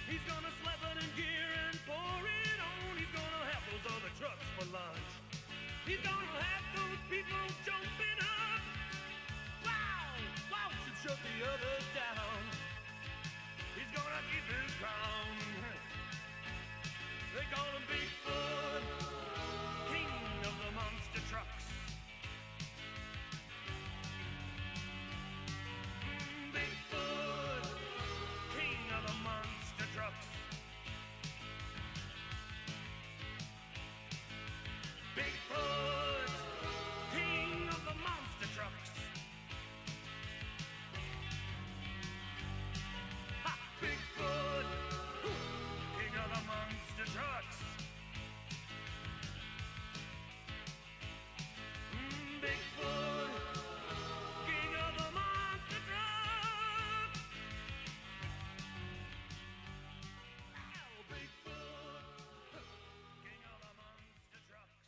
He's gonna slap it in gear and pour it on. He's gonna have those other trucks for lunch. He's gonna have those people jumping up. Wow, wow, should shut the others down. He's gonna keep his crown. They call him Bigfoot, king of the monster trucks. Bigfoot, king of the monster trucks. Bigfoot, king of the monster trucks. Ha! Bigfoot, king of the monster trucks. Bigfoot, king of the monster trucks. Ow, Bigfoot, king of the monster trucks.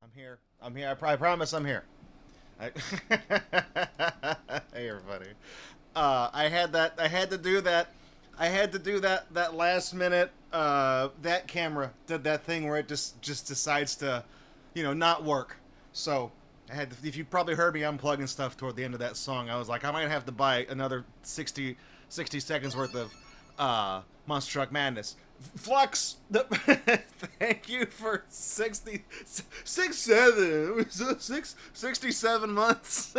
I'm here. I'm here. I promise I'm here. I hey everybody. I had that. I had to do that. I had to do that. That last minute. That camera did that thing where it just decides to, not work. So I had. If you probably heard me unplugging stuff toward the end of that song, I was like, I might have to buy another 60 seconds worth of Monster Truck Madness. Flux, thank you for 67 months.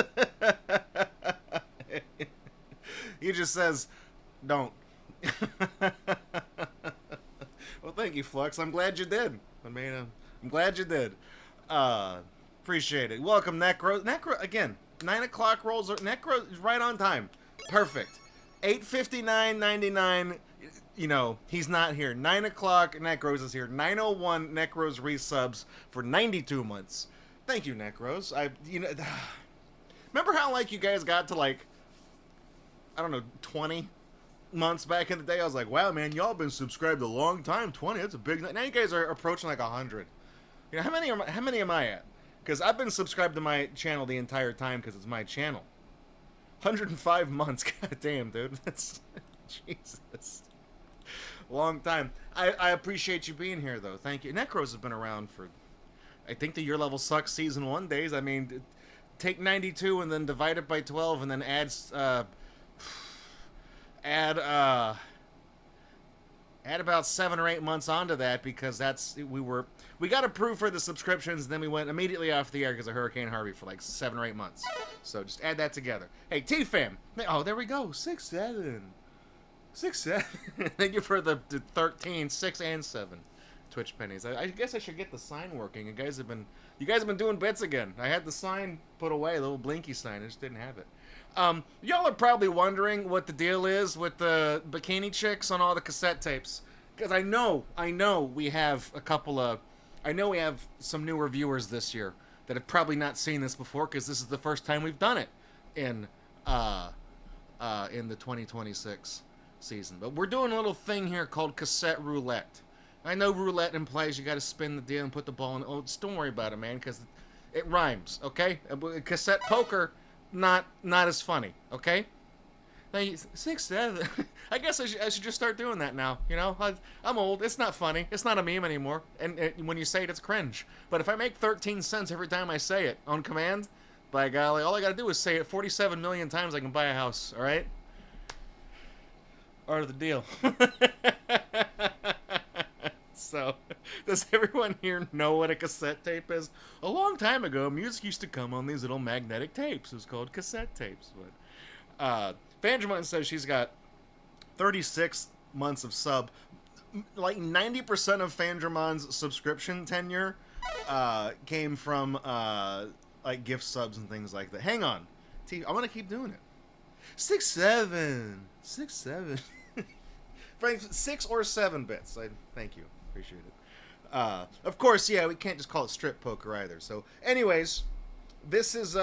He just says, don't. Well, thank you, Flux. I'm glad you did. I mean, I'm glad you did. Appreciate it. Welcome, Necro. Necro, again, 9 o'clock rolls. Necro is right on time. Perfect. 8:59.99. You know, he's not here. 9 o'clock, Necros is here. 9:01, Necros resubs for 92 months. Thank you, Necros. Remember how, like, you guys got to, like, I don't know, 20 months back in the day? I was like, wow, man, y'all been subscribed a long time. 20, that's a big... Now you guys are approaching, like, 100. You know, how many am I at? Because I've been subscribed to my channel the entire time because it's my channel. 105 months. God damn, dude. That's... Jesus. Long time. I appreciate you being here, though. Thank you. Necros has been around for... I think the Your Level Sucks Season 1 days. I mean, take 92 and then divide it by 12 and then add about 7 or 8 months onto that, because that's we got approved for the subscriptions, and then we went immediately off the air because of Hurricane Harvey for like 7 or 8 months. So just add that together. Hey, T-Fam. Oh, there we go. 6, 7. 6, 7. Thank you for the 13, 6, and 7 Twitch pennies. I guess I should get the sign working. You guys have been doing bits again. I had the sign put away, the little blinky sign. I just didn't have it. Y'all are probably wondering what the deal is with the bikini chicks on all the cassette tapes. Because I know we have we have some newer viewers this year that have probably not seen this before, because this is the first time we've done it in the 2026 season. But we're doing a little thing here called cassette roulette. I know roulette implies you got to spin the deal and put the ball in. Oh, just don't worry about it, man, because it rhymes, okay? Cassette poker, not as funny, okay? Now, 6, 7. I guess I should just start doing that now. You know, I'm old. It's not funny. It's not a meme anymore. And when you say it, it's cringe. But if I make 13 cents every time I say it on command, by golly, all I got to do is say it 47 million times. I can buy a house. All right. Art of the deal. So, does everyone here know what a cassette tape is? A long time ago, music used to come on these little magnetic tapes. It was called cassette tapes. But Vandermont says she's got 36 months of sub. Like 90% of Fandramon's subscription tenure came from like gift subs and things like that. Hang on, I want to keep doing it. 6, 7, 6, 7. Frank, 6 or 7 bits. Thank you, appreciate it. Of course, yeah, we can't just call it strip poker either. So, anyways. This is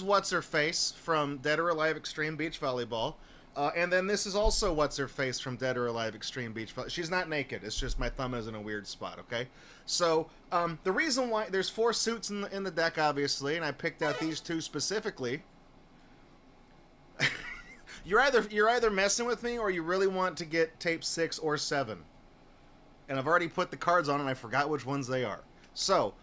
What's Her Face from Dead or Alive Extreme Beach Volleyball, and then this is also What's Her Face from Dead or Alive Extreme Beach Volleyball. She's not naked. It's just my thumb is in a weird spot. Okay, so the reason why there's 4 suits in the deck, obviously, and I picked out these 2 specifically. You're either messing with me or you really want to get tape 6 or 7, and I've already put the cards on and I forgot which ones they are. So.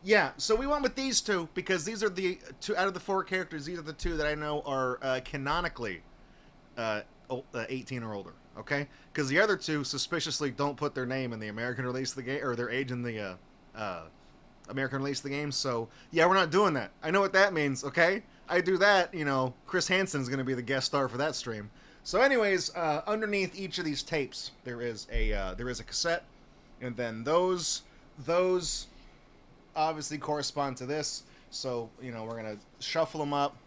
Yeah, so we went with these 2 because these are the 2 out of the 4 characters. These are the 2 that I know are canonically 18 or older. Okay, because the other 2 suspiciously don't put their name in the American release of the game, or their age in the American release of the game. So yeah, we're not doing that. I know what that means. Okay, I do that. You know, Chris Hansen's going to be the guest star for that stream. So anyways, underneath each of these tapes, there is a cassette, and then those obviously correspond to this, so you know we're gonna shuffle them up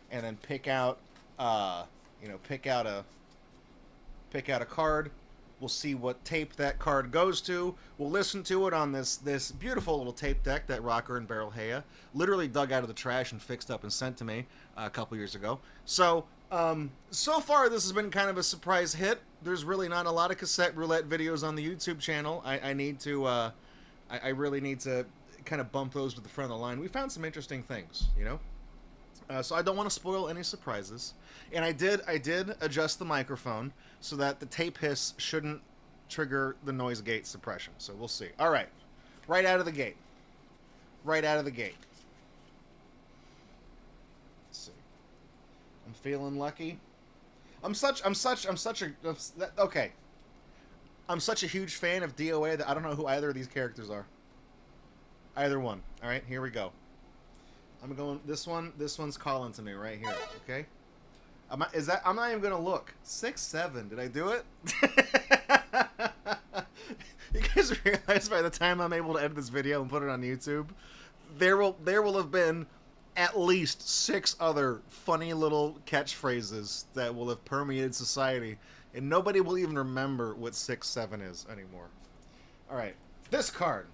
and then pick out a card. We'll see what tape that card goes to. We'll listen to it on this beautiful little tape deck that Rocker and Beryl Haya literally dug out of the trash and fixed up and sent to me a couple years ago. So so far this has been kind of a surprise hit. There's really not a lot of cassette roulette videos on the YouTube channel. I really need to kind of bump those to the front of the line. We found some interesting things, you know. So I don't want to spoil any surprises, and I did adjust the microphone so that the tape hiss shouldn't trigger the noise gate suppression. So we'll see. All right, right out of the gate. Let's see. I'm feeling lucky. I'm such a huge fan of DOA that I don't know who either of these characters are. Either one. All right, here we go. I'm going this one. This one's calling to me right here. Okay. Is that? I'm not even gonna look. 6'7". Did I do it? You guys realize by the time I'm able to edit this video and put it on YouTube, there will have been at least 6 other funny little catchphrases that will have permeated society, and nobody will even remember what 6'7" is anymore. All right, this card.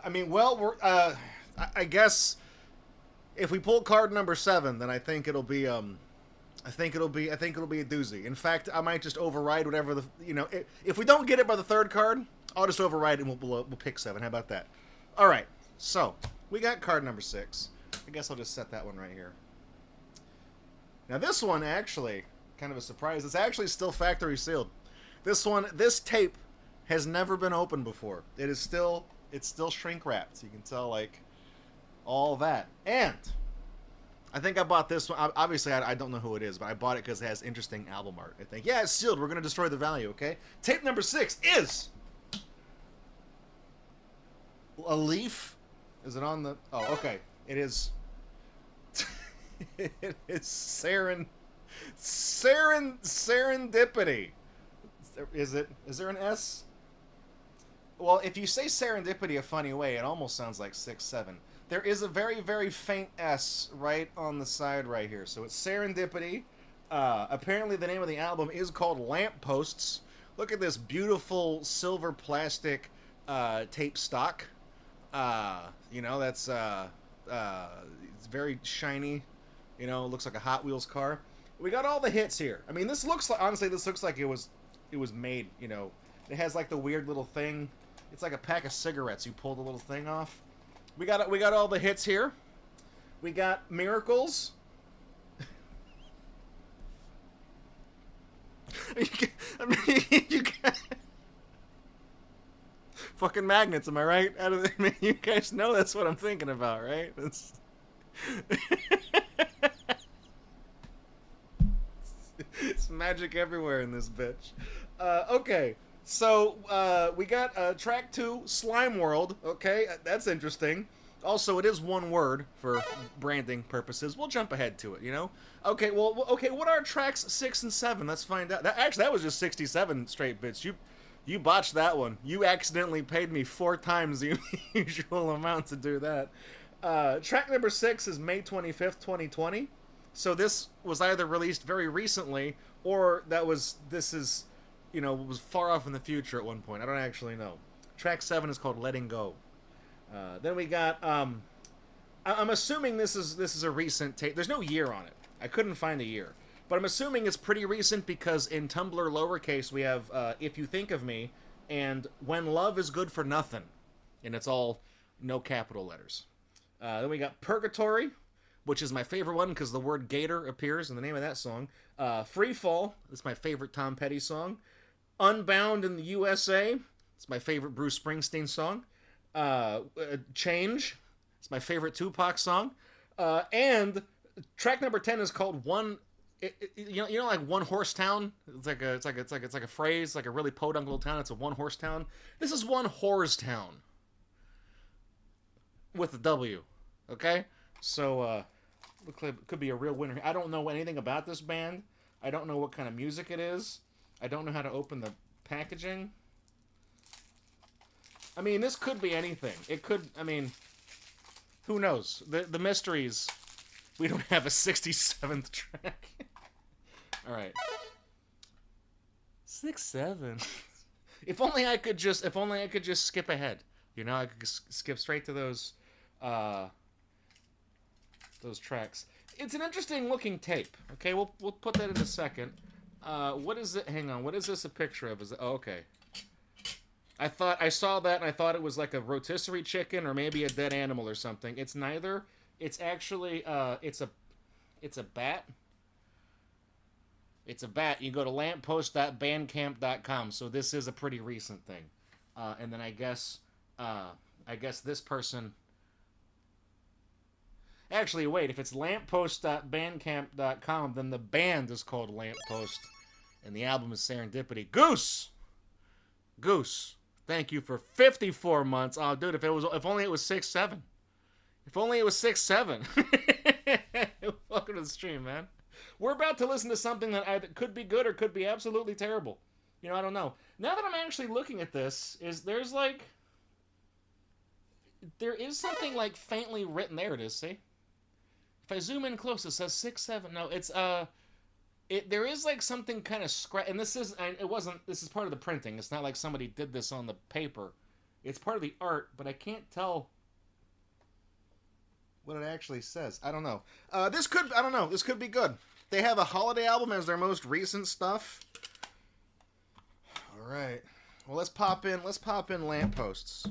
I mean, well, I guess if we pull card number 7, then I think it'll be a doozy. In fact, I might just override whatever if we don't get it by the 3rd card, I'll just override it and we'll pick 7. How about that? All right. So we got card number 6. I guess I'll just set that one right here. Now this one actually kind of a surprise. It's actually still factory sealed. This tape has never been opened before. It's still shrink wrapped. You can tell like all that. And I think I bought this one. Obviously, I don't know who it is, but I bought it because it has interesting album art. I think, yeah, it's sealed. We're going to destroy the value, okay? Tape number 6 is... a leaf? Is it on the... Oh, okay. It is... it is serendipity. Is there an S? Well, if you say serendipity a funny way, it almost sounds like 6'7". There is a very, very faint S right on the side right here. So it's Serendipity. Apparently the name of the album is called Lampposts. Look at this beautiful silver plastic tape stock. That's it's very shiny. Looks like a Hot Wheels car. We got all the hits here. I mean, this looks like it was made, It has like the weird little thing. It's like a pack of cigarettes. You pull the little thing off. We got all the hits here. We got Miracles. You got fucking magnets. Am I right? You guys know that's what I'm thinking about, right? It's magic everywhere in this bitch. Okay. So, we got track 2, Slime World. Okay, that's interesting. Also, it is one word for branding purposes. We'll jump ahead to it, Okay, okay, what are tracks 6 and 7? Let's find out. That was just 67 straight bits. You botched that one. You accidentally paid me 4 times the usual amount to do that. Track number 6 is May 25th, 2020. So this was either released very recently, or was far off in the future at one point. I don't actually know. Track 7 is called Letting Go. Then we got, I'm assuming this is a recent tape. There's no year on it. I couldn't find a year. But I'm assuming it's pretty recent because in Tumblr lowercase we have If You Think of Me and When Love Is Good for Nothing. And it's all no capital letters. Then we got Purgatory, which is my favorite one because the word gator appears in the name of that song. Free Fall, that's my favorite Tom Petty song. Unbound in the USA, it's my favorite Bruce Springsteen song. Change, it's my favorite Tupac song. And track number 10 is called One. Like One Horse Town. It's like a phrase, like a really podunk little town. It's a one horse town. This is One Whore's Town with a W. Okay, so looks like it could be a real winner. I don't know anything about this band. I don't know what kind of music it is. I don't know how to open the packaging. I mean, this could be anything. It could. I mean, who knows? The mysteries. We don't have a 67th track. All right. 6-7. If only I could just skip ahead. I could skip straight to those tracks. It's an interesting looking tape. Okay, we'll put that in a second. What is it? Hang on. What is this a picture of? Okay. I saw that and I thought it was like a rotisserie chicken or maybe a dead animal or something. It's neither. It's actually it's a bat. It's a bat. You go to lamppost.bandcamp.com. So this is a pretty recent thing. And then I guess this person. Actually, wait. If it's lamppost.bandcamp.com, then the band is called Lamppost, and the album is Serendipity. Goose. Thank you for 54 months. Oh, dude, if only it was 6-7. If only it was 6-7. Welcome to the stream, man. We're about to listen to something that either could be good or could be absolutely terrible. You know, I don't know. Now that I'm actually looking at this, there is something like faintly written. There it is, see? If I zoom in close, it says 6-7. No, it's, there is like something kind of and this is part of the printing. It's not like somebody did this on the paper. It's part of the art, but I can't tell what it actually says. I don't know. I don't know. This could be good. They have a holiday album as their most recent stuff. All right. Well, let's pop in Lampposts.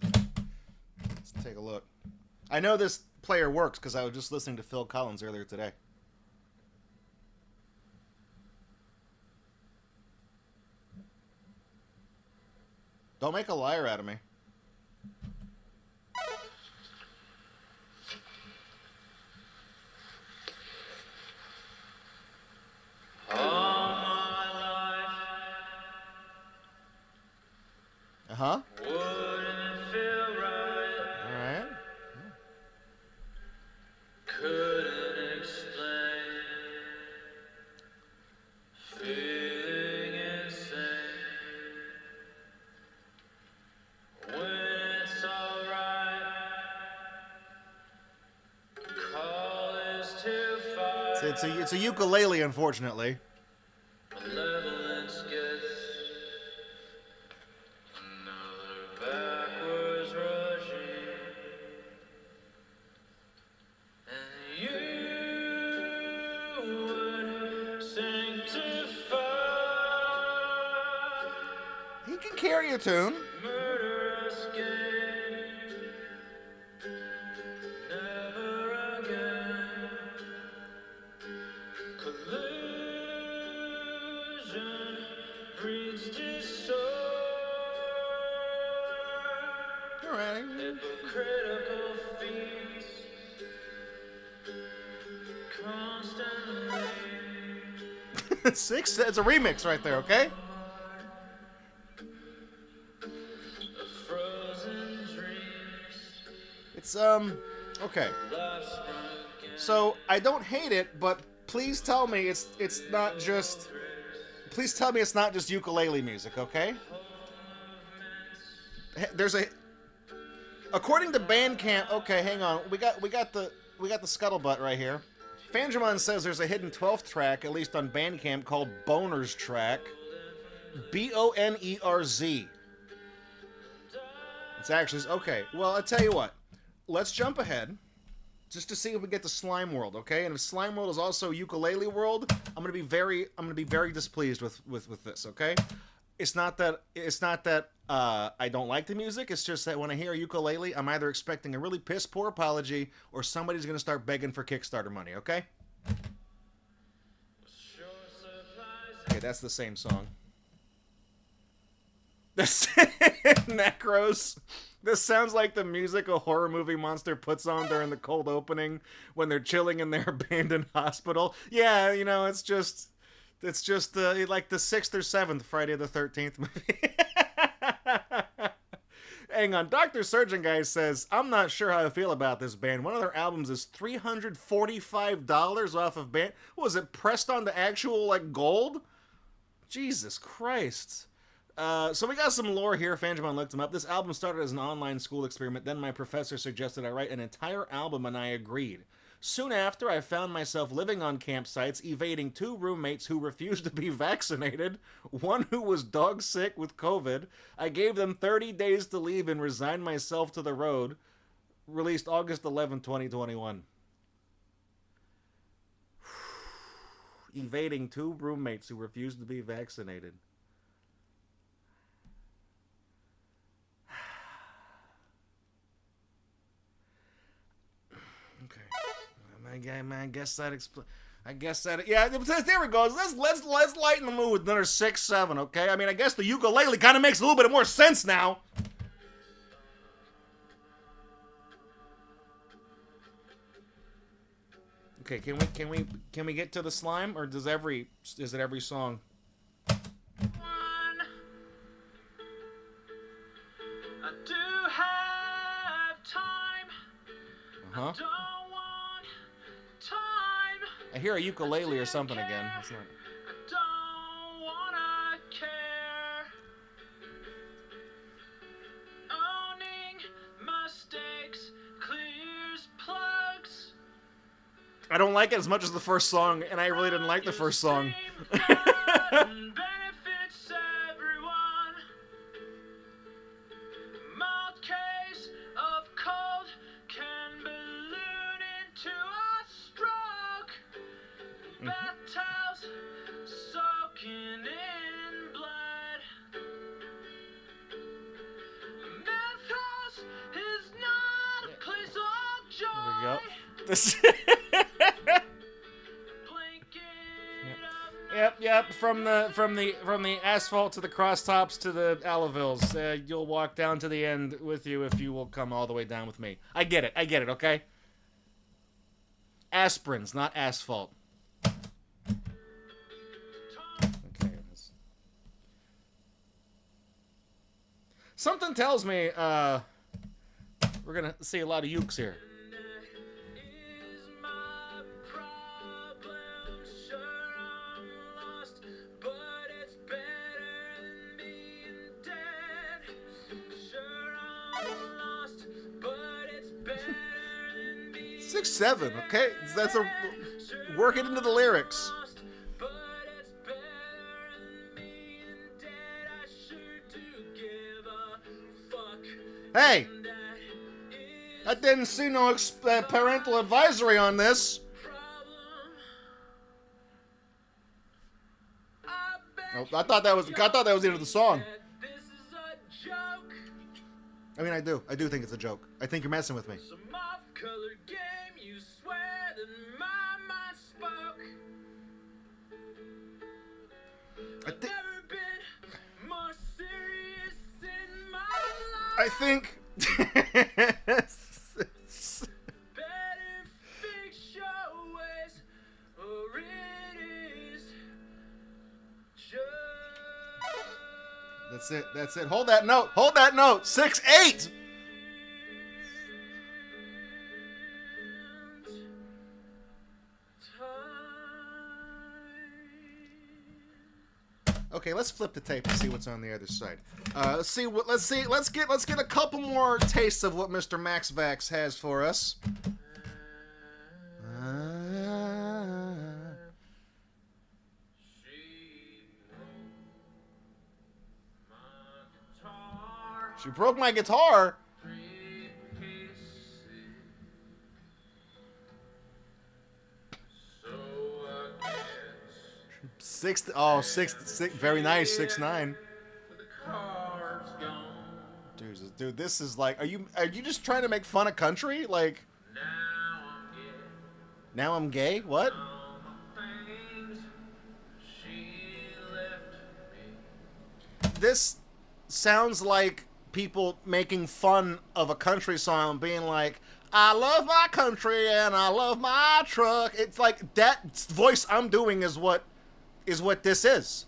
Let's take a look. I know this player works because I was just listening to Phil Collins earlier today. Don't make a liar out of me. Uh-huh. Wouldn't feel right. All right. Couldn't explain. Feeling insane. When it's alright. Call is too far. It's a ukulele, unfortunately. Malevolence gets another backwards regime. And you would sanctify He can carry a tune. murderous game. Never again. Collusion breeds disorder. All right. Hypocritical feats constantly. Six. It's a remix right there. Okay. Frozen dreams. It's okay. So I don't hate it, but please tell me it's not just. Please tell me it's not just ukulele music, okay? There's a. According to Bandcamp, okay, hang on. We got the scuttlebutt right here. Fangerman says there's a hidden 12th track, at least on Bandcamp, called Boner's Track. Bonerz. It's actually okay. Well, I'll tell you what. Let's jump ahead, just to see if we get to Slime World, okay? And if Slime World is also Ukulele World, I'm gonna be very displeased with this, okay? It's not that I don't like the music. It's just that when I hear ukulele, I'm either expecting a really piss poor apology or somebody's gonna start begging for Kickstarter money, okay? Okay, that's the same song. This Necros. This sounds like the music a horror movie monster puts on during the cold opening when they're chilling in their abandoned hospital. Yeah, you know, it's just like the 6th or 7th Friday the 13th movie. Hang on, Dr. Surgeon Guy says, I'm not sure how I feel about this band. One of their albums is $345 off of band. What was it, pressed onto actual, like, gold? Jesus Christ. So we got some lore here. Fangemon looked them up. This album started as an online school experiment. Then my professor suggested I write an entire album, and I agreed. Soon after, I found myself living on campsites, evading 2 roommates who refused to be vaccinated, one who was dog sick with COVID. I gave them 30 days to leave and resigned myself to the road. Released August 11, 2021. Evading 2 roommates who refused to be vaccinated. I guess that explains. Yeah. There we go. Let's lighten the mood with another 6-7. Okay. I mean, I guess the ukulele kind of makes a little bit more sense now. Okay. Can we get to the slime, or is it every song? I do have time. Uh huh. Don't want time I hear a ukulele or something again. It's not... Don't wanna care. Owning mistakes clears plugs. I don't like it as much as the first song, and I really didn't like the first song. Benefits everyone. Mild case of cold can balloon into a stroke. Bath towels soaking in blood. Meth house is not a place of joy. There we go. This... Yep. From the asphalt to the crosstops to the Alavilles, you'll walk down to the end with you if you will come all the way down with me. I get it. Okay. Aspirins, not asphalt. Okay. Something tells me we're gonna see a lot of ukes here. Six, 7, okay? That's a... Work it into the lyrics. Hey! I didn't see no parental advisory on this. Oh, I thought that was the end of the song. I mean, I do think it's a joke. I think you're messing with me. Colored game, you swear that my mind spoke. I've never been more serious in my life. I think Better fix your ways, or it is just... That's it. Hold that note. 6-8. Okay, let's flip the tape and see what's on the other side. Let's get a couple more tastes of what Mr. Max Vax has for us. She broke my guitar. Six, very nice, 6-9. Dude, this is like, are you just trying to make fun of country? Like, now I'm gay? What? This sounds like people making fun of a country song, being like, I love my country and I love my truck. It's like that voice I'm doing is what this is.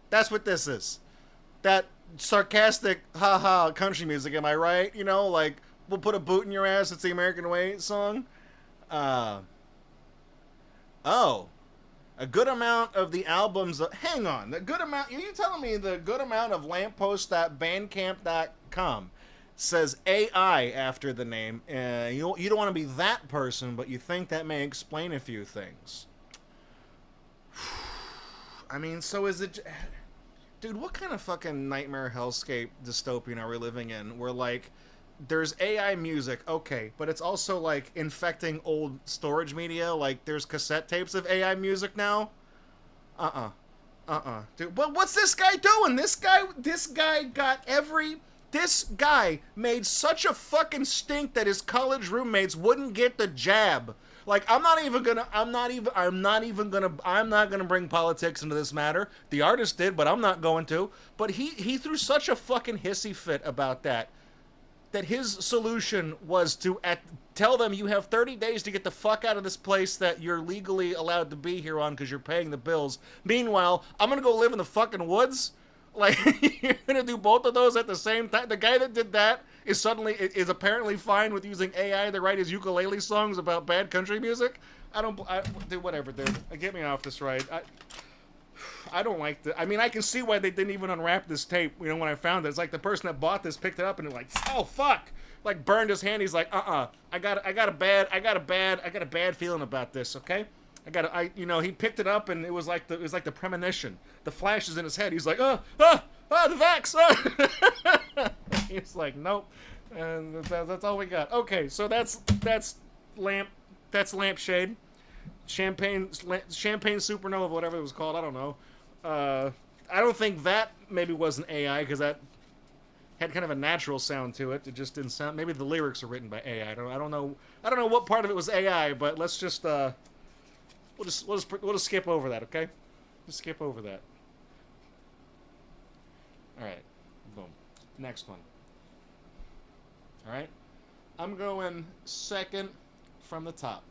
That's what this is. That sarcastic, haha, country music, am I right? You know, like, we'll put a boot in your ass, it's the American Way song. A good amount of the albums, hang on, the good amount, you telling me the good amount of lamppost.bandcamp.com says AI after the name. You don't want to be that person, but you think that may explain a few things. I mean, so is it... Dude, what kind of fucking nightmare hellscape dystopian are we living in? Where, like, there's AI music, okay, but it's also, like, infecting old storage media. Like, there's cassette tapes of AI music now? Dude, but what's this guy doing? This guy made such a fucking stink that his college roommates wouldn't get the jab. Like, I'm not gonna bring politics into this matter. The artist did, but I'm not going to. But he threw such a fucking hissy fit about that his solution was to tell them you have 30 days to get the fuck out of this place that you're legally allowed to be here on because you're paying the bills. Meanwhile, I'm gonna go live in the fucking woods. Like, you're gonna do both of those at the same time? The guy that did that is apparently fine with using AI to write his ukulele songs about bad country music. Dude, whatever, dude. Get me off this ride. I don't like the. I mean, I can see why they didn't even unwrap this tape. You know, when I found it, it's like the person that bought this picked it up and it like, oh fuck, like burned his hand. He's like, I got a bad feeling about this. Okay, he picked it up and it was like the premonition. The flash is in his head. He's like, the vax. He's like, nope, and that's all we got. Okay, so that's lampshade. Champagne supernova, whatever it was called. I don't know. I don't think that maybe was an AI because that had kind of a natural sound to it. It just didn't sound. Maybe the lyrics are written by AI. I don't know. I don't know what part of it was AI, but let's just we'll just skip over that, okay? Just skip over that. All right. Boom. Next one. All right. I'm going second from the top,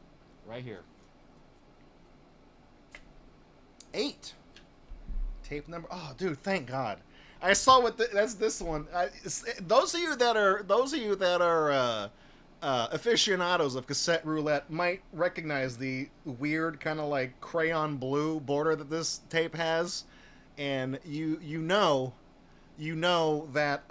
right here. 8. Tape number. Oh, dude, thank God. I saw what that's this one. Those of you that are aficionados of cassette roulette might recognize the weird kind of like crayon blue border that this tape has, and you know that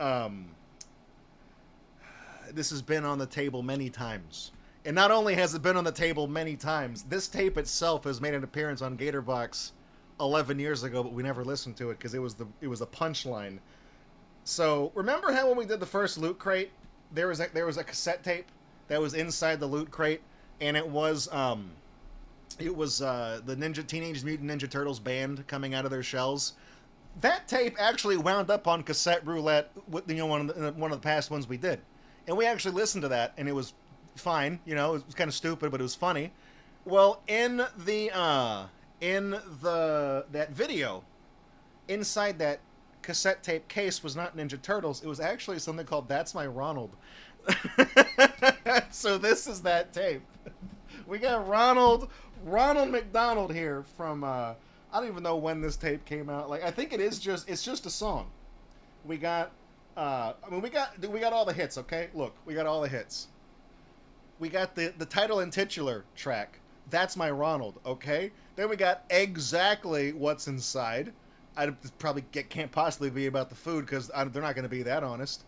this has been on the table many times. And not only has it been on the table many times, this tape itself has made an appearance on Gatorbox 11 years ago, but we never listened to it because it was a punchline. So remember how when we did the first Loot Crate, there was a cassette tape that was inside the Loot Crate, and it was the Teenage Mutant Ninja Turtles band coming out of their shells. That tape actually wound up on cassette roulette, one of the past ones we did, and we actually listened to that, and it was fine. You know, it was kind of stupid, but it was funny. Well, in that video, inside that cassette tape case was not Ninja Turtles. It was actually something called That's My Ronald. So this is that tape. We got Ronald McDonald here from I don't even know when this tape came out. Like, I think it's just a song. We got we got all the hits, okay? Look, we got all the hits. We got the title and titular track. That's My Ronald, okay? Then we got Exactly What's Inside. I probably can't possibly be about the food because they're not going to be that honest.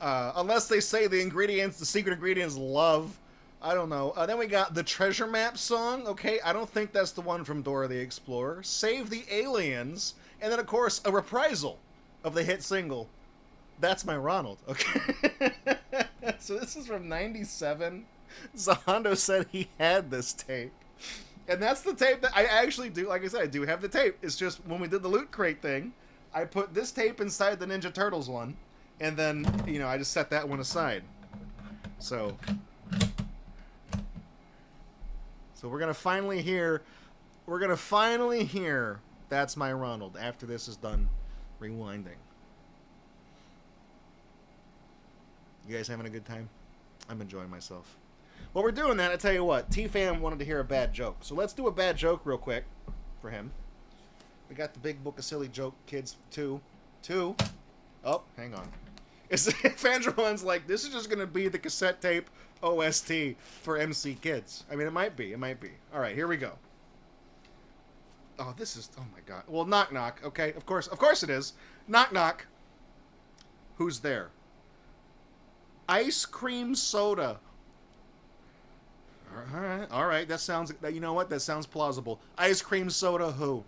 Unless they say the secret ingredients, love. I don't know. Then we got the Treasure Map song, okay? I don't think that's the one from Dora the Explorer. Save the Aliens. And then, of course, a reprisal of the hit single, That's My Ronald, okay? So this is from 97. Zahondo said he had this tape. And that's the tape that I actually do. Like I said, I do have the tape. It's just when we did the Loot Crate thing, I put this tape inside the Ninja Turtles one, and then, I just set that one aside. So we're going to finally hear That's My Ronald after this is done rewinding. You guys having a good time? I'm enjoying myself. While we're doing that, I tell you what, T-Fam wanted to hear a bad joke. So let's do a bad joke real quick for him. We got the Big Book of Silly Joke Kids 2. Oh, hang on. Fandramon's like, this is just going to be the cassette tape OST for MC Kids. I mean, it might be. All right, here we go. Oh, oh my God. Well, knock knock, okay? Of course it is. Knock knock. Who's there? Ice cream soda. All right. That sounds. You know what? That sounds plausible. Ice cream soda. Who?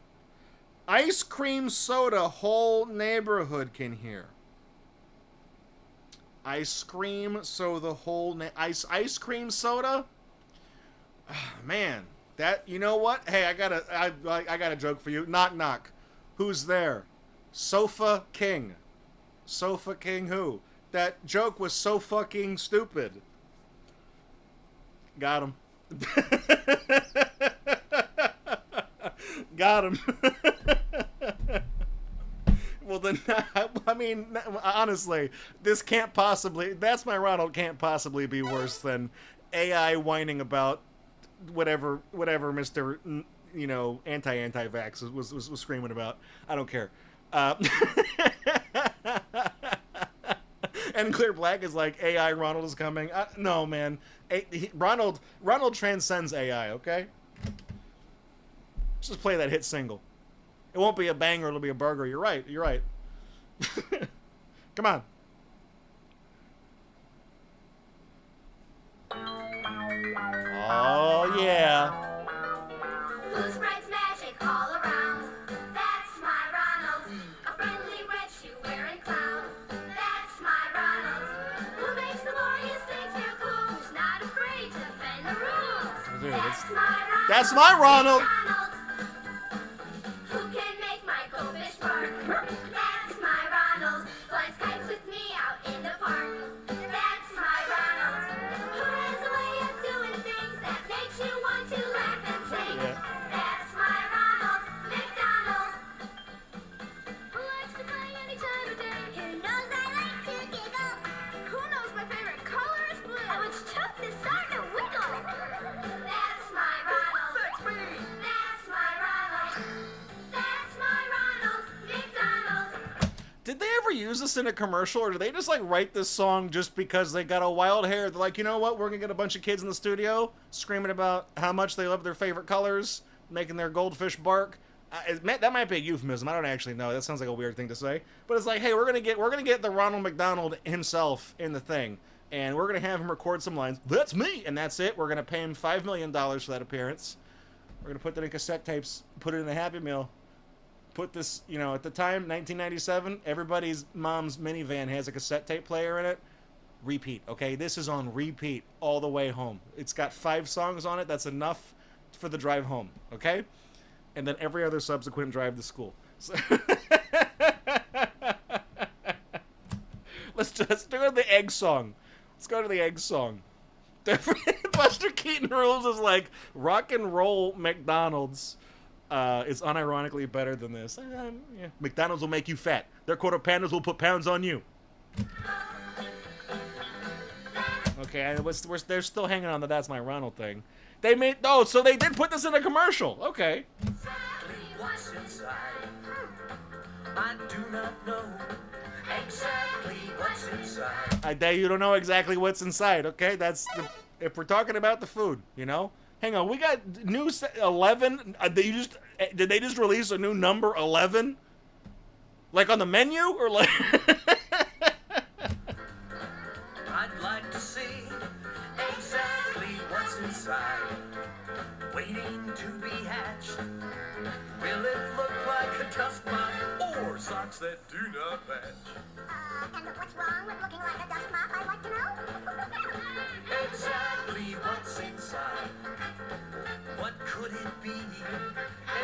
Ice cream soda. Whole neighborhood can hear. Ice cream, so the whole ice cream soda. Man, that, you know what? Hey, I got a joke for you. Knock knock. Who's there? Sofa King. Sofa King who? That joke was so fucking stupid. Got him. Got him. Well, then, I mean, honestly, this can't possibly, That's My Ronald can't possibly be worse than AI whining about whatever Mr. Anti-vax was screaming about. I don't care. And And Clear Black is like, AI Ronald is coming. No, man. Ronald transcends AI, okay? Let's just play that hit single. It won't be a banger, it'll be a burger. You're right. Come on. Oh, yeah. Blue sprites magic all around. That's my Ronald. A friendly red shoe wearing clown. That's my Ronald. Who makes the glorious things feel cool? Who's not afraid to bend the rules? Dude, that's my Ronald. That's my Ronald. Who can make my goldfish bark? That's my Ronald. Flies kites with me out in the park. That's my Ronald. Who has a way of doing things that makes you want to laugh and sing? Yeah. That's my Ronald McDonald. Who likes to play any time of day? Who knows I like to giggle? Who knows my favorite color is blue? I would chuck this start to wiggle. That's my Ronald. That's me. That's my Ronald. That's my Ronald McDonald. Did they ever use this in a commercial, or did they just like write this song just because they got a wild hair? They're like, you know what? We're gonna get a bunch of kids in the studio screaming about how much they love their favorite colors, making their goldfish bark. That might be a euphemism. I don't actually know. That sounds like a weird thing to say. But it's like, hey, we're gonna get the Ronald McDonald himself in the thing, and we're gonna have him record some lines. That's me, and that's it. We're gonna pay him $5 million for that appearance. We're gonna put that in cassette tapes, put it in a Happy Meal. Put this, you know, at the time, 1997, everybody's mom's minivan has a cassette tape player in it. Repeat, okay? This is on repeat all the way home. It's got 5 songs on it. That's enough for the drive home, okay? And then every other subsequent drive to school. So let's do the egg song. Let's go to the egg song. Buster Keaton Rules is like rock and roll McDonald's. Is unironically better than this. Yeah. McDonald's will make you fat. Their quarter pounders will put pounds on you. Okay, they're still hanging on the "That's My Ronald" thing. So they did put this in a commercial. Okay. What's inside? I do not know exactly what's inside. I dare you don't know exactly what's inside. Okay, if we're talking about the food, you know. Hang on, we got new 11. Did they just release a new number 11? Like on the menu, or like? I'd like to see exactly what's inside, waiting to be hatched. Will it look like a dust mop or socks that do not match? And what's wrong with looking like a dust mop, I'd like to know? Exactly what's inside. What could it be?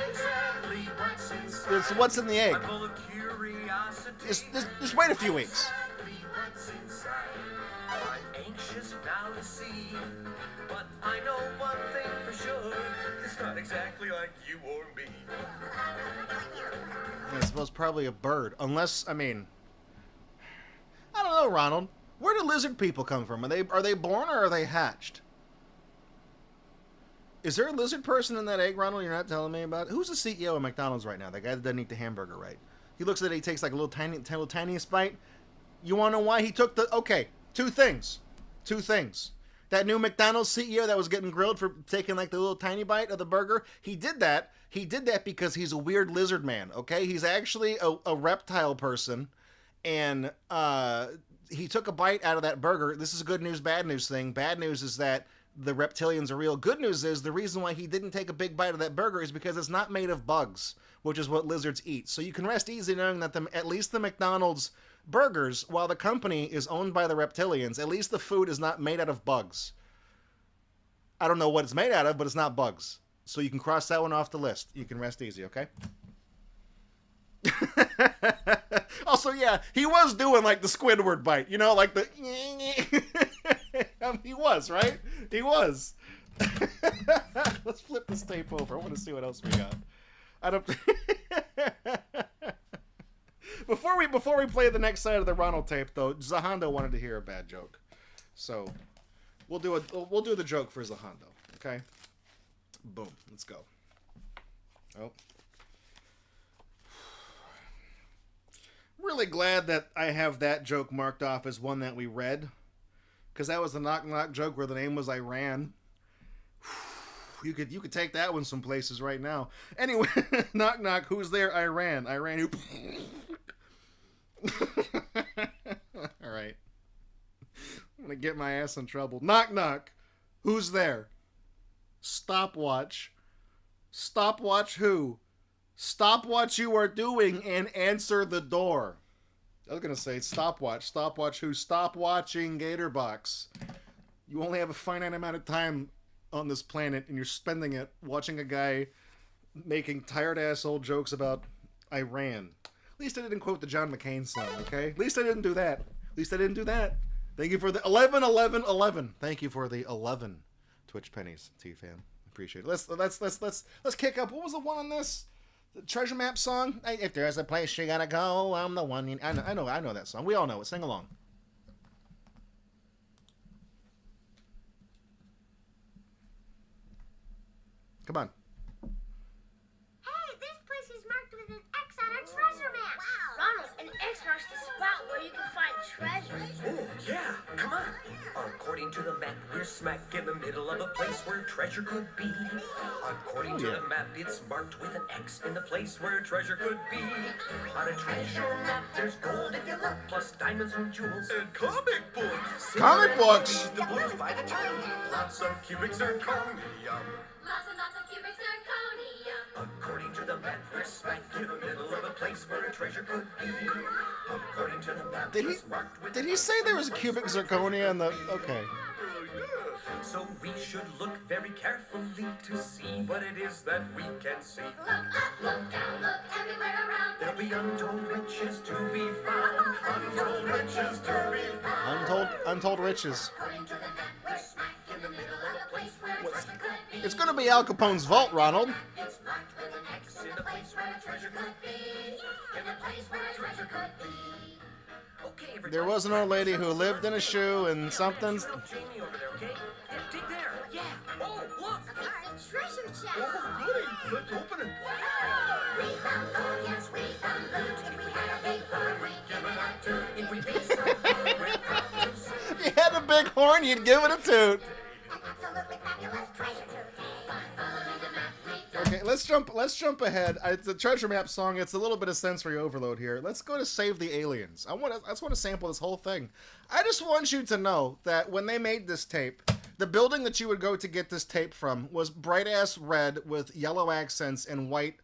Exactly what's inside. It's what's in the egg. I'm full of curiosity. Just wait a few weeks. Exactly what's inside. I'm anxious now to see, but I know one thing for sure. It's not exactly like you or me. I suppose probably a bird, unless I don't know, Ronald. Where do lizard people come from? Are they born or are they hatched? Is there a lizard person in that egg, Ronald? You're not telling me about? Who's the CEO of McDonald's right now? That guy that doesn't eat the hamburger right. He looks at it. He takes like a little tiniest bite. You want to know why he took the? Okay, two things. That new McDonald's CEO that was getting grilled for taking like the little tiny bite of the burger. He did that. He did that because he's a weird lizard man. Okay, he's actually a reptile person, and he took a bite out of that burger. This is a good news, bad news thing. Bad news is that the reptilians are real. Good news is the reason why he didn't take a big bite of that burger is because it's not made of bugs, which is what lizards eat. So you can rest easy knowing that at least the McDonald's burgers, while the company is owned by the reptilians, at least the food is not made out of bugs. I don't know what it's made out of, but it's not bugs. So you can cross that one off the list. You can rest easy, okay? Also, yeah, he was doing like the Squidward bite, you know, like the. He was, right? He was. Let's flip this tape over. I want to see what else we got. I don't. Before we play the next side of the Ronald tape, though, Zahando wanted to hear a bad joke, so we'll do the joke for Zahando. Okay. Boom. Let's go. Oh. Really glad that I have that joke marked off as one that we read. Because that was the knock knock joke where the name was Iran. You could take that one some places right now. Anyway, knock knock, who's there? Iran. Iran who... Alright. I'm gonna get my ass in trouble. Knock knock. Who's there? Stopwatch. Stopwatch who? Stop what you are doing and answer the door. I was gonna say stopwatch. Stopwatch who? Stop watching Gatorbox. You only have a finite amount of time on this planet and you're spending it watching a guy making tired ass old jokes about Iran. At least I didn't quote the John McCain song, okay? At least I didn't do that. At least I didn't do that. Thank you for the 11, 11, 11. Thank you for the 11 Twitch pennies, T-Fam. Appreciate it. Let's kick up. What was the one on this? The Treasure Map song? If there's a place you gotta go, I'm the one. I know that song. We all know it. Sing along. Come on. Hey, this place is marked with an X on our treasure map. Wow. Ronald, an X marks the spot where you can find treasure. Oh, yeah, come on. According to the map, we're smack in the middle of a place where treasure could be. According to the map, it's marked with an X in the place where treasure could be. On a treasure map, there's gold if you look, plus diamonds and jewels. And comic books. Comic books! The blues by the ton. Lots of cubic zirconium. Lots and lots of cubic zirconium. According to the map, we're smack in the middle of a place where a treasure could be. According to the map, it's marked with Did he say there was a cubic zirconia in the... Okay. So we should look very carefully to see what it is that we can see. Look up, look down, look everywhere around. There'll be untold riches to be found. Untold riches to be found. Untold riches. According to the map, we're smack in the middle of a place where treasure could be. It's gonna be Al Capone's vault, Ronald. It's marked with an X in the place where a treasure could be. In the place where a treasure could be. Okay, everybody. There was an old lady who lived in a shoe and something. Help Jamie over there, okay? Yeah, dig there. Yeah. Oh, look. It's a treasure chest. Oh, goody. Let's open it. We found gold, yes, we found loot. If we had a big horn, we'd give it a toot. If we be so good, we're proud to say. If you had a big horn, you'd give it a toot. An absolutely fabulous treasure today. By following the map, we found. Okay, let's jump ahead. It's a treasure map song. It's a little bit of sensory overload here. Let's go to Save the Aliens. I just want to sample this whole thing. I just want you to know that when they made this tape, the building that you would go to get this tape from was bright ass red with yellow accents and white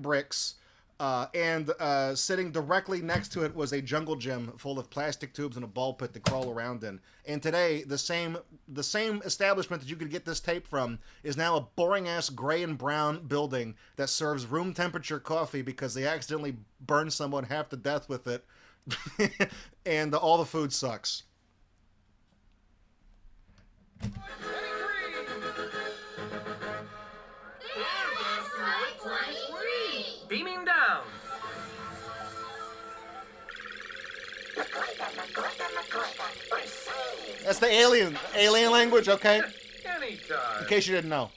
bricks. And sitting directly next to it was a jungle gym full of plastic tubes and a ball pit to crawl around in. And today, the same establishment that you could get this tape from is now a boring-ass gray and brown building that serves room temperature coffee because they accidentally burned someone half to death with it. And all the food sucks. Beaming down. That's the alien language, okay? Anytime. In case you didn't know.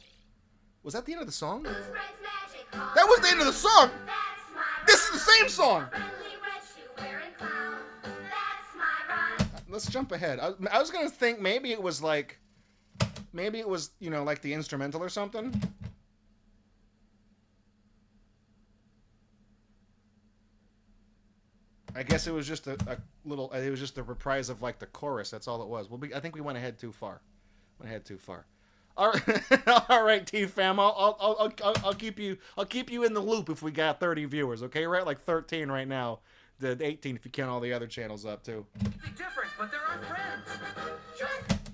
Was that the end of the song? Spreads magic all That was the end of the song! That's my This is the same song! friendly red shoe wearing clown. That's my run. Let's jump ahead. I was gonna think maybe it was like, you know, like the instrumental or something. I guess it was just a little. It was just a reprise of like the chorus. That's all it was. I think we went ahead too far. All right, all right, T-Fam. I'll keep you in the loop if we got 30 viewers. Okay, we're at like 13 right now. The 18 if you count all the other channels up too. Be different, but they're our friends.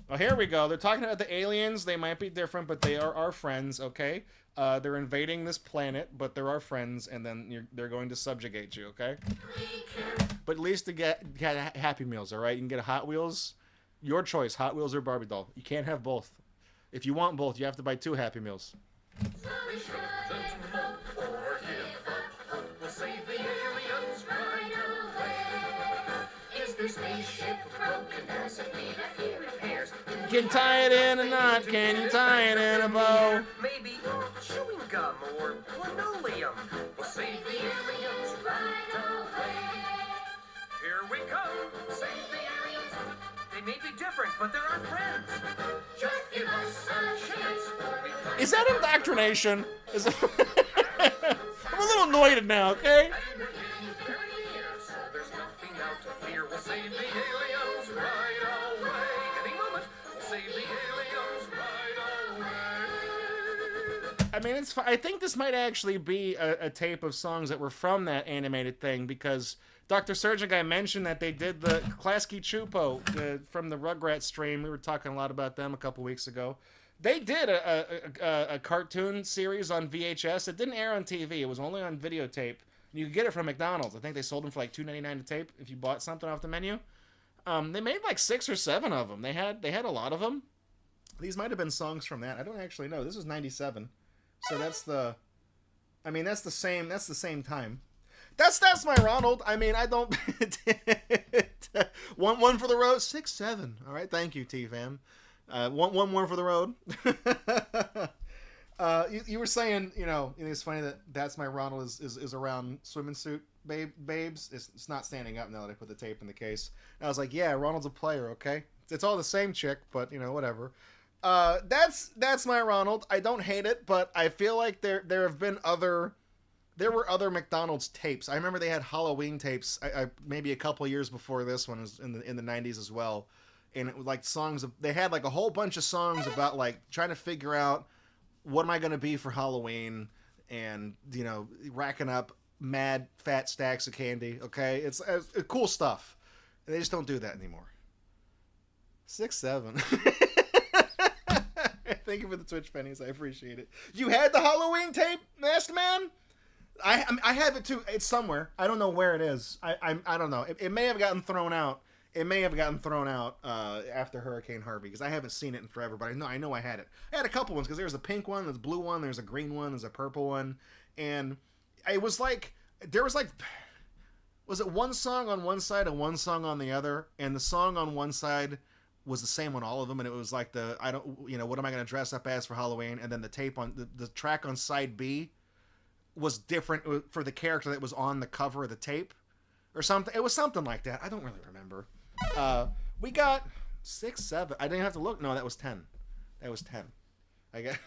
Oh, here we go. They're talking about the aliens. They might be different, but they are our friends. Okay. They're invading this planet, but they're our friends, and then they're going to subjugate you. Okay. But at least to get Happy Meals, all right? You can get a Hot Wheels. Your choice, Hot Wheels or Barbie doll. You can't have both. If you want both, you have to buy 2 Happy Meals. We'll save the aliens right away. Is this spaceship broken? Does it need a few repairs? You can tie it in a knot. Can you tie it in a bow? Maybe chewing gum or linoleum. We'll save the aliens right away. we come. Save the aliens. They may be different, but they're our friends. Just give us a chance. Is that indoctrination? Is it... I'm a little annoyed now, okay? There's nothing now to fear. We'll save the aliens right away. Any moment, we'll save the aliens right away. I mean, it's. I think this might actually be a tape of songs that were from that animated thing, because Dr. Surgeon Guy mentioned that they did the Klasky Chupo from the Rugrats stream. We were talking a lot about them a couple weeks ago. They did a cartoon series on VHS. It didn't air on TV. It was only on videotape. You could get it from McDonald's. I think they sold them for like $2.99 a tape if you bought something off the menu. They made like 6 or 7 of them. They had a lot of them. These might have been songs from that. I don't actually know. This was 97. So that's the same time. That's my Ronald. I mean, I don't one for the road, 6-7. All right, thank you, T-Fam. One more for the road. You were saying, it's funny that That's My Ronald is around swimming suit babes. It's not standing up now that I put the tape in the case. And I was like, yeah, Ronald's a player, okay? It's all the same chick, but whatever. That's My Ronald. I don't hate it, but I feel like there were other McDonald's tapes. I remember they had Halloween tapes. I maybe a couple years before this one, was in the 90s as well. And it was like they had like a whole bunch of songs about like trying to figure out what am I going to be for Halloween, and, racking up mad fat stacks of candy. Okay. It's cool stuff. And they just don't do that anymore. 6-7. Thank you for the Twitch pennies. I appreciate it. You had the Halloween tape, Masked Man? I have it too. It's somewhere. I don't know where it is. I don't know. It may have gotten thrown out. It may have gotten thrown out after Hurricane Harvey, because I haven't seen it in forever, but I know I had it. I had a couple ones, because there's a pink one, there's a blue one, there's a green one, there's a purple one, and it was like, was it one song on one side and one song on the other, and the song on one side was the same on all of them, and it was like what am I going to dress up as for Halloween, and then the tape on, the track on side B was different for the character that was on the cover of the tape, or something. It was something like that. I don't really remember. We got 6-7. I didn't have to look. No, that was 10. That was 10. I got.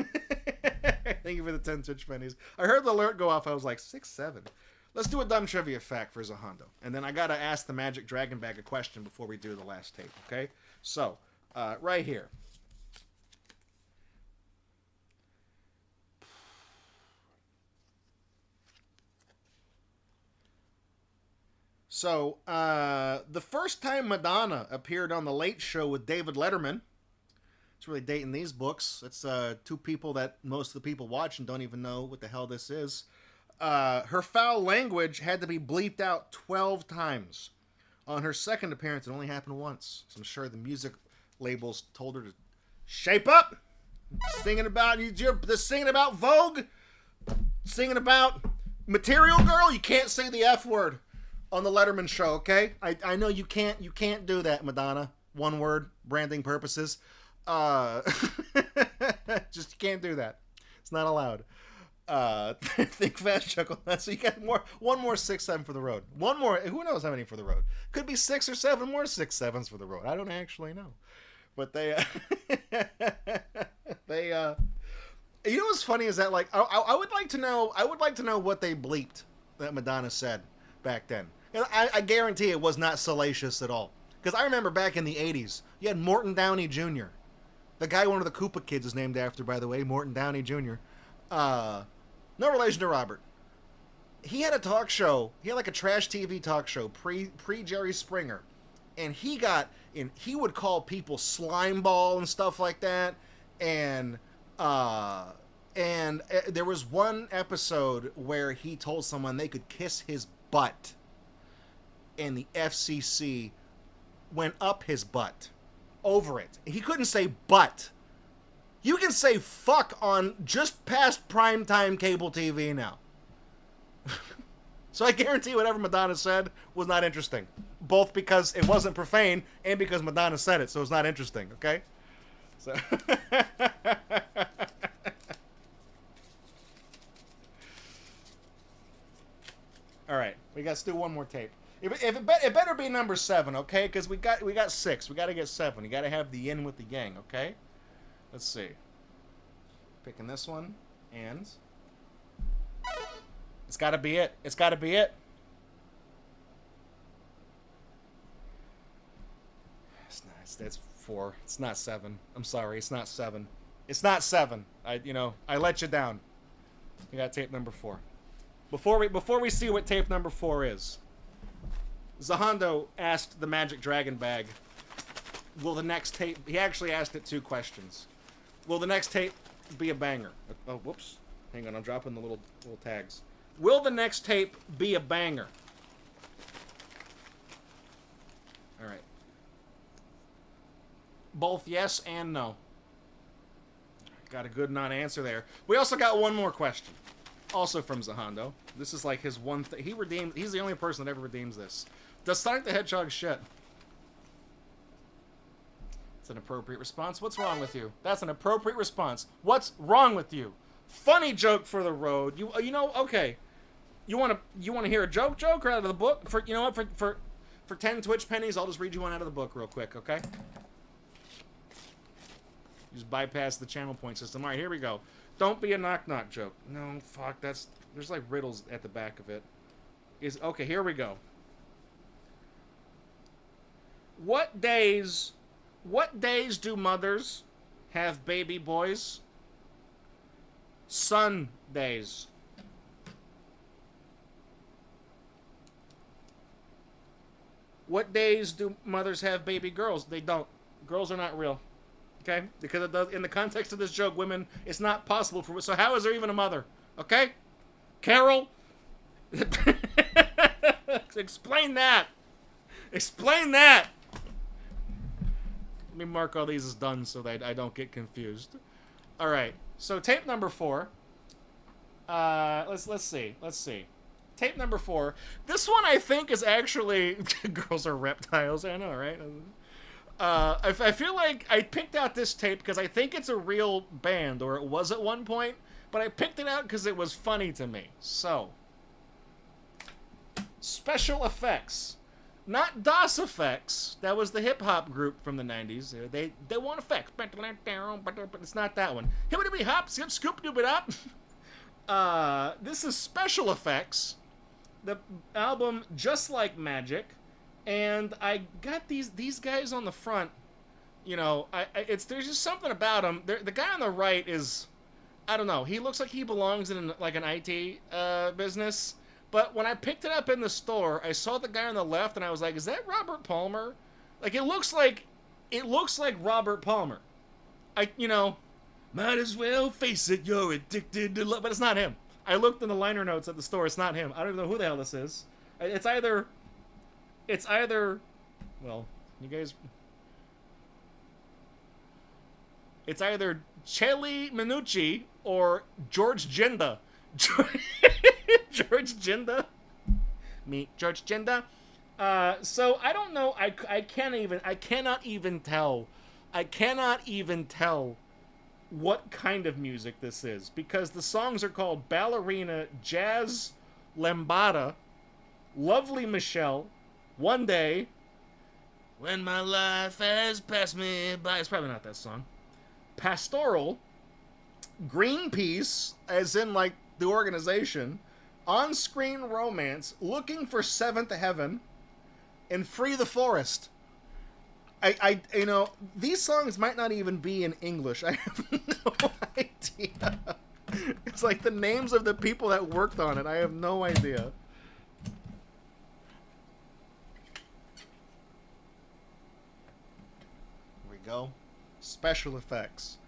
Thank you for the 10 Twitch pennies. I heard the alert go off. I was like, 6-7. Let's do a dumb trivia fact for Zahondo, and then I gotta ask the Magic Dragon Bag a question before we do the last tape. Okay? So, right here. So, the first time Madonna appeared on The Late Show with David Letterman, it's really dating these books. It's 2 people that most of the people watch and don't even know what the hell this is. Her foul language had to be bleeped out 12 times. On her second appearance, it only happened once. So I'm sure the music labels told her to shape up. Singing about Vogue, singing about Material Girl. You can't say the F word on the Letterman show, okay? I know you can't do that, Madonna. One word, branding purposes. Just can't do that. It's not allowed. Think fast, chuckle. So you got one more 6-7 for the road. One more. Who knows how many for the road? Could be 6 or 7 more 6-7s for the road. I don't actually know. But they, you know what's funny is that, like, I would like to know what they bleeped that Madonna said back then. And I guarantee it was not salacious at all. Because I remember back in the 80s, you had Morton Downey Jr. The guy one of the Koopa kids is named after, by the way, Morton Downey Jr. No relation to Robert. He had a talk show. He had like a trash TV talk show pre Jerry Springer. And he would call people slime ball and stuff like that. And there was one episode where he told someone they could kiss his butt. And the FCC went up his butt over it. He couldn't say butt. You can say fuck on just past primetime cable TV now. So I guarantee whatever Madonna said was not interesting. Both because it wasn't profane and because Madonna said it, so it's not interesting, okay? So all right, we got to do one more tape. It better be number 7, okay? Because we got 6. We got to get 7. You got to have the yin with the yang, okay? Let's see. Picking this one, and it's got to be it. It's got to be it. It's not. It's 4. It's not 7. I'm sorry. It's not 7. It's not 7. I let you down. We got tape number 4. Before we see what tape number 4 is, Zahando asked the Magic Dragon Bag, will the next tape... He actually asked it 2 questions. Will the next tape be a banger? Oh, whoops. Hang on, I'm dropping the little tags. Will the next tape be a banger? All right. Both yes and no. Got a good non-answer there. We also got one more question. Also from Zahando. This is like his one thing. He's the only person that ever redeems this. Does Sonic the Hedgehog shit? It's an appropriate response. What's wrong with you? That's an appropriate response. What's wrong with you? Funny joke for the road. Okay. You want to hear a joke or out of the book? For 10 Twitch pennies, I'll just read you one out of the book real quick, okay? Just bypass the channel point system. All right, here we go. Don't be a knock-knock joke. No, fuck, there's like riddles at the back of it. Okay, here we go. What days do mothers have baby boys? Sundays. What days do mothers have baby girls? They don't. Girls are not real. Okay? Because it does, in the context of this joke, women, it's not possible for... So how is there even a mother? Okay? Carol? Explain that. Explain that. Let me mark all these as done so that I don't get confused. All right. So tape number 4. Let's see. Tape number 4. This one I think is actually... Girls are reptiles. I know, right? I feel like I picked out this tape because I think it's a real band, or it was at one point, but I picked it out because it was funny to me. So, Special Effects. Not DOS Effects. That was the hip-hop group from the 90s. They want effects. But it's not that one. Hibbity-hop, scoop-doop-it-up. This is Special Effects. The album Just Like Magic. And I got these guys on the front, there's just something about them. The guy on the right is, I don't know, he looks like he belongs in like an IT business. But when I picked it up in the store, I saw the guy on the left, and I was like, is that Robert Palmer? Like, it looks like Robert Palmer. Might as well face it, you're addicted to love. But it's not him. I looked in the liner notes at the store, it's not him. I don't even know who the hell this is. It's either, well, you guys... It's either Chelly Minucci or George Ginda. George Ginda? Me, George Ginda. So, I don't know, I cannot even tell what kind of music this is, because the songs are called Ballerina, Jazz, Lambada, Lovely Michelle, One Day, When My Life Has Passed Me By. It's probably not that song. Pastoral, Greenpeace, as in like the organization, On-Screen Romance, Looking for Seventh Heaven, and Free the Forest. These songs might not even be in English. I have no idea. It's like the names of the people that worked on it. I have no idea. Here we go. Special effects.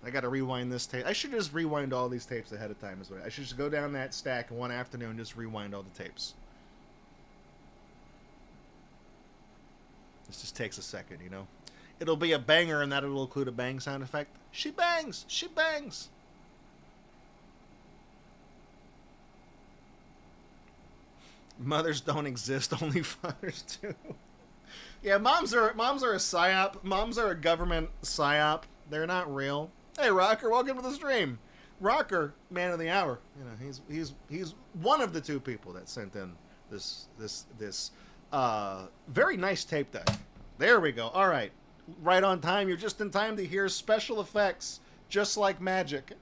I gotta rewind this tape. I should just rewind all these tapes ahead of time. I should just go down that stack in one afternoon and just rewind all the tapes. This just takes a second, It'll be a banger, and that'll include a bang sound effect. She bangs! She bangs! Mothers don't exist, only fathers do. Yeah, moms are a psyop. Moms are a government psyop. They're not real. Hey, Rocker, welcome to the stream. Rocker, man of the hour. He's one of the 2 people that sent in this very nice tape deck. There we go. All right, right on time. You're just in time to hear special effects, just like magic.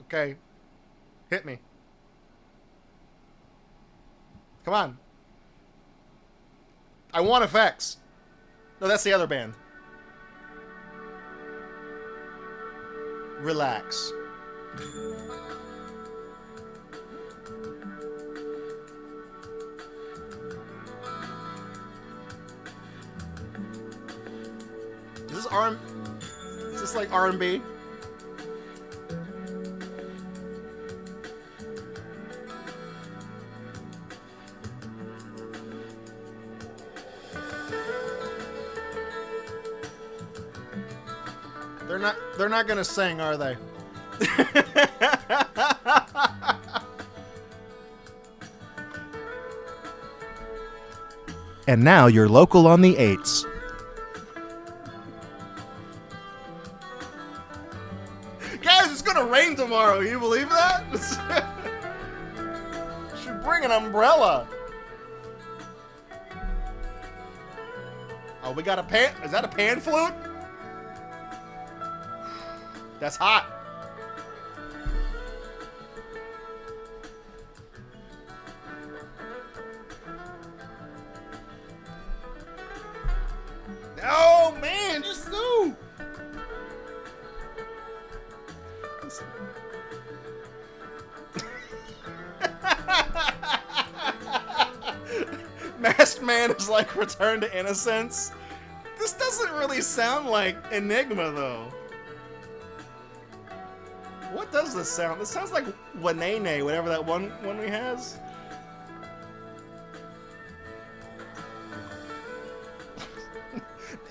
Okay, hit me. Come on. I want effects. No, that's the other band. Relax. Is this like R&B? They're not gonna sing, are they? And now you're local on the 8s. Guys, it's gonna rain tomorrow. You believe that? Should bring an umbrella. Oh, we got a pan. Is that a pan flute? That's hot. Oh man, just no. Masked Man is like Return to Innocence. This doesn't really sound like Enigma though. What does this sound? This sounds like Wanene, whatever that one we has.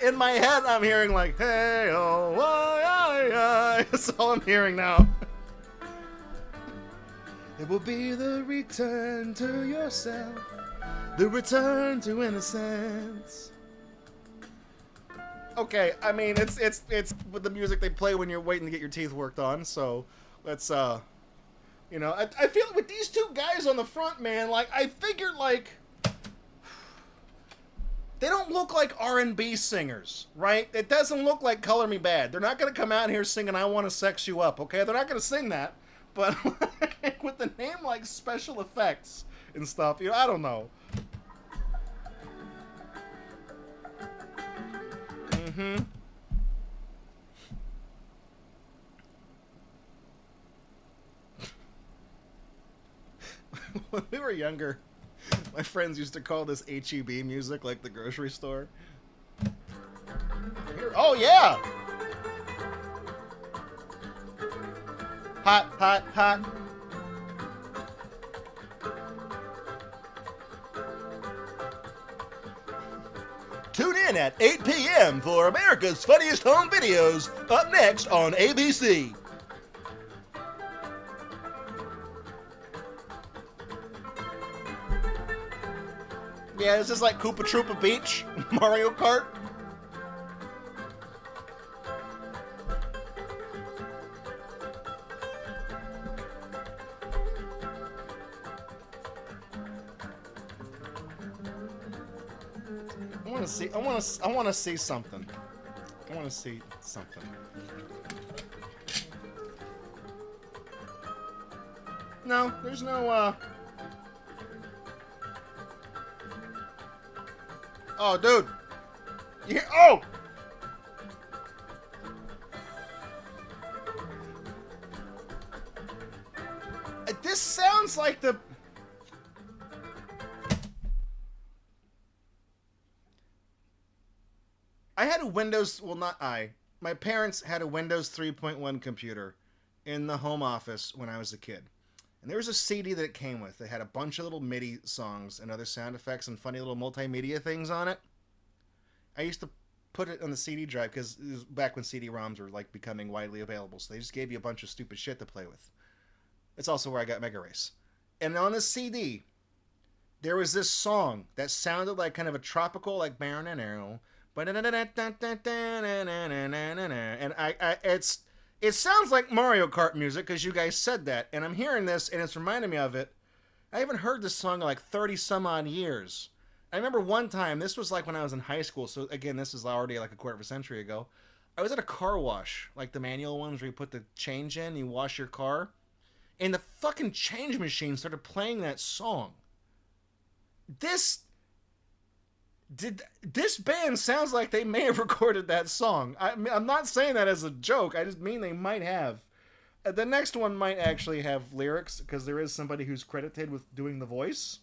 In my head, I'm hearing like, hey, oh, why. That's all I'm hearing now. It will be the return to yourself, the return to innocence. Okay, I mean, it's with the music they play when you're waiting to get your teeth worked on, so let's, you know, I feel with these two guys on the front, man, like, I figured, like, they don't look like R&B singers, right? It doesn't look like Color Me Bad. They're not going to come out here singing I Want to Sex You Up, okay? They're not going to sing that, but with the name, like, Special Effects and stuff, you know, I don't know. Mm-hmm. When we were younger, my friends used to call this HEB music, like the grocery store. Here, oh yeah! Hot, hot, hot. Tune in at 8 p.m. for America's Funniest Home Videos, up next on ABC. Yeah, is this like Koopa Troopa Beach? Mario Kart? I want to see something. I want to see something. No, there's no, Oh, dude. You hear? Oh! This sounds like the... I had a Windows... Well, not I. My parents had a Windows 3.1 computer in the home office when I was a kid. And there was a CD that it came with. It had a bunch of little MIDI songs and other sound effects and funny little multimedia things on it. I used to put it on the CD drive because it was back when CD-ROMs were like becoming widely available. So they just gave you a bunch of stupid shit to play with. It's also where I got Mega Race. And on the CD, there was this song that sounded like kind of a tropical, like, And it sounds like Mario Kart music because you guys said that, and I'm hearing this and it's reminding me of it. I haven't heard this song in like 30 some odd years. I remember one time, this was like when I was in high school, so again, this is already like a quarter of a century ago. I was at a car wash, like the manual ones where you put the change in, you wash your car, and the fucking change machine started playing that song. This band sounds like they may have recorded that song. I'm not saying that as a joke, I just mean they might have. The next one might actually have lyrics, because there is somebody who's credited with doing the voice.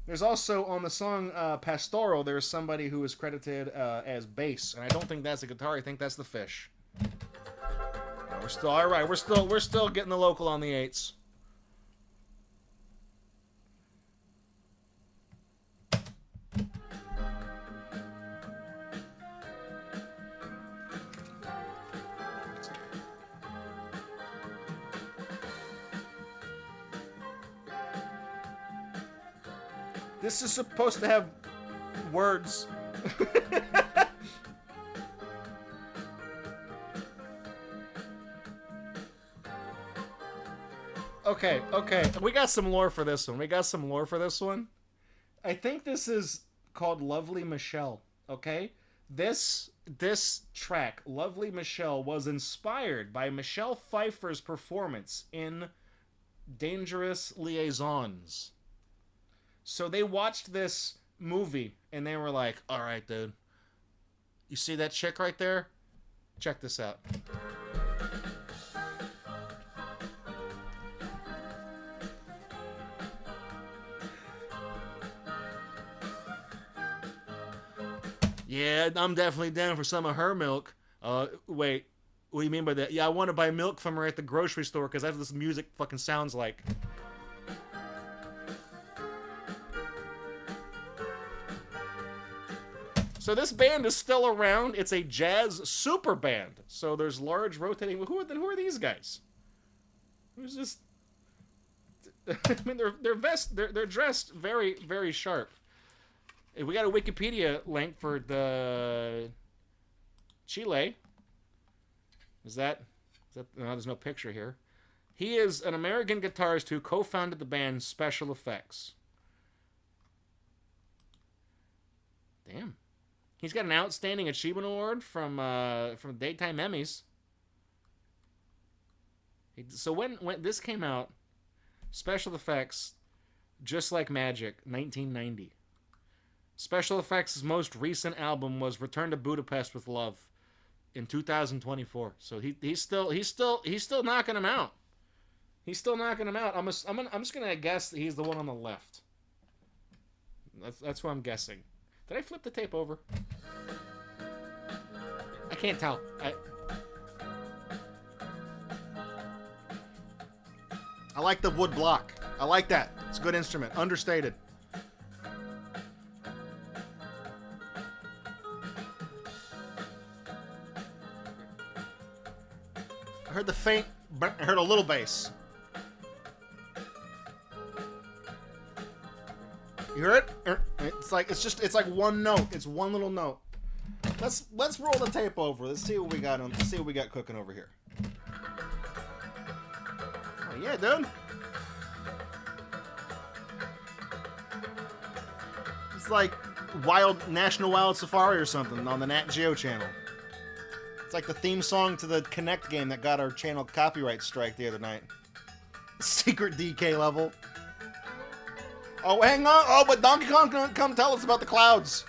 There's also, on the song Pastoral, there's somebody who is credited as bass, and I don't think that's a guitar, I think that's the fish. No, we're still, alright, we're still getting the local on the 8s. This is supposed to have words. Okay. We got some lore for this one. I think this is called Lovely Michelle, okay? This track, Lovely Michelle, was inspired by Michelle Pfeiffer's performance in Dangerous Liaisons. So they watched this movie, and they were like, alright, dude. You see that chick right there? Check this out. Yeah, I'm definitely down for some of her milk. Wait, what do you mean by that? Yeah, I want to buy milk from her at the grocery store, because that's what this music fucking sounds like. So this band is still around. It's a jazz super band. So there's large rotating. Who are these guys? Who's this? I mean, they're dressed very, very sharp. We got a Wikipedia link for the Chile. Is that? No, there's no picture here. He is an American guitarist who co-founded the band Special Effects. Damn. He's got an Outstanding Achievement Award from Daytime Emmys. So when this came out, Special Effects, Just Like Magic, 1990. Special Effects' most recent album was Return to Budapest with Love in 2024. So he's still knocking him out. He's still knocking him out. I'm just gonna guess that he's the one on the left. That's what I'm guessing. Did I flip the tape over? I can't tell. I like the wood block. I like that. It's a good instrument. Understated. I heard the faint... I heard a little bass. You hear it? It's like one note. It's one little note. Let's roll the tape over. Let's see what we got on. Let's see what we got cooking over here. Oh yeah, dude. It's like National Wild Safari or something on the Nat Geo channel. It's like the theme song to the Connect game that got our channel copyright strike the other night. Secret DK level. Oh, hang on. Oh, but Donkey Kong can come tell us about the clouds.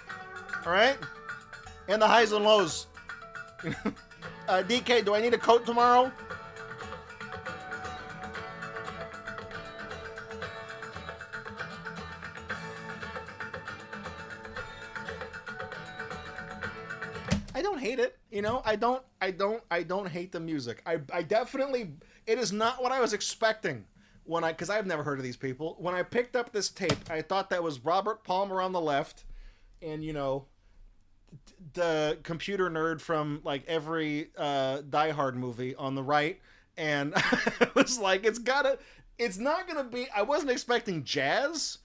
Alright? And the highs and lows. DK, do I need a coat tomorrow? I don't hate it. You know, I don't hate the music. I definitely, it is not what I was expecting. Because I've never heard of these people. When I picked up this tape, I thought that was Robert Palmer on the left, and the computer nerd from like every Die Hard movie on the right, and I was like, it's not gonna be. I wasn't expecting jazz.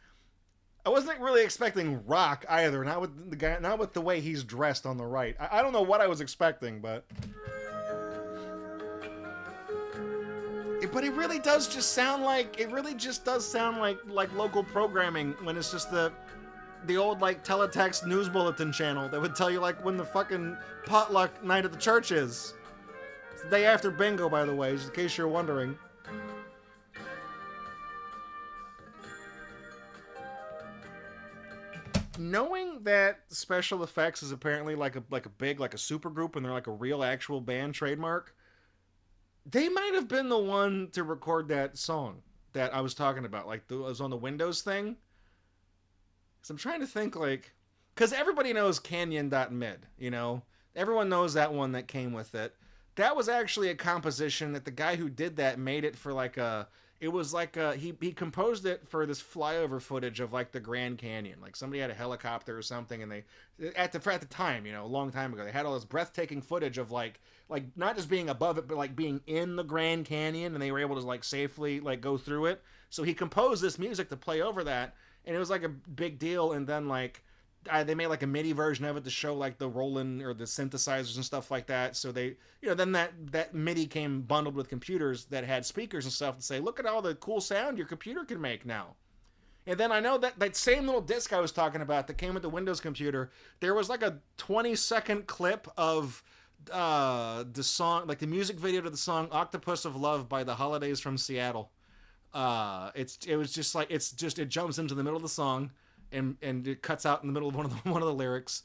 I wasn't really expecting rock either. Not with the guy, not with the way he's dressed on the right. I don't know what I was expecting, but it really does just sound like like local programming when it's just the old like teletext news bulletin channel that would tell you like when the fucking potluck night at the church is. It's the day after bingo, by the way, just in case you're wondering. Knowing that special effects is apparently like a big super group and they're like a real actual band trademark, they might have been the one to record that song that I was talking about, like it was on the Windows thing. So I'm trying to think, like, because everybody knows Canyon.mid, you know? Everyone knows that one that came with it. That was actually a composition that the guy who did that made it for like a... It was like he composed it for this flyover footage of like the Grand Canyon. Like somebody had a helicopter or something, and they at the time, you know, a long time ago, they had all this breathtaking footage of like not just being above it, but like being in the Grand Canyon, and they were able to like safely like go through it. So he composed this music to play over that, and it was like a big deal. And then like they made like a MIDI version of it to show like the Roland or the synthesizers and stuff like that. So they, you know, then that MIDI came bundled with computers that had speakers and stuff to say, look at all the cool sound your computer can make now. And then I know that same little disc I was talking about that came with the Windows computer, there was like a 20-second clip of the song, like the music video to the song Octopus of Love by the Holidays from Seattle. It was just like, it jumps into the middle of the song, and it cuts out in the middle of one of the lyrics.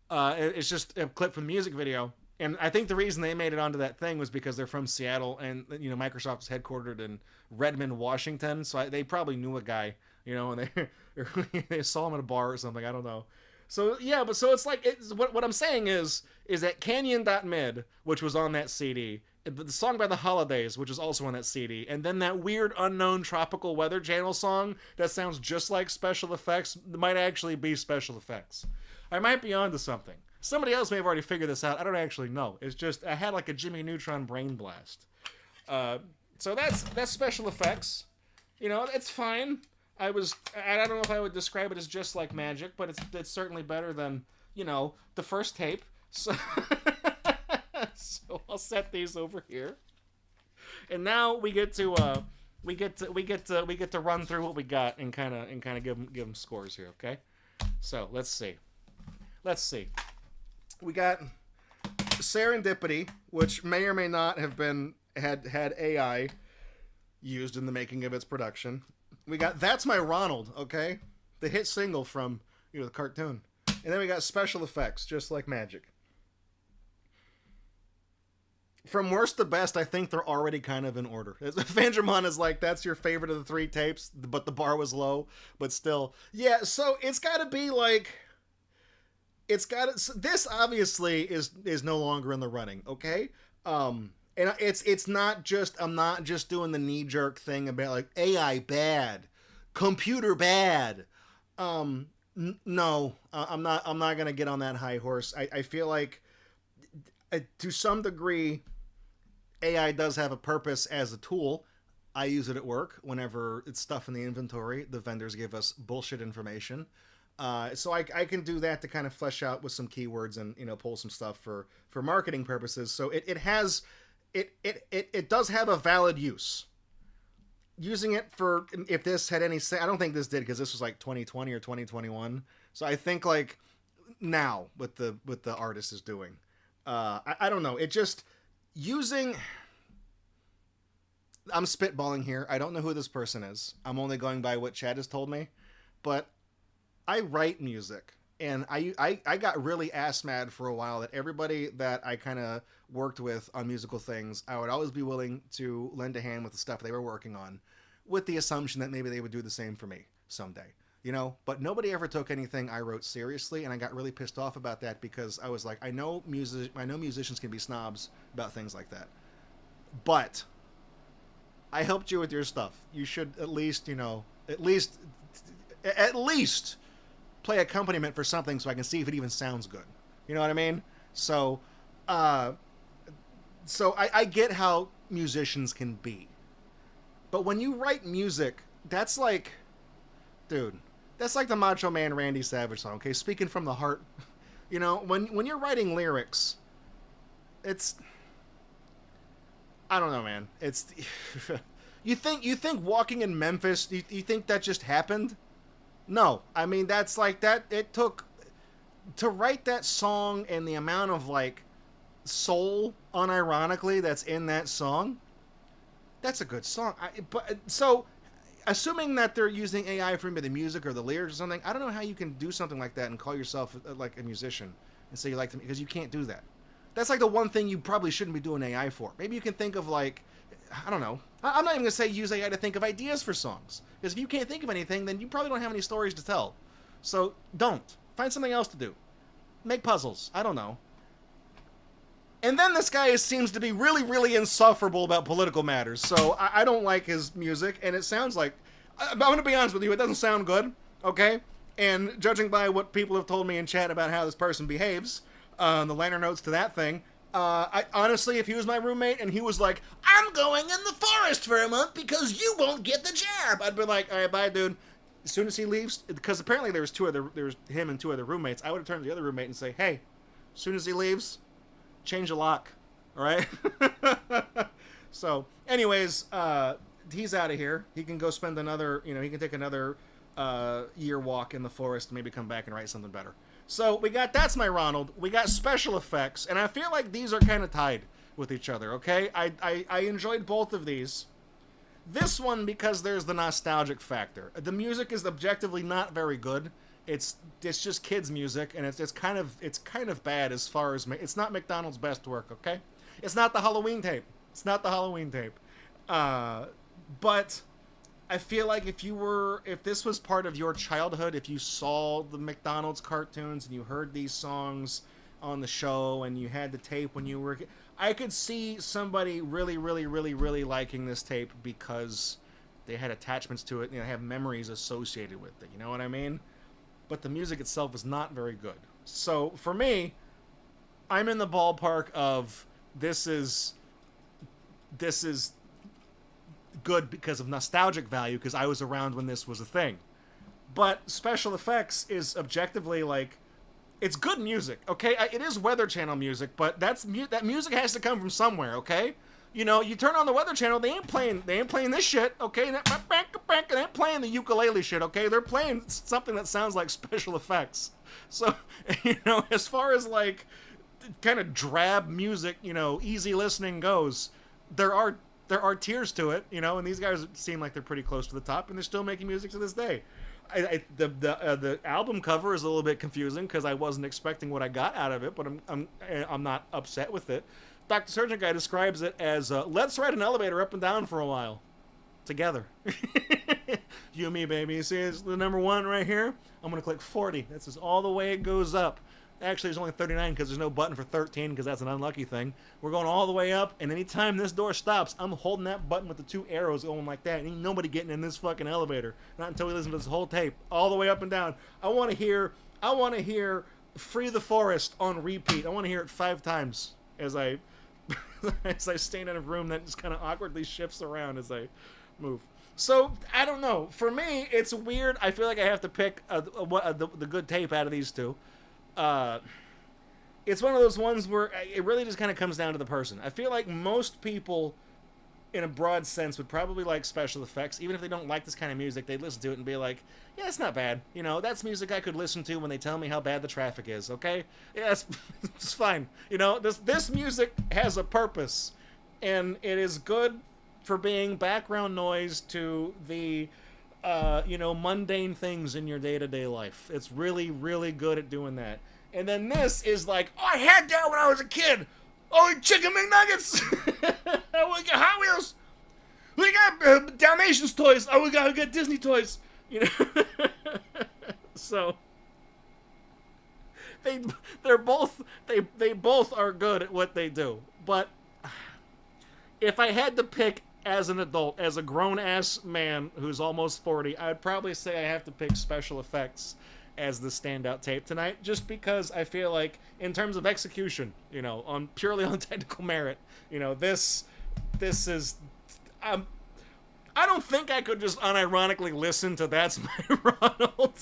It's just a clip from the music video, and I think the reason they made it onto that thing was because they're from Seattle, and you know Microsoft is headquartered in Redmond, Washington, so they probably knew a guy, you know, and they saw him at a bar or something. I don't know. So yeah, but so it's like what I'm saying is that Canyon.mid, which was on that CD, the song by the Holidays, which is also on that CD, and then that weird unknown tropical weather channel song that sounds just like special effects might actually be special effects. I might be onto something. Somebody else may have already figured this out. I don't actually know. It's just I had like a Jimmy Neutron brain blast. So that's special effects. You know, it's fine. I don't know if I would describe it as just like magic, but it's certainly better than, you know, the first tape. So so I'll set these over here, and now we get to run through what we got and kind of give them scores here. Okay, so let's see. We got Serendipity, which may or may not have been had AI used in the making of its production. We got That's My Ronald, okay, the hit single from, you know, the cartoon, and then we got special effects, just like magic. From worst to best, I think they're already kind of in order. Vandramon is like, that's your favorite of the three tapes, but the bar was low. But still, yeah. So it's got to be like, this obviously is no longer in the running. Okay, and it's not just, I'm not just doing the knee jerk thing about like AI bad, computer bad. No, I'm not gonna get on that high horse. I feel like to some degree, AI does have a purpose as a tool. I use it at work whenever it's stuff in the inventory. The vendors give us bullshit information. So I can do that to kind of flesh out with some keywords and, you know, pull some stuff for marketing purposes. So it does have a valid use. Using it for, if this had any, I don't think this did, because this was like 2020 or 2021. So I think like now what the artist is doing. I don't know. It just using. I'm spitballing here. I don't know who this person is. I'm only going by what Chad has told me, but I write music, and I got really ass mad for a while that everybody that I kind of worked with on musical things, I would always be willing to lend a hand with the stuff they were working on, with the assumption that maybe they would do the same for me someday. You know, but nobody ever took anything I wrote seriously, and I got really pissed off about that, because I was like, I know musicians can be snobs about things like that, but I helped you with your stuff. You should at least, you know, at least play accompaniment for something so I can see if it even sounds good. You know what I mean? So I get how musicians can be, but when you write music, that's like, dude, That's like the Macho Man Randy Savage song, okay? Speaking from the heart. You know, when you're writing lyrics, it's... I don't know, man. It's... you think walking in Memphis, you think that just happened? No. I mean, that's like that... It took... To write that song and the amount of, like, soul, unironically, that's in that song, that's a good song. So... Assuming that they're using AI for maybe the music or the lyrics or something, I don't know how you can do something like that and call yourself like a musician and say you like them, because you can't do that. That's like the one thing you probably shouldn't be doing AI for. Maybe you can think of like, I don't know. I'm not even going to say use AI to think of ideas for songs. Because if you can't think of anything, then you probably don't have any stories to tell. So don't. Find something else to do. Make puzzles. I don't know. And then this guy seems to be really, really insufferable about political matters. So I don't like his music, and it sounds like... I'm going to be honest with you, it doesn't sound good, okay? And judging by what people have told me in chat about how this person behaves, the liner notes to that thing, I honestly, if he was my roommate and he was like, I'm going in the forest for a month because you won't get the jab, I'd be like, all right, bye, dude. As soon as he leaves, because apparently there's him and two other roommates, I would have turned to the other roommate and say, hey, as soon as he leaves... change the lock, all right? So, anyways, he's out of here. He can go spend another, he can take another year walk in the forest and maybe come back and write something better. So, that's my Ronald. We got special effects, and I feel like these are kind of tied with each other, okay? I enjoyed both of these. This one, because there's the nostalgic factor. The music is objectively not very good. It's just kids' music, and it's kind of bad as far as... It's not McDonald's best work, okay? It's not the Halloween tape. But I feel like if this was part of your childhood, if you saw the McDonald's cartoons and you heard these songs on the show and you had the tape when you were... I could see somebody really, really, really, really liking this tape because they had attachments to it and they have memories associated with it. You know what I mean? But the music itself is not very good. So, for me, I'm in the ballpark of this is good because of nostalgic value, because I was around when this was a thing. But special effects is objectively, like, it's good music, okay? It is Weather Channel music, but that music has to come from somewhere, okay? You know, you turn on the Weather Channel, they ain't playing this shit, okay? They ain't playing the ukulele shit, okay? They're playing something that sounds like special effects. So, as far as, like, kind of drab music, easy listening goes, there are tiers to it, and these guys seem like they're pretty close to the top, and they're still making music to this day. The album cover is a little bit confusing because I wasn't expecting what I got out of it, but I'm not upset with it. Dr. Surgeon Guy describes it as, let's ride an elevator up and down for a while. Together. You and me, baby. See, it's the number 1 right here? I'm going to click 40. That's just all the way it goes up. Actually, there's only 39 because there's no button for 13 because that's an unlucky thing. We're going all the way up, and anytime this door stops, I'm holding that button with the 2 arrows going like that. Ain't nobody getting in this fucking elevator. Not until we listen to this whole tape. All the way up and down. I want to hear Free the Forest on repeat. I want to hear it 5 times as I stand in a room that just kind of awkwardly shifts around as I move. So, I don't know. For me, it's weird. I feel like I have to pick the good tape out of these two. It's one of those ones where it really just kind of comes down to the person. I feel like most people, in a broad sense, would probably like special effects. Even if they don't like this kind of music, they'd listen to it and be like, yeah, it's not bad. That's music I could listen to when they tell me how bad the traffic is, okay? Yeah, it's fine. This music has a purpose, and it is good for being background noise to the, mundane things in your day-to-day life. It's really, really good at doing that. And then this is like, oh, I had that when I was a kid. Oh, Chicken McNuggets. We got Hot Wheels. We got Dalmatians toys. Oh, we got Disney toys. So they both are good at what they do. But if I had to pick as an adult, as a grown-ass man who's almost 40, I'd probably say I have to pick special effects as the standout tape tonight, just because I feel like, in terms of execution, purely on technical merit, this is... I don't think I could just unironically listen to That's My Ronald.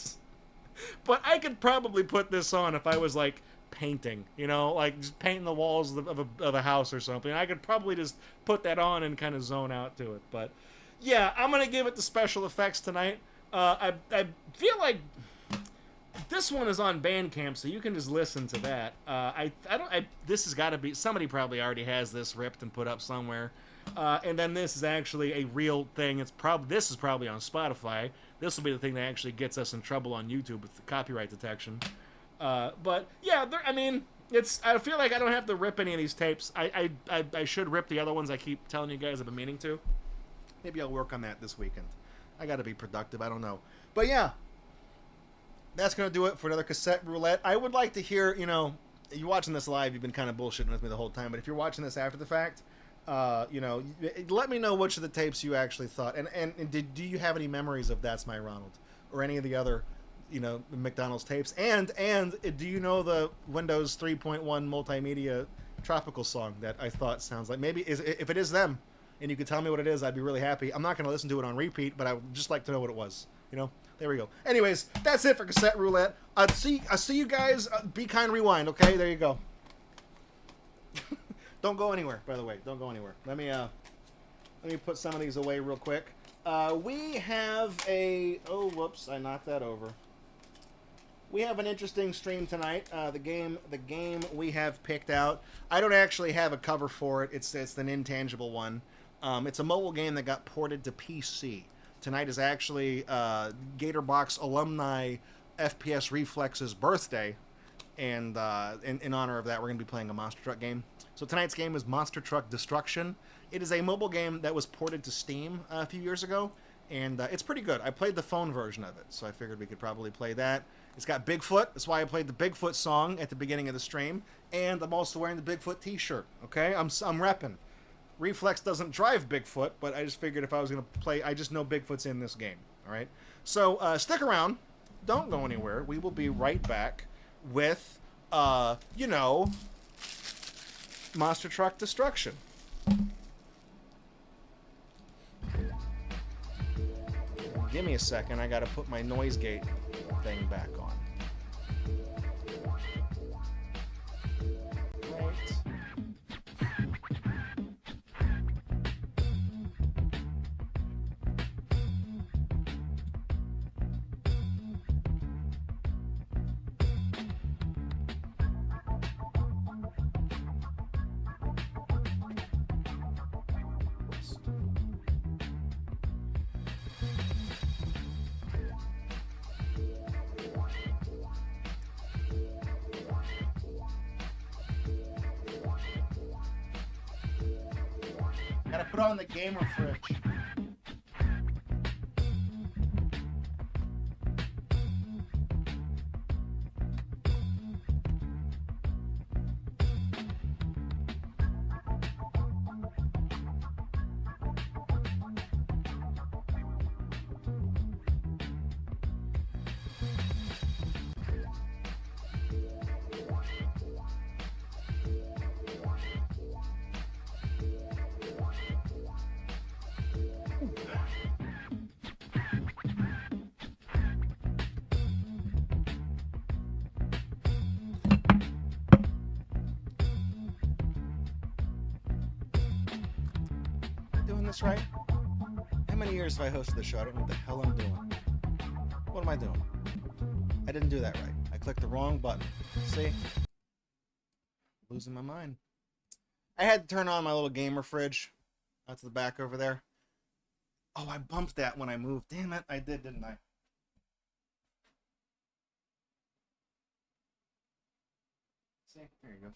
But I could probably put this on if I was like painting, you know, like just painting the walls of a house or something. I could probably just put that on and kind of zone out to it. But yeah, I'm gonna give it the special effects tonight. I feel like this one is on Bandcamp, so you can just listen to that. This has got to be, somebody probably already has this ripped and put up somewhere. And then this is actually a real thing. This is probably on Spotify. This will be the thing that actually gets us in trouble on YouTube with the copyright detection. But yeah, I feel like I don't have to rip any of these tapes. I should rip the other ones I keep telling you guys I've been meaning to. Maybe I'll work on that this weekend. I got to be productive. I don't know. But yeah, that's going to do it for another cassette roulette. I would like to hear, you know, you're watching this live, you've been kind of bullshitting with me the whole time, but if you're watching this after the fact, you know, let me know which of the tapes you actually thought. And do you have any memories of That's My Ronald or any of the other, you know, McDonald's tapes? And do you know the Windows 3.1 multimedia tropical song that I thought sounds like, maybe if it is them and you could tell me what it is, I'd be really happy. I'm not going to listen to it on repeat, but I would just like to know what it was, you know? There we go. Anyways, that's it for cassette roulette. I see you guys. Be kind, rewind. Okay, there you go. Don't go anywhere, by the way. Don't go anywhere. Let me put some of these away real quick. We have a... Oh, whoops. I knocked that over. We have an interesting stream tonight. The game we have picked out. I don't actually have a cover for it. It's an intangible one. It's a mobile game that got ported to PC. Tonight is actually Gatorbox alumni FPS Reflex's birthday. And in honor of that, we're going to be playing a Monster Truck game. So tonight's game is Monster Truck Destruction. It is a mobile game that was ported to Steam a few years ago, and it's pretty good. I played the phone version of it, so I figured we could probably play that. It's got Bigfoot. That's why I played the Bigfoot song at the beginning of the stream, and I'm also wearing the Bigfoot t-shirt, okay? I'm repping. Reflex doesn't drive Bigfoot, but I just figured if I was going to play, I just know Bigfoot's in this game, all right? So stick around. Don't go anywhere. We will be right back with, you know, Monster Truck Destruction. Give me a second. I got to put my noise gate thing back on. Right. Gotta put on the gamer fridge. Doing this right? How many years have I hosted the show? I don't know what the hell I'm doing. What am I doing? I didn't do that right. I clicked the wrong button. See? Losing my mind. I had to turn on my little gamer fridge out to the back over there. Oh, I bumped that when I moved. Damn it, I did, didn't I? See? There you go.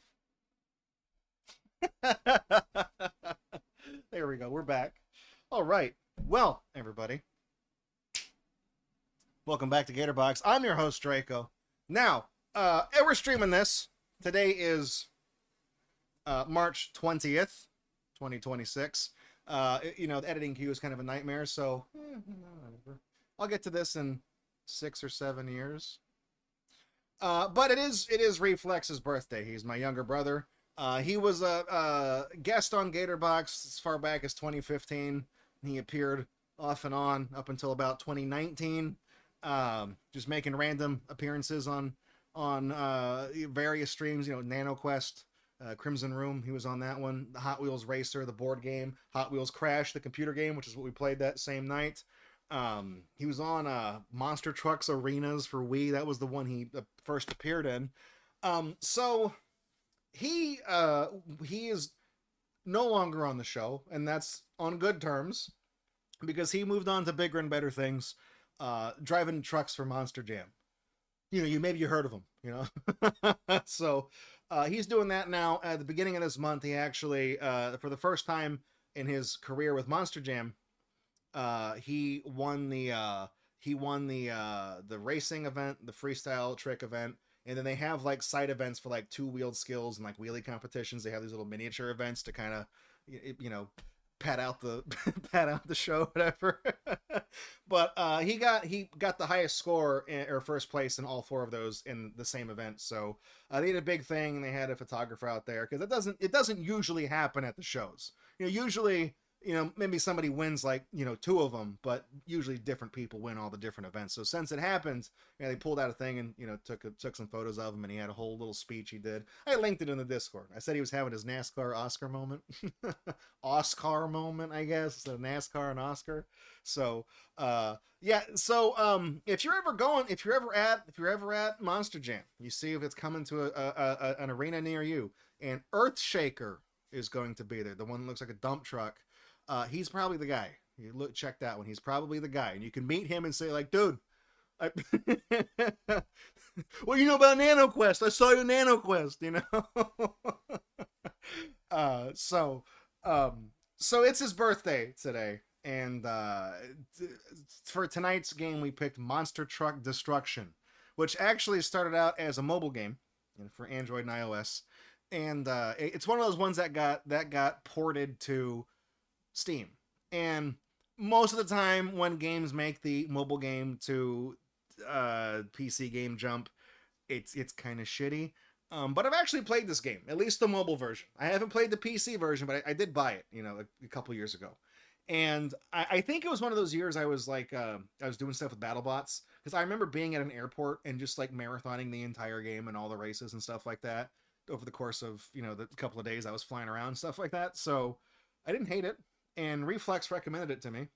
There we go. We're back. All right. Well, everybody, welcome back to Gatorbox. I'm your host, Draco. Now, we're streaming this. Today is March 20th, 2026. You know, the editing queue is kind of a nightmare, so I'll get to this in 6 or 7 years. But it is Reflex's birthday. He's my younger brother. He was a guest on Gatorbox as far back as 2015. He appeared off and on up until about 2019. Just making random appearances on various streams. Nano Quest, Crimson Room, he was on that one. The Hot Wheels Racer, the board game. Hot Wheels Crash, the computer game, which is what we played that same night. He was on Monster Trucks Arenas for Wii. That was the one he first appeared in. So he is no longer on the show, and that's on good terms because he moved on to bigger and better things, driving trucks for Monster Jam. Maybe you heard of him, So he's doing that now. At the beginning of this month, he actually, for the first time in his career with Monster Jam, he won the racing event, the freestyle trick event, and then they have like side events for like 2-wheeled skills and like wheelie competitions. They have these little miniature events to kind of, pat out the show, whatever. But he got the highest score or first place in all 4 of those in the same event. So they had a big thing, and they had a photographer out there because it doesn't usually happen at the shows. Usually, maybe somebody wins like 2 of them, but usually different people win all the different events. So since it happened, they pulled out a thing and took some photos of him, and he had a whole little speech he did. I linked it in the Discord. I said he was having his NASCAR Oscar moment, Oscar moment, I guess. So NASCAR and Oscar. So yeah. So if you're ever at Monster Jam, you see if it's coming to an arena near you, and Earthshaker is going to be there. The one that looks like a dump truck. He's probably the guy. Check that one. He's probably the guy, and you can meet him and say like, "Dude, what do you know about Nano Quest? I saw you in Nano Quest." So it's his birthday today, and for tonight's game, we picked Monster Truck Destruction, which actually started out as a mobile game for Android and iOS, and it's one of those ones that got ported to Steam. And most of the time when games make the mobile game to PC game jump, it's kind of shitty. But I've actually played this game, at least the mobile version. I haven't played the PC version, but I did buy it, a couple years ago. And I think it was one of those years I was like, I was doing stuff with BattleBots, because I remember being at an airport and just like marathoning the entire game and all the races and stuff like that over the course of, the couple of days I was flying around and stuff like that. So I didn't hate it. And Reflex recommended it to me.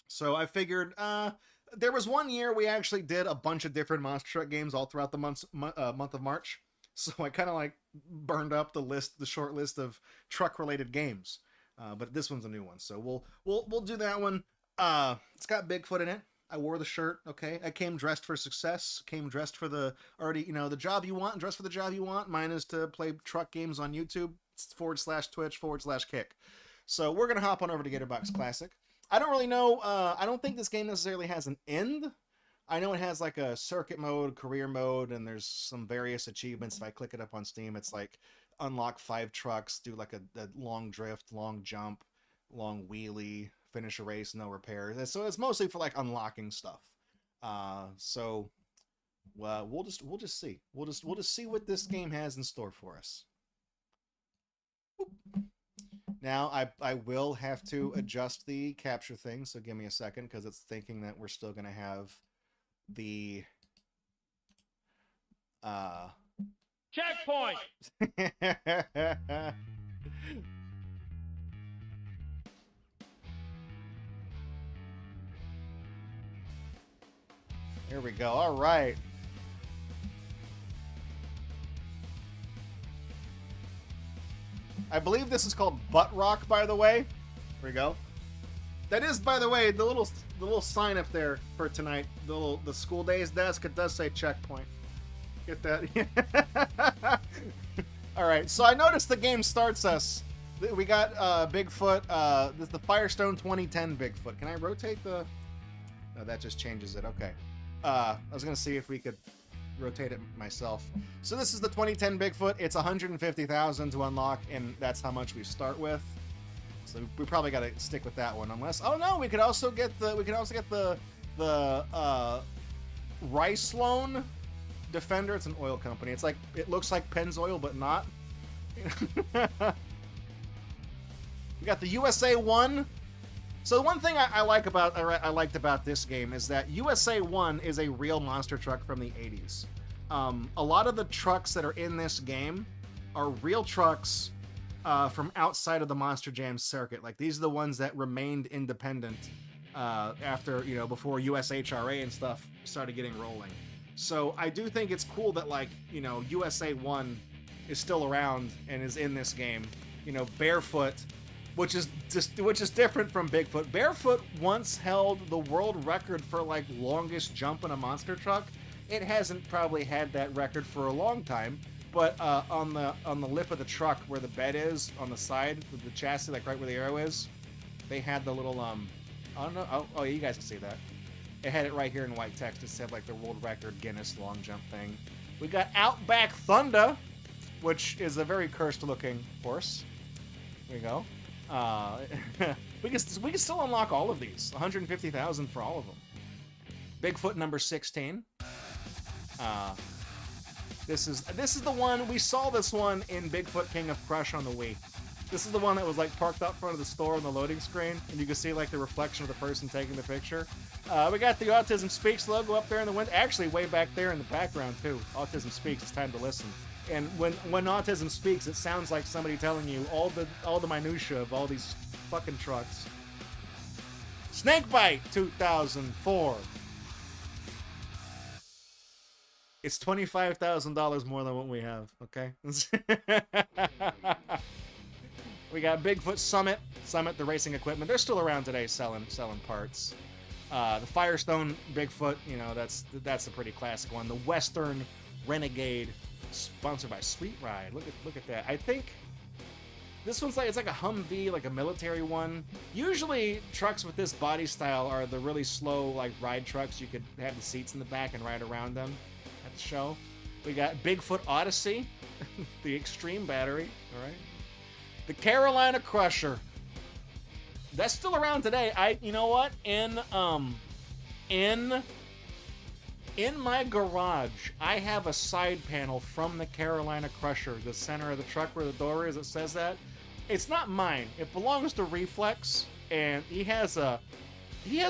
So I figured, there was one year we actually did a bunch of different Monster Truck games all throughout the month of March. So I kind of like burned up the short list of truck-related games. But this one's a new one, so we'll do that one. It's got Bigfoot in it. I wore the shirt, okay? I came dressed for success. Came dressed for the the job you want. Dressed for the job you want. Mine is to play truck games on YouTube /Twitch/Kick. So we're going to hop on over to Gatorbox Classic. I don't really know. I don't think this game necessarily has an end. I know it has like a circuit mode, career mode, and there's some various achievements. If I click it up on Steam, it's like unlock 5 trucks, do like a long drift, long jump, long wheelie, finish a race, no repairs. So it's mostly for like unlocking stuff. So we'll just see. We'll just see what this game has in store for us. Boop. Now, I will have to adjust the capture thing, so give me a second, because it's thinking that we're still going to have the... Checkpoint! Here we go. All right. I believe this is called Butt Rock, by the way. Here we go. That is, by the way, the little sign up there for tonight. The school days desk. It does say checkpoint. Get that? All right. So I noticed the game starts us. We got Bigfoot. This is the Firestone 2010 Bigfoot. Can I rotate the? No, that just changes it. Okay. I was gonna see if we could rotate it myself. So this is the 2010 Bigfoot. It's 150,000 to unlock, and that's how much we start with. So we probably got to stick with that one, unless. Oh no, we could also get the Rice Loan Defender. It's an oil company. It's like, it looks like Pennzoil, but not. We got the USA 1 So the one thing I liked about this game is that USA 1 is a real monster truck from the 80s. A lot of the trucks that are in this game are real trucks from outside of the Monster Jam circuit. Like, these are the ones that remained independent after, before USHRA and stuff started getting rolling. So I do think it's cool that, like, USA 1 is still around and is in this game. Barefoot, which is different from Bigfoot. Barefoot once held the world record for, like, longest jump in a monster truck. It hasn't probably had that record for a long time, but on the lip of the truck where the bed is, on the side with the chassis, like right where the arrow is, they had the little I don't know. Oh, you guys can see that. It had it right here in white text. It said, like, the world record Guinness long jump thing. We got Outback Thunder, which is a very cursed looking horse. There you go. We can still unlock all of these. 150,000 for all of them. Bigfoot number 16. This is the one, we saw this one in Bigfoot King of Crush on the Wii. This is the one that was, like, parked out front of the store on the loading screen, and you can see, like, the reflection of the person taking the picture. We got the Autism Speaks logo up there in the window. Actually, way back there in the background, too. Autism Speaks, it's time to listen. And when Autism speaks, it sounds like somebody telling you all the minutia of all these fucking trucks. Snakebite 2004. It's $25,000 more than what we have, okay? We got Bigfoot Summit, the racing equipment. They're still around today selling parts. The Firestone Bigfoot, that's a pretty classic one. The Western Renegade, sponsored by Sweet Ride. Look at that. I think this one's like a Humvee, like a military one. Usually trucks with this body style are the really slow, like, ride trucks. You could have the seats in the back and ride around them at the show. We got Bigfoot Odyssey, the Extreme Battery. All right. The Carolina Crusher. That's still around today. You know what? In my garage, I have a side panel from the Carolina Crusher, the center of the truck where the door is. It says that. It's not mine. It belongs to Reflex, and he has a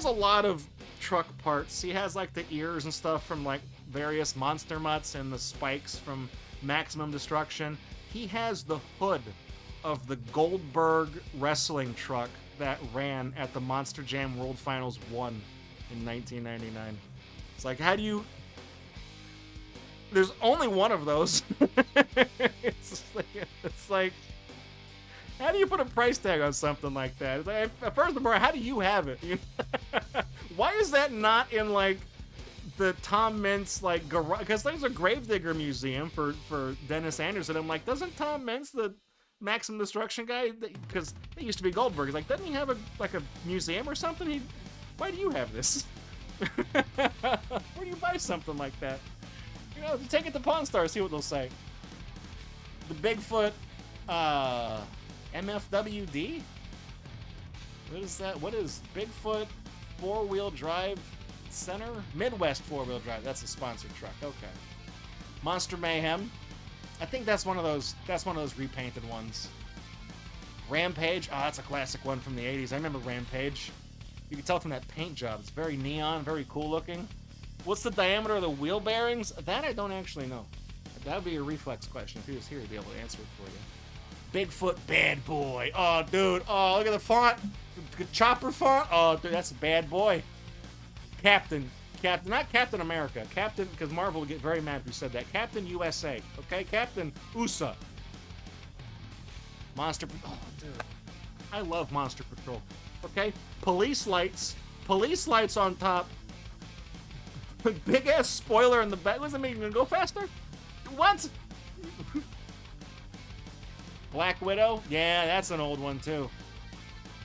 lot of truck parts. He has, like, the ears and stuff from, like, various Monster Mutts and the spikes from Maximum Destruction. He has the hood of the Goldberg wrestling truck that ran at the Monster Jam World Finals 1 in 1999. It's like, how do you... There's only one of those. It's like, how do you put a price tag on something like that? It's like, first of all, how do you have it? Why is that not in, like, the Tom Mintz, like, garage? Because there's a Gravedigger museum for Dennis Anderson. I'm like, doesn't Tom Mintz, the Maximum Destruction guy, because it used to be Goldberg, he's like, doesn't he have a museum or something? Why do you have this? Where do you buy something like that? Take it to Pawn Star, see what they'll say. The Bigfoot MFWD? What is that? What is Bigfoot 4-wheel drive center? Midwest 4-wheel drive. That's a sponsored truck. Okay. Monster Mayhem. I think that's one of those repainted ones. Rampage. Oh, that's a classic one from the 80s. I remember Rampage. You can tell from that paint job. It's very neon, very cool looking. What's the diameter of the wheel bearings? That I don't actually know. That would be a Reflex question. If he was here, he'd be able to answer it for you. Bigfoot Bad Boy. Oh, dude. Oh, look at the font. The chopper font. Oh, dude, that's a bad boy. Captain, not Captain America. Captain, because Marvel would get very mad if you said that. Captain USA. Okay? Captain USA. Monster... Oh, dude. I love Monster Patrol. Okay? Police lights on top. Big ass spoiler in the back. Does that mean you're gonna go faster? What? Black Widow? Yeah, that's an old one too.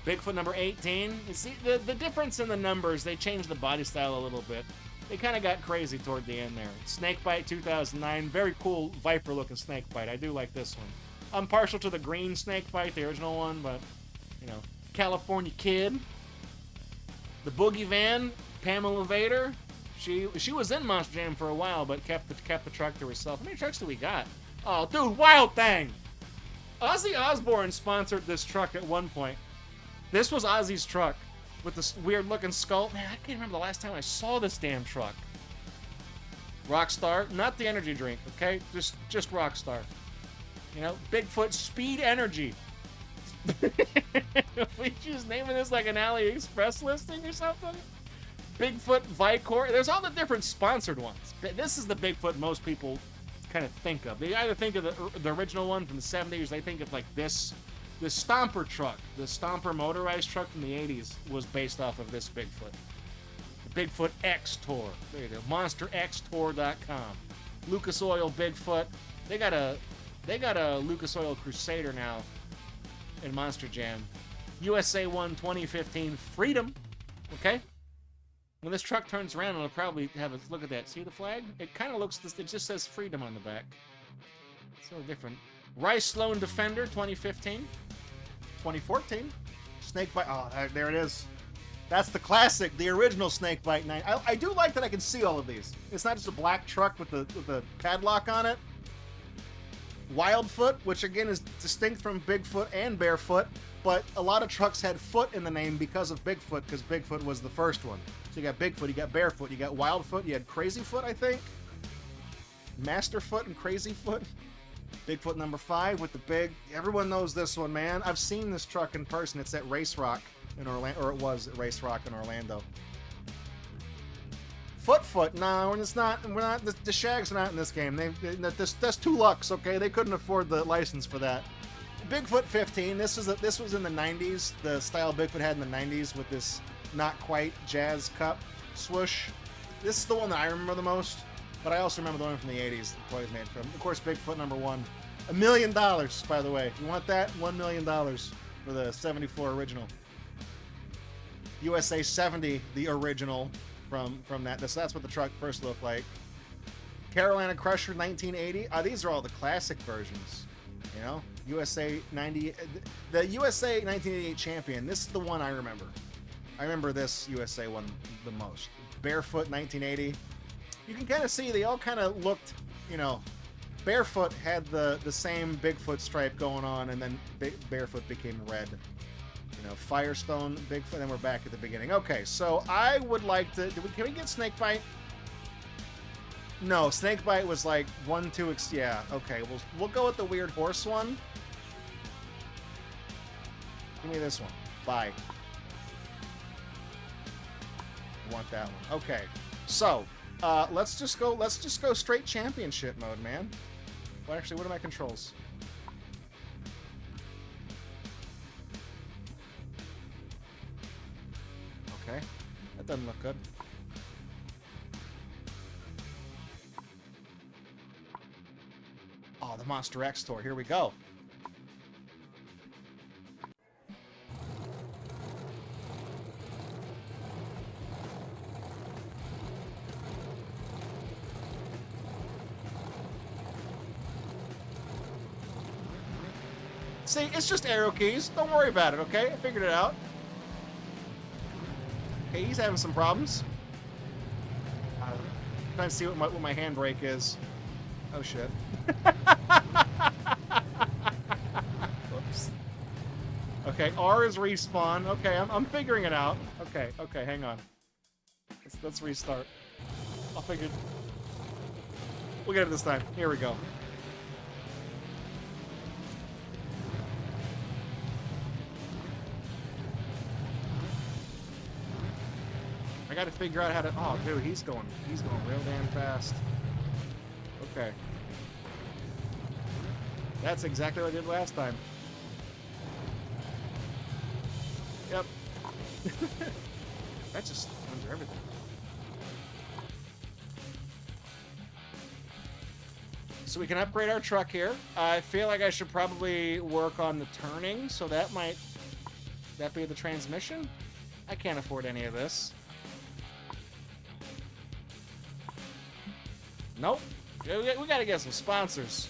Bigfoot number 18. You see, the difference in the numbers, they changed the body style a little bit. They kind of got crazy toward the end there. Snakebite 2009. Very cool Viper looking Snakebite. I do like this one. I'm partial to the green Snakebite, the original one, but, California Kid. The Boogie Van, Pamela Vader. She was in Monster Jam for a while, but kept the truck to herself. How many trucks do we got? Oh, dude, Wild Thing! Ozzy Osbourne sponsored this truck at one point. This was Ozzy's truck. with this weird looking skull. Man, I can't remember the last time I saw this damn truck. Rockstar, not the energy drink, okay? Just Rockstar. You know, Bigfoot Speed Energy. We just naming this like an AliExpress listing or something? Bigfoot Vicor. There's all the different sponsored ones. This is the Bigfoot most people kind of think of. They either think of the original one from the 70s, they think of like this Stomper truck. The Stomper motorized truck from the 80s was based off of this Bigfoot. The Bigfoot X Tour. There you go. MonsterXTour.com. Lucas Oil Bigfoot. They got a Lucas Oil Crusader now in Monster Jam. USA 1 2015 Freedom. Okay? When this truck turns around, it'll probably have a look at that. See the flag? It kind of looks, it just says Freedom on the back. So different. Rice Sloan Defender 2015. 2014. Snakebite. Oh, there it is. That's the classic, the original Snakebite 9. I do like that I can see all of these. It's not just a black truck with the padlock on it. Wildfoot, which again is distinct from Bigfoot and Barefoot, but a lot of trucks had foot in the name because of Bigfoot, because Bigfoot was the first one. So you got Bigfoot, you got Barefoot, you got Wildfoot, you had Crazyfoot, I think. Masterfoot and Crazyfoot. Bigfoot number 5 with the big... Everyone knows this one, man. I've seen this truck in person. It's at Race Rock in Orlando, or it was at Race Rock in Orlando. Footfoot, no, and it's not. We're not. The Shags are not in this game. That's 2 Lux, okay? They couldn't afford the license for that. Bigfoot 15. This was in the 90s. The style Bigfoot had in the 90s with this not quite jazz cup swoosh. This is the one that I remember the most, but I also remember the one from the 80s the toys made from. Of course, Bigfoot number 1. $1 million, by the way. You want that? $1 million for the 74 original. USA 70, the original from that. So that's what the truck first looked like. Carolina Crusher 1980. These are all the classic versions. You know, USA 90. The USA 1988 champion. This is the one I remember. I remember this USA one the most. Barefoot 1980. You can kind of see they all kind of looked, you know, Barefoot had the same Bigfoot stripe going on, and then Barefoot became red. You know, Firestone, Bigfoot, and we're back at the beginning. Okay, so I would like to... Can we get Snakebite? No, Snakebite was like 1, 2... Yeah, okay, we'll go with the weird horse one. Give me this one. Bye. I want that one. Okay, so let's just go straight championship mode, man. Well, actually, what are my controls? Okay, that doesn't look good. Oh, the Monster X Tour. Here we go. See, it's just arrow keys. Don't worry about it, okay? I figured it out. Okay, he's having some problems. Trying to see what my handbrake is. Oh, shit. Whoops. Okay, R is respawn. Okay, I'm figuring it out. Okay, hang on. Let's restart. I'll figure... We'll get it this time. Here we go. I gotta figure out how to... Oh, dude, he's going real damn fast. Okay. That's exactly what I did last time. Yep. That just under everything. So we can upgrade our truck here. I feel like I should probably work on the turning, so that might... That be the transmission? I can't afford any of this. Nope. We gotta get some sponsors.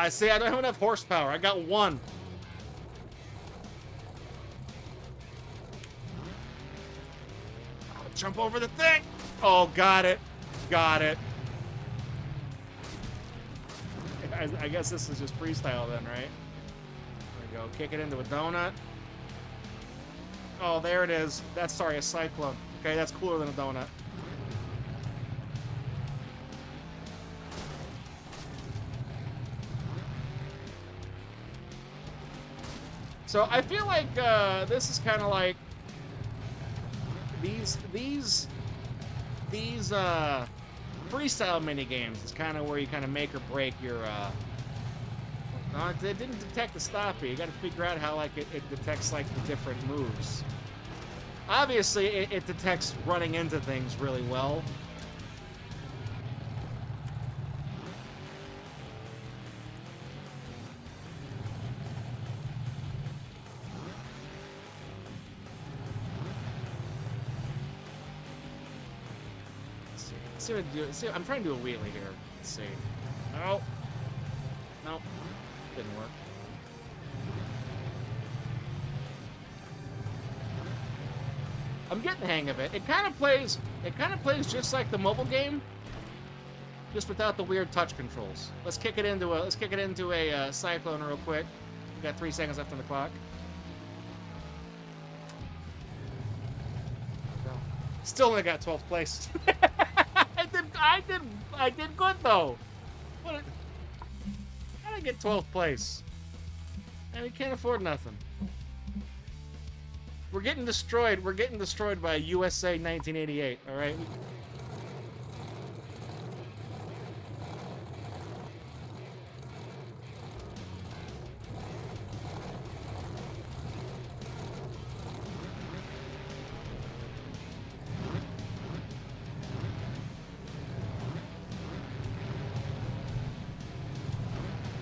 See, I don't have enough horsepower. I got 1. I'll jump over the thing. Oh, got it. Got it. I guess this is just freestyle then, right? There we go. Kick it into a donut. Oh, there it is. That's, sorry, a cyclone. Okay, that's cooler than a donut. So I feel like this is kind of like these freestyle mini games is kind of where you kind of make or break your. No, it didn't detect the stoppie. You got to figure out how like it detects like the different moves. Obviously, it detects running into things really well. See what I do. See, I'm trying to do a wheelie here. Let's see. No. Nope. Didn't work. I'm getting the hang of it. It kind of plays just like the mobile game, just without the weird touch controls. Let's kick it into a cyclone real quick. We got 3 seconds left on the clock. Still only got 12th place. I did good though. How did I get 12th place? And we can't afford nothing. We're getting destroyed. We're getting destroyed by USA 1988. All right.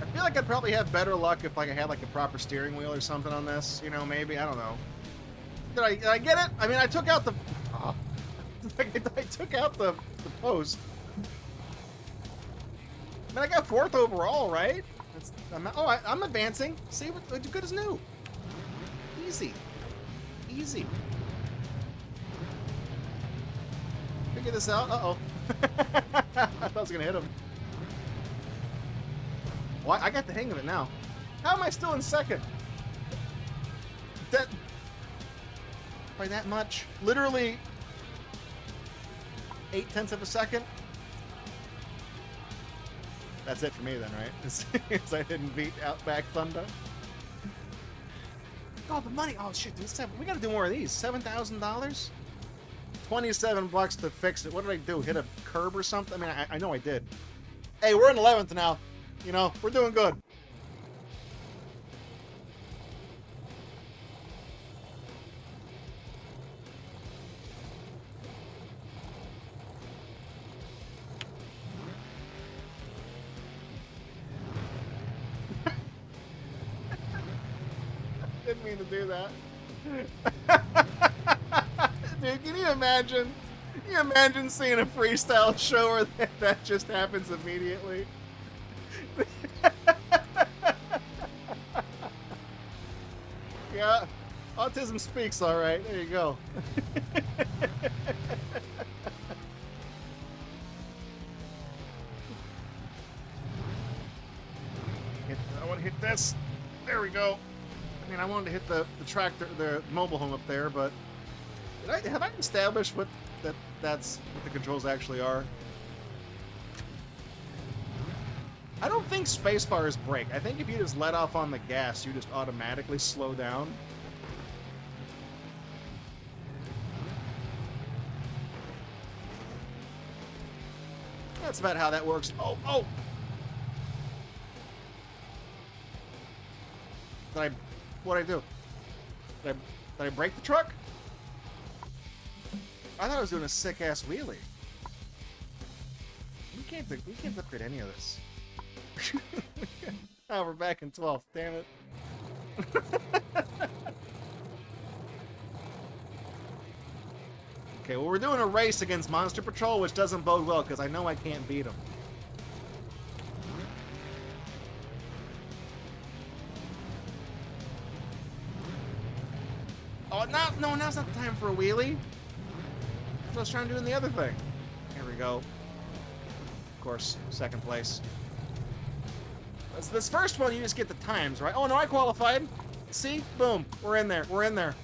I feel like I'd probably have better luck if like I had like a proper steering wheel or something on this. You know, maybe, I don't know. Did I get it? I mean, I took out the. Oh, I took out the post. I mean, I got 4th overall, right? I'm advancing. See, what good as new. Easy, easy. Figure this out. Uh oh. I thought I was gonna hit him. Well, I got the hang of it now. How am I still in 2nd? That. By that much? Literally 0.8 of a second? That's it for me then, right? Because I didn't beat Outback Thunder. Oh, the money! Oh shit, dude, we gotta do more of these. $7,000? $27 to fix it. What did I do? Hit a curb or something? I mean, I know I did. Hey, we're in 11th now. You know, we're doing good. Didn't mean to do that. Dude, can you imagine? Can you imagine seeing a freestyle show where that just happens immediately? Yeah, autism speaks, all right. There you go. I want to hit this. There we go. I mean, I wanted to hit the tractor, the mobile home up there, but have I established that's what the controls actually are? I don't think spacebars brake. I think if you just let off on the gas, you just automatically slow down. That's about how that works. Oh, oh! What'd I do? Did I break the truck? I thought I was doing a sick-ass wheelie. We can't upgrade any of this. Oh, we're back in 12th. Damn it. Okay, well, we're doing a race against Monster Patrol, which doesn't bode well, because I know I can't beat them. Oh, no, now's not the time for a wheelie. I was trying to do in the other thing. Here we go. Of course, 2nd place. This first one, you just get the times, right? Oh, no, I qualified. See? Boom. We're in there. We're in there.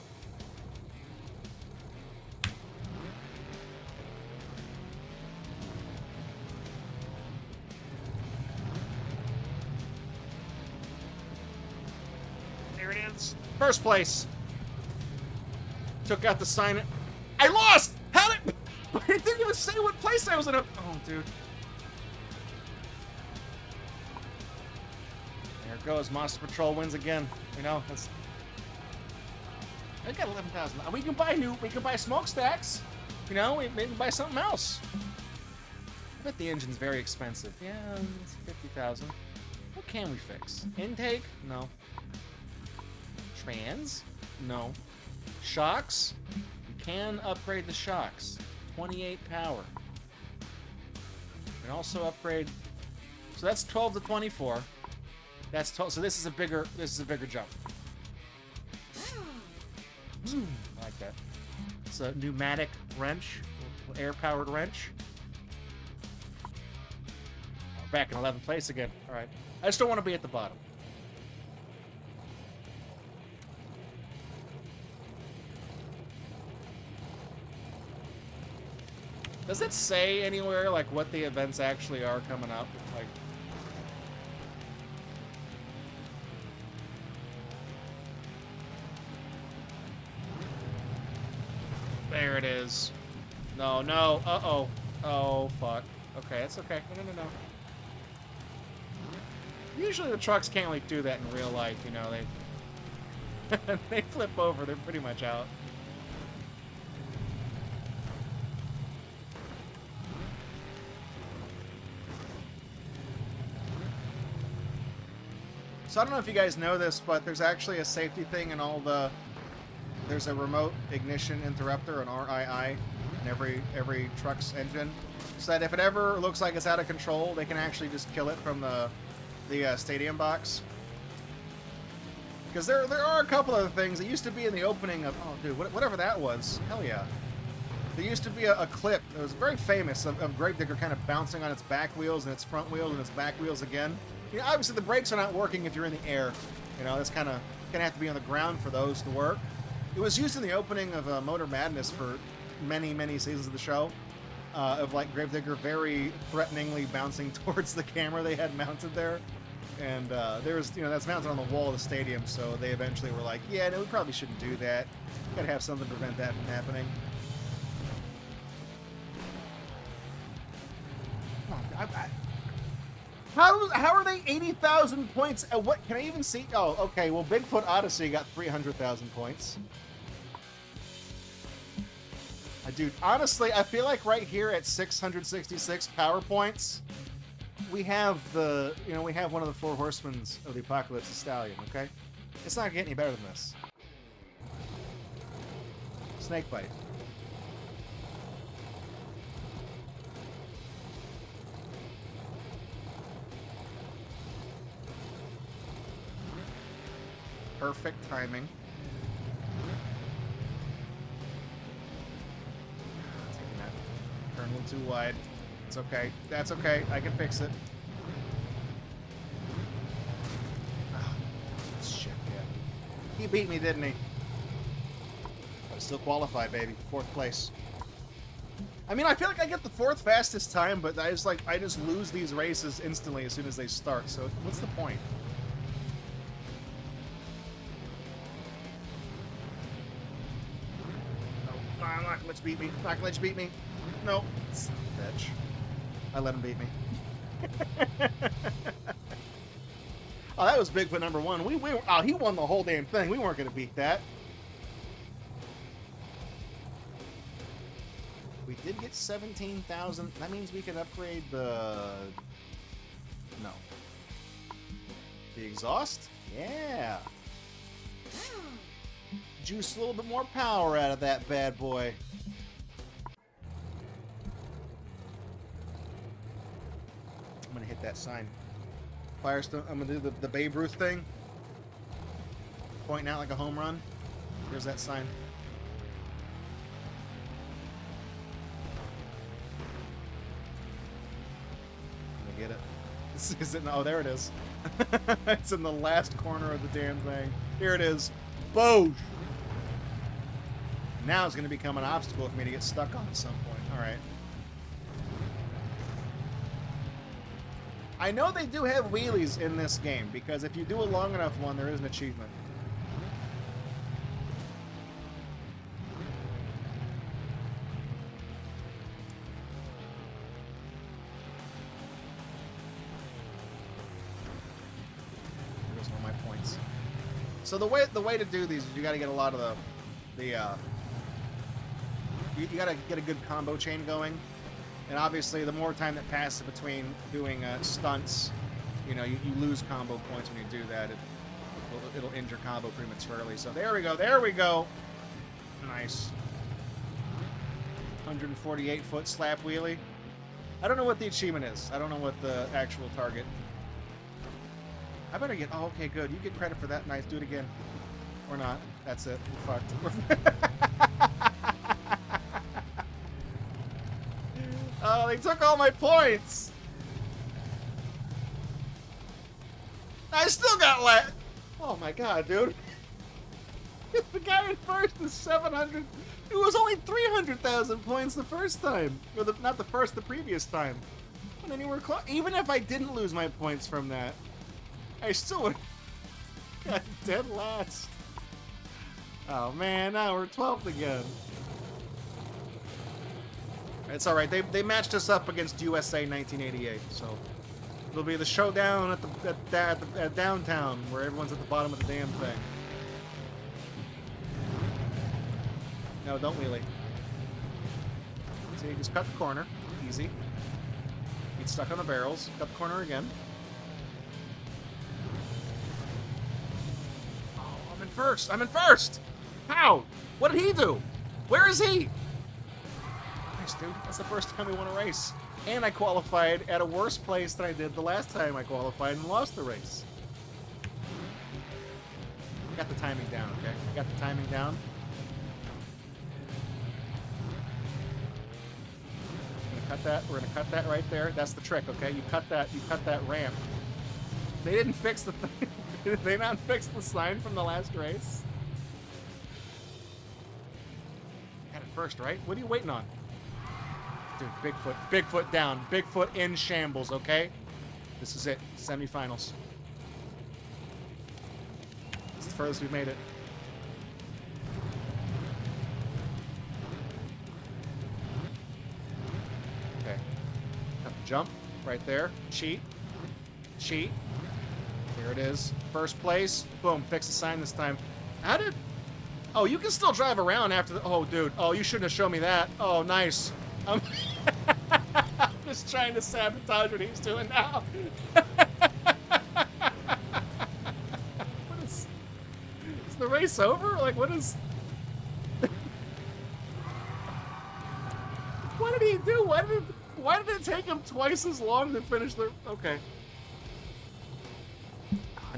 There it is. First place. Took out the sign. I lost! How did... It didn't even say what place I was in. Oh, dude. There it goes. Monster Patrol wins again. You know, that's... I got 11,000. We can buy smokestacks. You know, we can buy something else. I bet the engine's very expensive. Yeah, it's 50,000. What can we fix? Intake? No. Trans? No. Shocks? We can upgrade the shocks. 28 power. And also upgrade. So that's 12 to 24. That's 12. So this is a bigger jump. I like that. It's a pneumatic wrench, air-powered wrench. We're back in 11th place again. All right. I just don't want to be at the bottom. Does it say anywhere like what the events actually are coming up? Like, there it is. No, no. Uh-oh. Oh, fuck. Okay, that's okay. No, no, no, no. Usually the trucks can't like do that in real life, you know. They flip over. They're pretty much out. So I don't know if you guys know this, but there's actually a safety thing in all the... There's a remote ignition interrupter, an RII, in every truck's engine. So that if it ever looks like it's out of control, they can actually just kill it from the stadium box. Because there are a couple other things. It used to be in the opening of... Oh, dude, whatever that was. Hell yeah. There used to be a clip that was very famous of Gravedigger kind of bouncing on its back wheels and its front wheels and its back wheels again. You know, obviously the brakes are not working if you're in the air. You know, that's kind of going to have to be on the ground for those to work. It was used in the opening of Motor Madness for many, many seasons of the show. Of like Gravedigger very threateningly bouncing towards the camera they had mounted there. And there's, you know, that's mounted on the wall of the stadium, so they eventually were like, yeah, no, we probably shouldn't do that. Gotta have something to prevent that from happening. How are they 80,000 points? What can I even see? Oh, okay. Well, Bigfoot Odyssey got 300,000 points. Dude, honestly, I feel like right here at 666 power points, we have we have one of the four horsemen of the apocalypse, the Stallion. Okay, it's not gonna get any better than this. Snakebite. Perfect timing. Taking that turn a little too wide. It's okay. That's okay. I can fix it. Oh, shit, yeah. He beat me, didn't he? But still qualified, baby. 4th place. I mean, I feel like I get the 4th fastest time, but I just lose these races instantly as soon as they start. So what's the point? I'm not gonna let you beat me. Not gonna let you beat me. No. Son of a bitch. I let him beat me. Oh, that was Bigfoot number 1. Oh, he won the whole damn thing. We weren't gonna beat that. We did get 17,000. That means we can upgrade the... No. The exhaust? Yeah. Juice a little bit more power out of that bad boy. I'm gonna hit that sign. Firestone. I'm gonna do the Babe Ruth thing. Pointing out like a home run. There's that sign. I'm gonna get it. This isn't. Oh, there it is. It's in the last corner of the damn thing. Here it is. Boosh! Now it's going to become an obstacle for me to get stuck on at some point. All right. I know they do have wheelies in this game, because if you do a long enough one, there is an achievement. Here's one of my points. So the way to do these is you got to get a lot of you got to get a good combo chain going. And obviously, the more time that passes between doing stunts, you lose combo points when you do that. It'll end your combo prematurely. So there we go. There we go. Nice. 148-foot slap wheelie. I don't know what the achievement is. I don't know what the actual target. I better get... Oh, okay, good. You get credit for that. Nice. Do it again. Or not. That's it. We're fucked. Oh, they took all my points. I still got last. Oh my god, dude. The guy in first is 700. It was only 300,000 points the first time. Or not the first, the previous time. And anywhere close. Even if I didn't lose my points from that, I still would have got dead last. Oh man, now we're 12th again. It's all right. They matched us up against USA 1988, so it'll be the showdown at downtown where everyone's at the bottom of the damn thing. No, don't wheelie. See, just cut the corner, easy. Get stuck on the barrels. Cut the corner again. Oh, I'm in first. I'm in first. How? What did he do? Where is he? Dude, that's the first time we won a race. And I qualified at a worse place than I did the last time I qualified and lost the race. Got the timing down, okay? Got the timing down. We're gonna cut that. We're gonna cut that right there. That's the trick, okay? You cut that ramp. They didn't fix the thing. Did they not fix the sign from the last race? Got it first, right? What are you waiting on? Dude, Bigfoot down. Bigfoot in shambles, okay? This is it. Semifinals. It's the furthest we've made it. Okay. Got the jump right there. Cheat. Cheat. Here it is. First place. Boom. Fix the sign this time. How did... Oh, you can still drive around after the... Oh, dude. Oh, you shouldn't have shown me that. Oh, nice. I'm just trying to sabotage what he's doing now. What is the race over? Like, what is... What did he do? Why did it take him twice as long to finish the... Okay.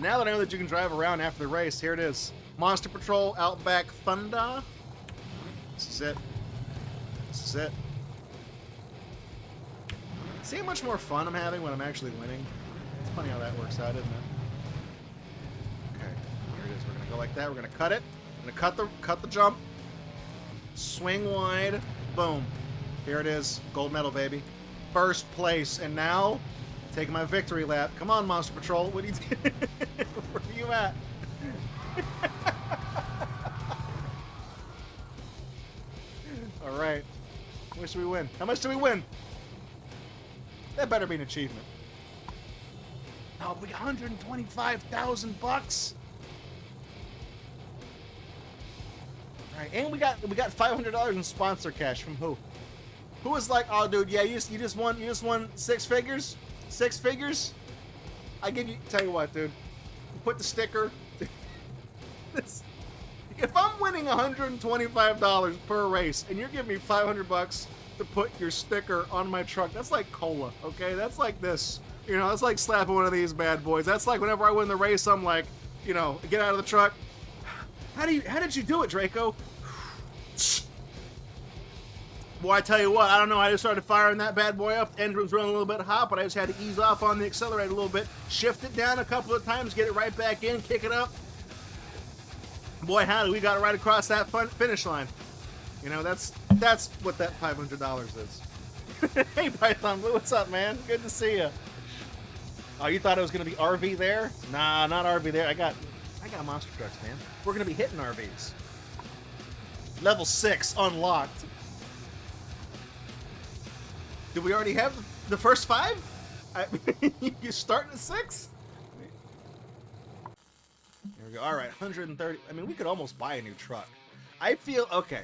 Now that I know that you can drive around after the race, here it is. Monster Patrol Outback Thunder. This is it. This is it. See how much more fun I'm having when I'm actually winning? It's funny how that works out, isn't it? Okay, here it is. We're gonna go like that. We're gonna cut it. We're gonna cut the jump. Swing wide. Boom. Here it is. Gold medal, baby. First place. And now, taking my victory lap. Come on, Monster Patrol. What are you doing? Where are you at? All right. How much do we win? How much do we win? That better be an achievement. Oh, we got 125,000 bucks. All right, and we got $500 in sponsor cash from who? Who was like, oh, dude, yeah, you just won six figures, six figures. I give you, tell you what, dude, you put the sticker. If I'm winning $125 per race and you're giving me $500 to put your sticker on my truck, that's like cola, okay? That's like this, that's like slapping one of these bad boys. That's like whenever I win the race, I'm like, get out of the truck. How did you do it, Draco? Boy, I tell you what, I don't know. I just started firing that bad boy up. The engine was running a little bit hot, but I just had to ease off on the accelerator a little bit, shift it down a couple of times, get it right back in, kick it up. Boy, howdy, we got it right across that finish line. You know, that's what that $500 is. Hey, Python Blue, what's up, man? Good to see you. Oh, you thought it was gonna be RV there? Nah, not RV there. I got monster trucks, man. We're gonna be hitting RVs. Level 6 unlocked. Did we already have the first 5? You starting at 6? There we go. All right, 130. I mean, we could almost buy a new truck. I feel okay.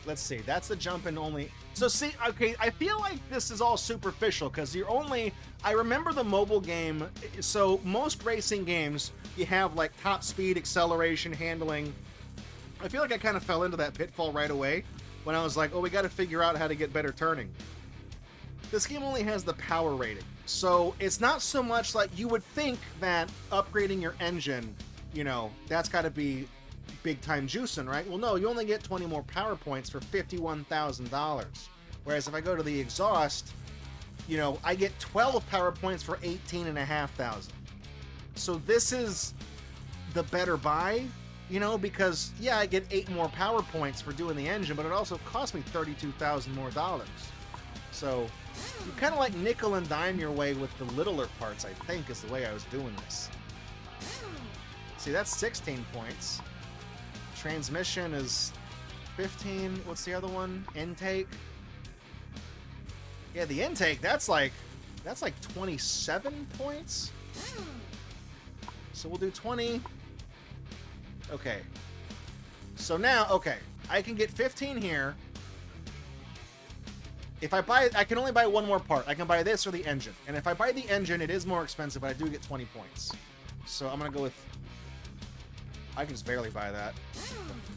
Let's see. That's the jump in only. So see, okay, I feel like this is all superficial because you're only. I remember the mobile game. So most racing games, you have like top speed, acceleration, handling. I feel like I kind of fell into that pitfall right away when I was like, oh, we got to figure out how to get better turning. This game only has the power rating. So it's not so much like you would think that upgrading your engine, you know, that's got to be big time juicing, right? Well, no, you only get 20 more power points for $51,000. Whereas if I go to the exhaust, you know, I get 12 power points for $18,500. So this is the better buy, you know, because yeah, I get 8 more power points for doing the engine, but it also cost me $32,000 more dollars. So you kind of like nickel and dime your way with the littler parts, I think, is the way I was doing this. See, that's 16 points. Transmission is 15. What's the other one? Intake. Yeah, the intake, that's like 27 points. So we'll do 20. Okay. So now, okay, I can get 15 here. If I buy, I can only buy one more part. I can buy this or the engine. And if I buy the engine, it is more expensive, but I do get 20 points. So I'm gonna go with. I can just barely buy that.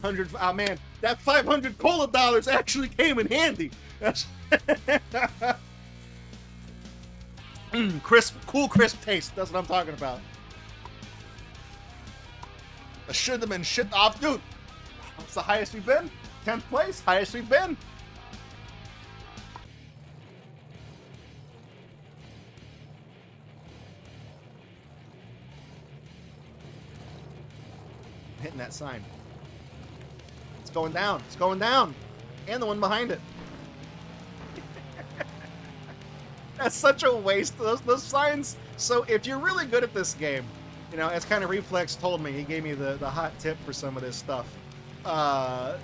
100. Oh man, that 500 cola dollars actually came in handy. That's crisp, cool, crisp taste. That's what I'm talking about. I should have been shit off, dude. What's the highest we've been? 10th place, highest we've been. Hitting that sign. It's going down. It's going down. And the one behind it. That's such a waste. Those signs. So if you're really good at this game, you know, as kind of Reflex told me, he gave me the hot tip for some of this stuff. The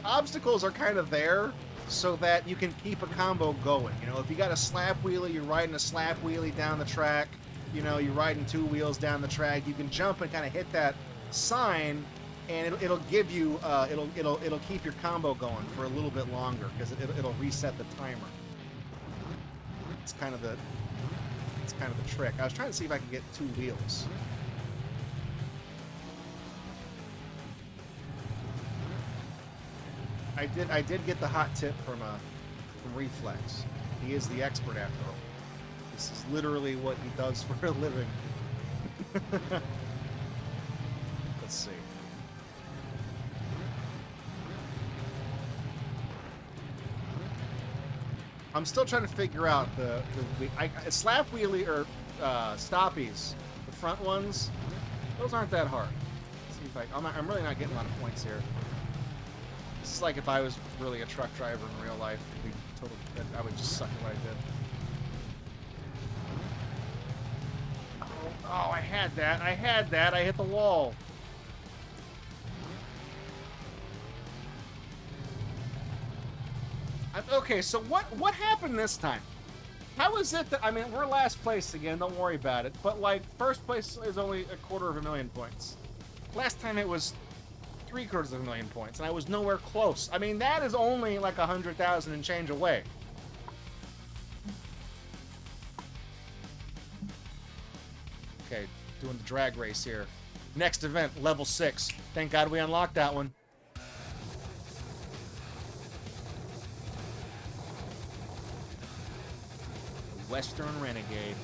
obstacles are kind of there so that you can keep a combo going. You know, if you got a slap wheelie, you're riding a slap wheelie down the track. You know, you're riding 2 wheels down the track. You can jump and kind of hit that sign, and it'll give you it'll keep your combo going for a little bit longer because it'll reset the timer. It's kind of the trick. I was trying to see if I could get 2 wheels. I did get the hot tip from Reflex. He is the expert after all. This is literally what he does for a living. Let's see. I'm still trying to figure out the slap wheelie or stoppies, the front ones. Those aren't that hard. Let's see if I'm really not getting a lot of points here. This is like if I was really a truck driver in real life. I would just suck at what I did. Oh, I had that. I hit the wall. Okay, so what happened this time? How is it that, I mean, we're last place again, don't worry about it, but like, first place is only 250,000 points. Last time it was 750,000 points, and I was nowhere close. I mean, that is only like 100,000 and change away. Okay, doing the drag race here. Next event, level 6. Thank God we unlocked that one. Western Renegade.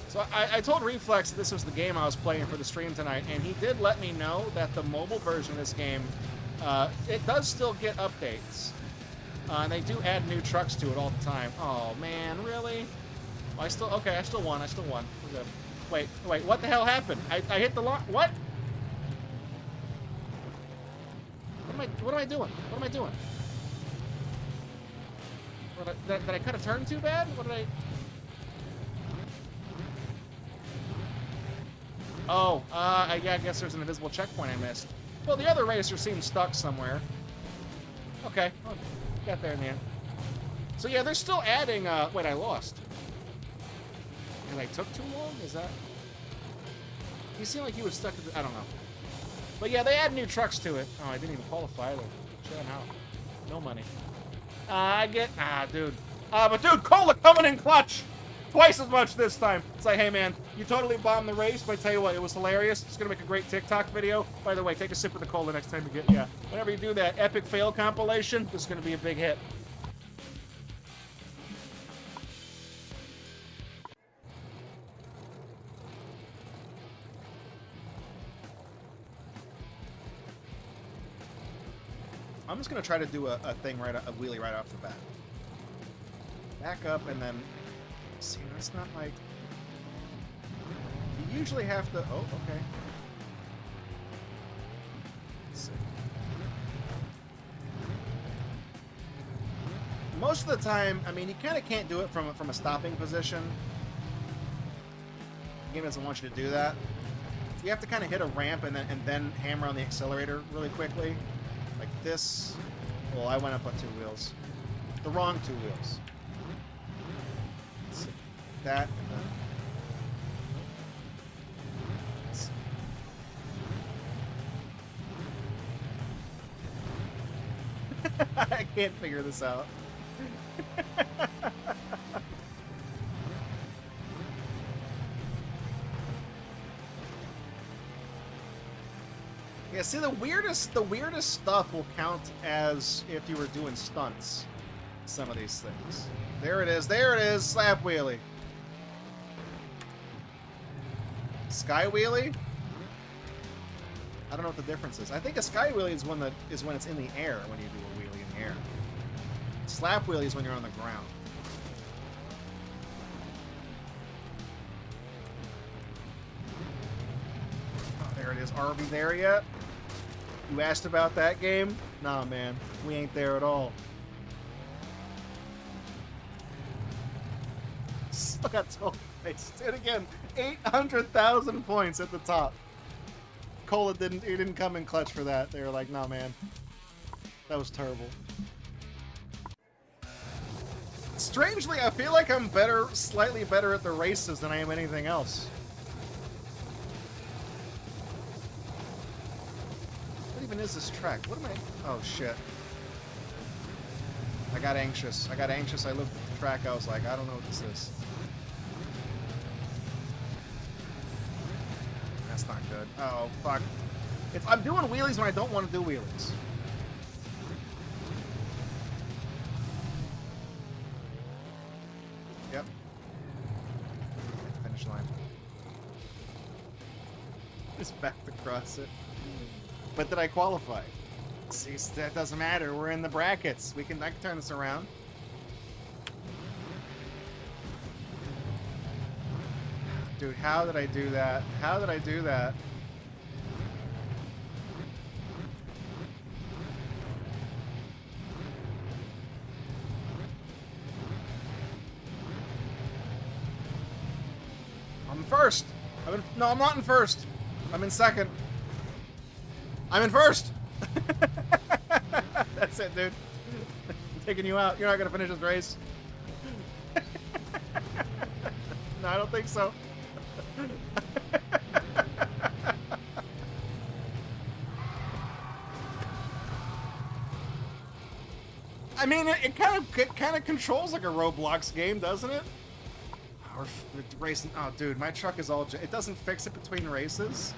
So I told Reflex this was the game I was playing for the stream tonight, and he did let me know that the mobile version of this game, it does still get updates. And they do add new trucks to it all the time. Oh, man, really? Well, I still won. We're good. Wait, what the hell happened? I hit the line. What? What am I doing? What am I doing? Did I cut a turn too bad? What did I... Oh, yeah, I guess there's an invisible checkpoint I missed. Well, the other racer seems stuck somewhere. Okay, well, got there in the end. So yeah, they're still adding, wait, I lost. And I took too long? Is that... He seemed like he was stuck at the... I don't know. But yeah, they add new trucks to it. Oh, I didn't even qualify either. Shut out. No money. I get... dude. But dude, Cola coming in clutch! Twice as much this time. It's like, hey man, you totally bombed the race, but I tell you what, it was hilarious. It's gonna make a great TikTok video. By the way, take a sip of the cola next time you get, yeah. Whenever you do that epic fail compilation, this is gonna be a big hit. I'm just gonna try to do a thing a wheelie right off the bat. Back up and then... See, that's not like... You usually have to... Oh, okay. Let's see. Most of the time, I mean, you kind of can't do it from a stopping position. The game doesn't want you to do that. So you have to kind of hit a ramp and then hammer on the accelerator really quickly. Like this. Well, I went up on two wheels. The wrong two wheels. Let's see. That and then... I can't figure this out. Yeah, see, the weirdest stuff will count as if you were doing stunts. Some of these things. There it is, slap wheelie. Sky wheelie? I don't know what the difference is. I think a sky wheelie is when it's in the air when you do a wheelie in the air. Slap wheelie is when you're on the ground. Oh, there it is. Are we there yet? You asked about that game? Nah, man. We ain't there at all. Still got total face. And again, 800,000 points at the top. Cola didn't come in clutch for that. They were like, nah, man. That was terrible. Strangely, I feel like I'm slightly better at the races than I am anything else. What even is this track? What am I... Oh, shit. I got anxious. I looked at the track. I was like, I don't know what this is. That's not good. Oh, fuck. I'm doing wheelies when I don't want to do wheelies. Yep. Hit the finish line. Just back to cross it. But did I qualify? See, that doesn't matter. We're in the brackets. I can turn this around. Dude, how did I do that? How did I do that? I'm in first. No, I'm not in first. I'm in second. I'm in first. That's it, dude. I'm taking you out. You're not gonna finish this race. No, I don't think so. I mean, it kind of controls like a Roblox game, doesn't it? We're racing. Oh, dude, my truck is all. It doesn't fix it between races.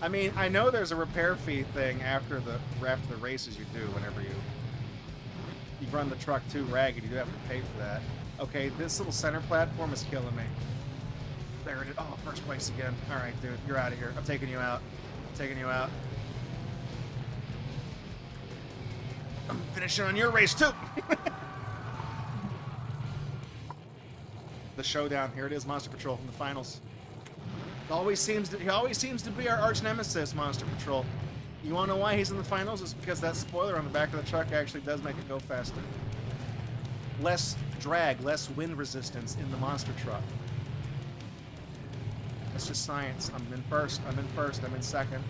I mean, I know there's a repair fee thing after the races you do whenever you you run the truck too ragged, you do have to pay for that. Okay, this little center platform is killing me. There it is. Oh, first place again. All right, dude, you're out of here. I'm taking you out. I'm taking you out. I'm finishing on your race too. The showdown. Here it is, Monster Patrol in the finals. He always seems to be our arch nemesis, Monster Patrol. You want to know why he's in the finals? It's because that spoiler on the back of the truck actually does make it go faster. Less drag, less wind resistance in the monster truck. That's just science. I'm in first. I'm in first. I'm in second.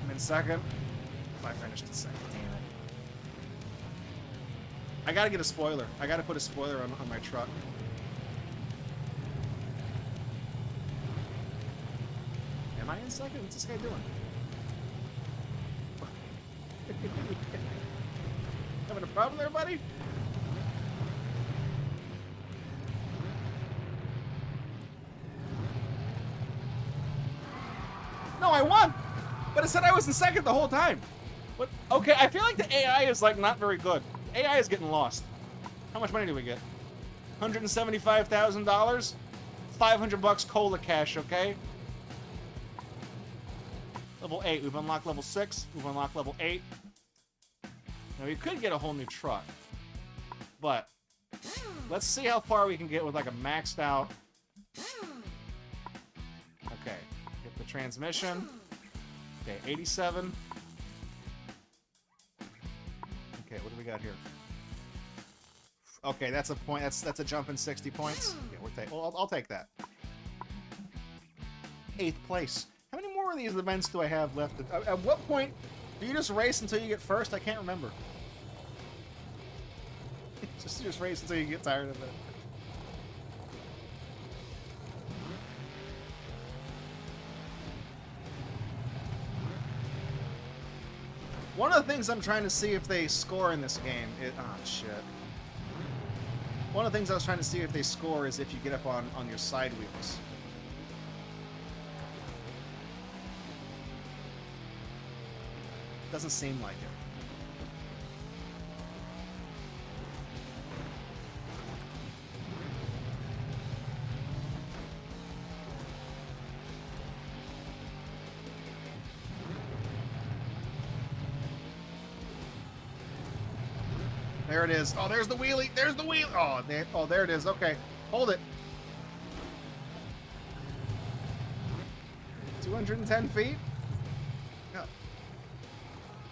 I'm in second. I finished in second. Damn it. I gotta get a spoiler. I gotta put a spoiler on my truck. Am I in second? What's this guy doing? Having a problem there, buddy? No, I won! But it said I was in second the whole time. What? Okay, I feel like the AI is, like, not very good. AI is getting lost. How much money do we get? $175,000? 500 bucks cola cash, okay? Level 8. We've unlocked level 6. We've unlocked level 8. Now, we could get a whole new truck. But let's see how far we can get with, like, a maxed out... Okay. Get the transmission. Okay, 87. Okay, what do we got here? Okay, that's a point. That's a jump in 60 points. Yeah, well, I'll take that. 8th place. How many more of these events do I have left? At what point do you just race until you get first? I can't remember. just race until you get tired of it. One of the things I'm trying to see if they score in this game is... Oh, shit. One of the things I was trying to see if they score is if you get up on your side wheels. Doesn't seem like it. There it is. Oh, there's the wheelie. There's the wheel. Oh, there it is. Okay. Hold it. 210 feet? Yeah.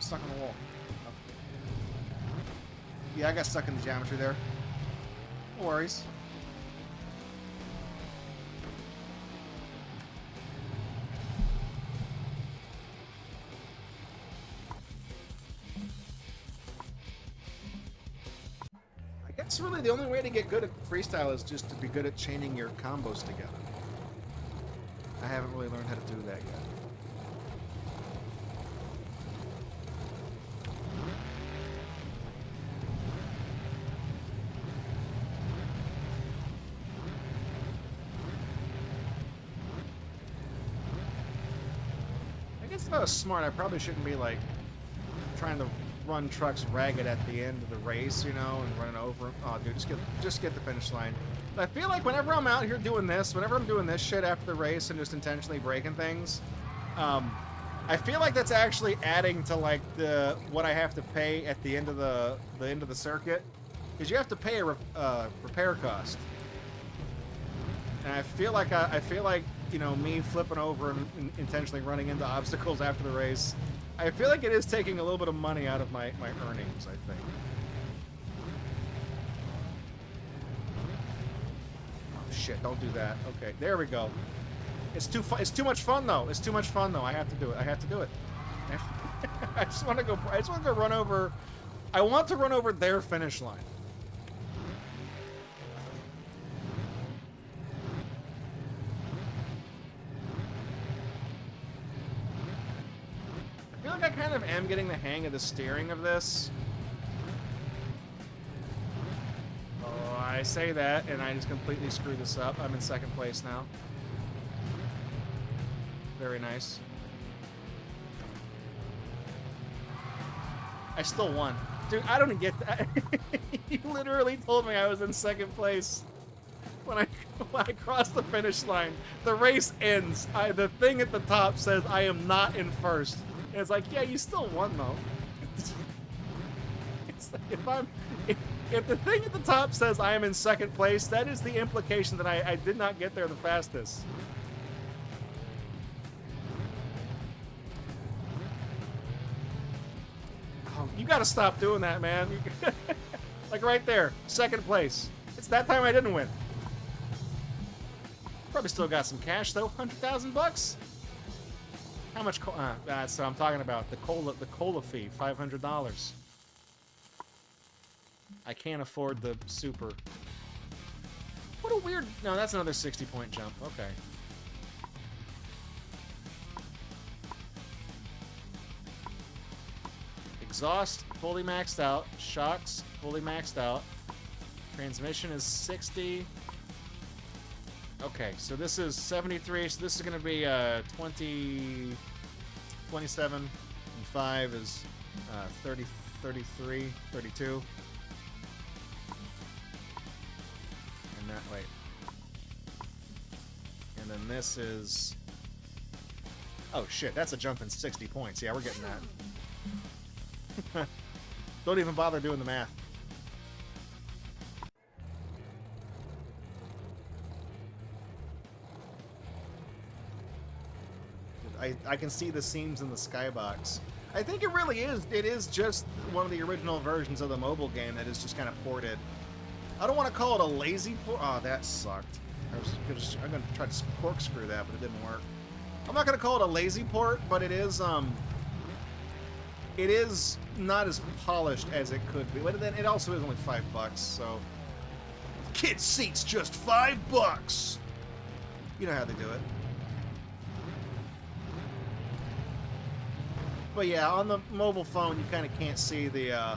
Stuck on the wall. Oh. Yeah, I got stuck in the geometry there. No worries. That's really the only way to get good at freestyle is just to be good at chaining your combos together. I haven't really learned how to do that yet. I guess if I was smart, I probably shouldn't be like trying to run trucks ragged at the end of the race, you know, and running over. Oh, dude, just get the finish line. But I feel like whenever I'm out here doing this, whenever I'm doing this shit after the race and just intentionally breaking things, I feel like that's actually adding to like what I have to pay at the end of the end of the circuit, because you have to pay a repair cost. And I feel like you know, me flipping over and intentionally running into obstacles after the race, I feel like it is taking a little bit of money out of my earnings, I think. Oh shit, don't do that. Okay, there we go. It's too much fun though. It's too much fun though. I have to do it. I have to do it. I just want to go run over. I want to run over their finish line. I feel like I kind of am getting the hang of the steering of this. Oh, I say that, and I just completely screw this up. I'm in second place now. Very nice. I still won. Dude, I don't get that. You literally told me I was in second place when I crossed the finish line. The race ends. The thing at the top says I am not in first. And it's like, yeah, you still won though. It's like if the thing at the top says I am in second place, that is the implication that I did not get there the fastest. Oh, you gotta stop doing that, man. Like right there, second place. It's that time I didn't win. Probably still got some cash though, $100,000. How much? That's what I'm talking about. The cola fee, $500. I can't afford the super. What a weird. No, that's another 60-point jump. Okay. Exhaust fully maxed out. Shocks fully maxed out. Transmission is 60. Okay, so this is 73. So this is going to be 20, 27, and 5 is 30, 33, 32. And that, wait. And then this is... Oh shit, that's a jump in 60 points. Yeah, we're getting that. Don't even bother doing the math. I can see the seams in the skybox. I think it really is. It is just one of the original versions of the mobile game that is just kind of ported. I don't want to call it a lazy port. Oh, that sucked. I'm gonna try to corkscrew that, but it didn't work. I'm not gonna call it a lazy port, but it is not as polished as it could be. But then it also is only $5, so kids' seats just $5. You know how they do it. But yeah, on the mobile phone, you kind of can't see the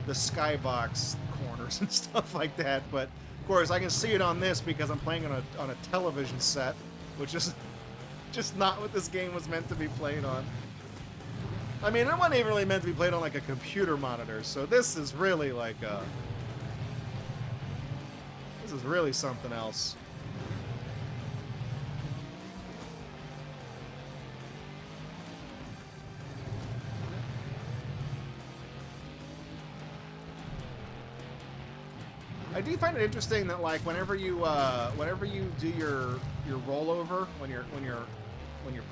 skybox corners and stuff like that. But of course, I can see it on this because I'm playing on a television set, which is just not what this game was meant to be played on. I mean, it wasn't even really meant to be played on like a computer monitor. So this is really like this is really something else. I do find it interesting that like whenever you do your rollover when you're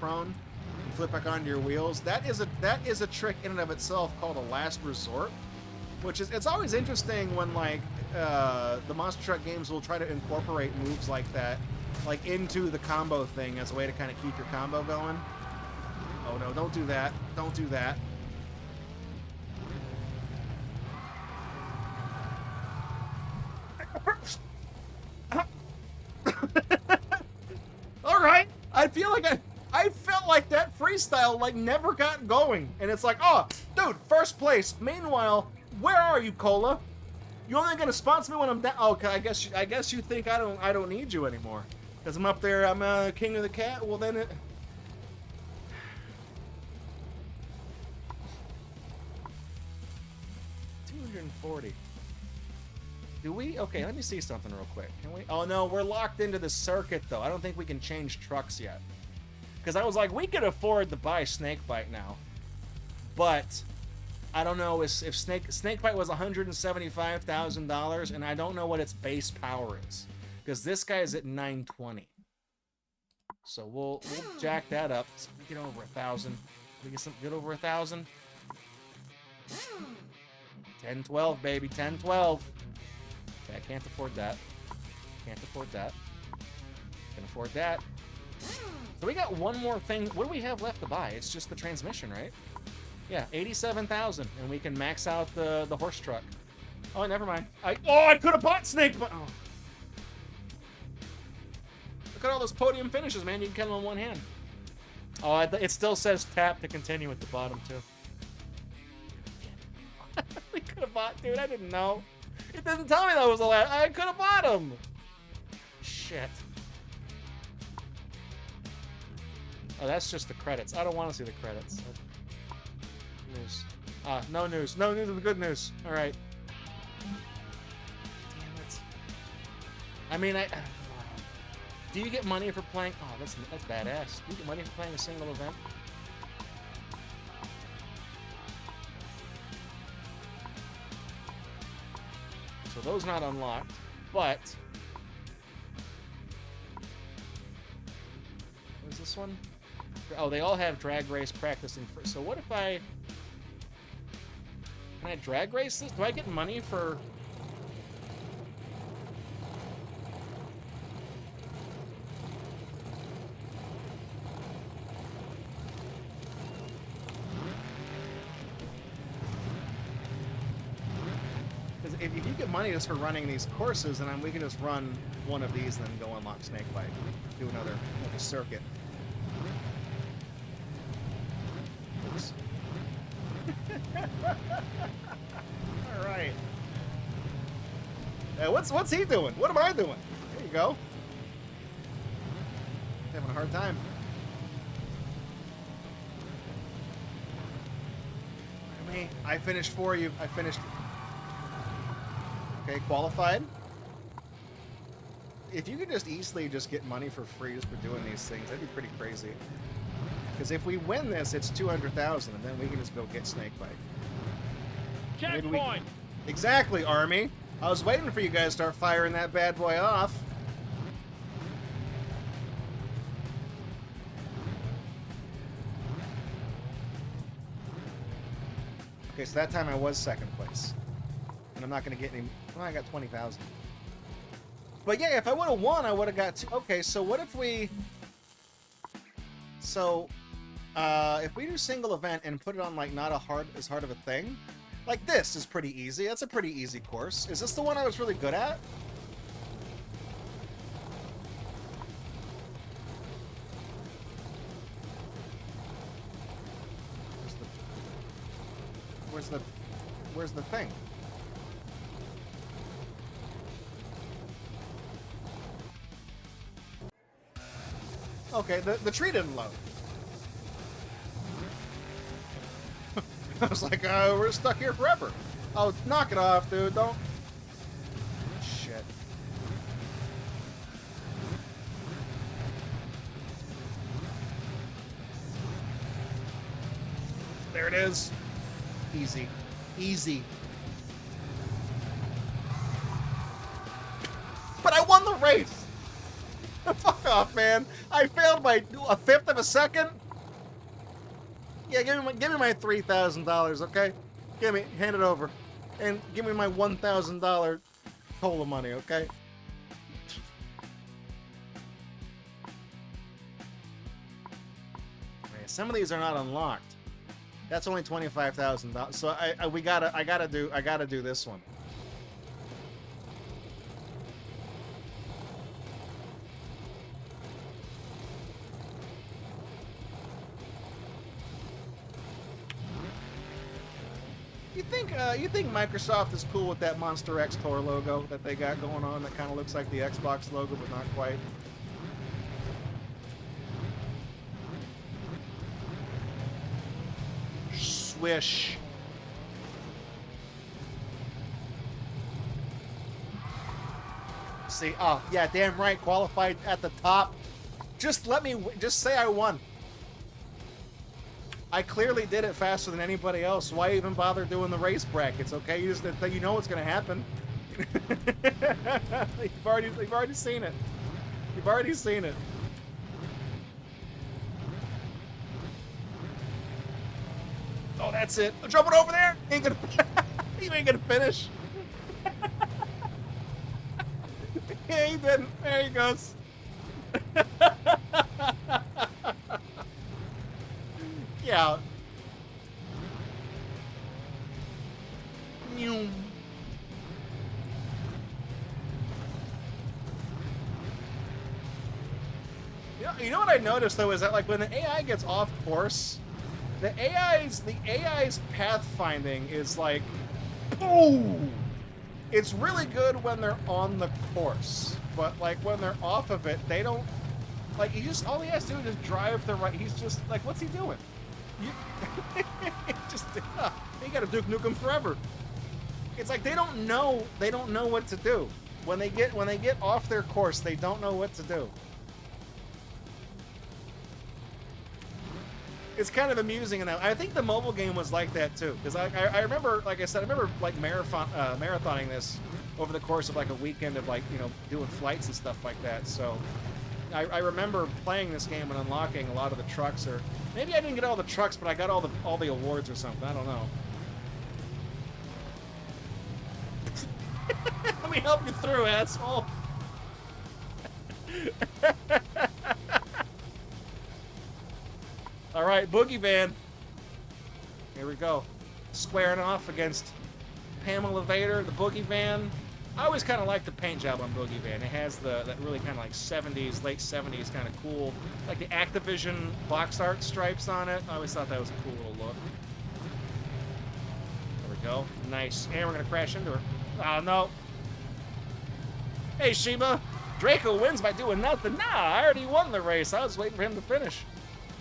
prone, you flip back onto your wheels. That is a trick in and of itself called a last resort, which is it's always interesting when like the Monster Truck games will try to incorporate moves like that like into the combo thing as a way to kind of keep your combo going. Oh no! Don't do that! Don't do that! Alright, I felt like that freestyle like never got going. And it's like, oh, dude, first place. Meanwhile, where are you, Cola? You only gonna sponsor me when I'm down? Oh, okay, I guess you think I don't need you anymore. Because I'm up there, I'm king of the cat. Well then it 240. Do we? Okay, let me see something real quick. Can we? Oh no, we're locked into the circuit though. I don't think we can change trucks yet. Because I was like, we could afford to buy Snakebite now, but I don't know if Snakebite was $175,000, and I don't know what its base power is. Because this guy is at 920. So we'll jack that up. So we get over 1,000. We get over 1,000. 1012, baby, 1012. Okay, I can't afford that. Can't afford that. Can afford that. So we got one more thing. What do we have left to buy? It's just the transmission, right? Yeah, 87,000, and we can max out the horse truck. Oh, never mind. I could have bought Snake, but oh. Look at all those podium finishes, man. You can count them on one hand. Oh, it still says tap to continue at the bottom too. We could have bought, dude. I didn't know. It didn't tell me that was the last. I could have bought him. Shit. Oh, that's just the credits. I don't want to see the credits. No news. No news of the good news. All right. Damn it. I mean, do you get money for playing? Oh, that's badass. Do you get money for playing a single event? So those not unlocked, but what is this one? Oh, they all have drag race practicing for. So what if I can I drag race this? Do I get money for? If you get money just for running these courses, then we can just run one of these and then go unlock Snakebite. Do another circuit. Oops. All right. What's he doing? What am I doing? There you go. Having a hard time. I finished for you. I finished. Okay, qualified. If you could just easily just get money for free just for doing these things, that'd be pretty crazy. Because if we win this, it's 200,000, and then we can just go get Snakebite. Checkpoint! Exactly, Army. I was waiting for you guys to start firing that bad boy off. Okay, so that time I was second place. And I'm not going to get any... Well, I got 20,000. But yeah, if I would have won, I would have got two. Okay, so what if we... So, if we do single event and put it on, like, not as hard of a thing, like this is pretty easy. That's a pretty easy course. Is this the one I was really good at? Where's the thing? Okay, the tree didn't load. I was like, we're stuck here forever. Oh, knock it off, dude. Don't. Shit. There it is. Easy. Easy. But I won the race! Fuck off, man. I failed by a fifth of a second? Yeah, give me my $3,000, okay? Hand it over. And give me my $1,000 cola money, okay? Okay, some of these are not unlocked. That's only $25,000. So I gotta do this one. You think Microsoft is cool with that Monster X Tour logo that they got going on that kind of looks like the Xbox logo but not quite? Swish. See, oh, yeah, damn right, qualified at the top. Just say I won. I clearly did it faster than anybody else. Why even bother doing the race brackets, okay? You know what's going to happen. You've already seen it. You've already seen it. Oh, that's it. I'm jumping over there. You ain't gonna finish. Yeah, he didn't. There he goes. Yeah. You know what I noticed though is that like when the AI gets off course, the AI's pathfinding is like, boom. It's really good when they're on the course, but like when they're off of it, they don't. Like all he has to do is just drive the right. He's just like, what's he doing? You, just you gotta Duke Nukem forever. It's like they don't know what to do. When they get off their course, they don't know what to do. It's kind of amusing, and I think the mobile game was like that too. Because I remember, like I said, I remember like marathoning this over the course of like a weekend of like, you know, doing flights and stuff like that. So I remember playing this game and unlocking a lot of the trucks, or maybe I didn't get all the trucks, but I got all the awards or something. I don't know. Let me help you through, asshole. All right, Boogie Van. Here we go. Squaring off against Pamela Vader, the Boogie Van. I always kind of like the paint job on Boogie Van. It has that really kind of like 70s, late 70s kind of cool, like the Activision box art stripes on it. I always thought that was a cool little look. There we go. Nice. And we're going to crash into her. Oh, no. Hey, Sheba. Draco wins by doing nothing. Nah, I already won the race. I was waiting for him to finish.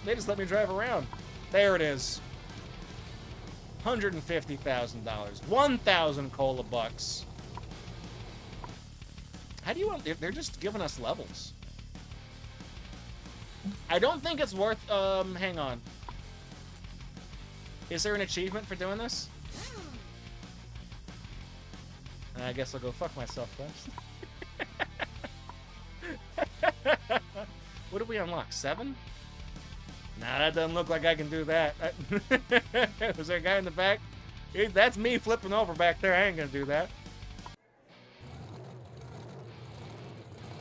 They just let me drive around. There it is. $150,000. 1,000 cola bucks. How do you want... They're just giving us levels. I don't think it's worth... hang on. Is there an achievement for doing this? I guess I'll go fuck myself first. What did we unlock? 7? Nah, that doesn't look like I can do that. Was there a guy in the back? That's me flipping over back there. I ain't gonna do that.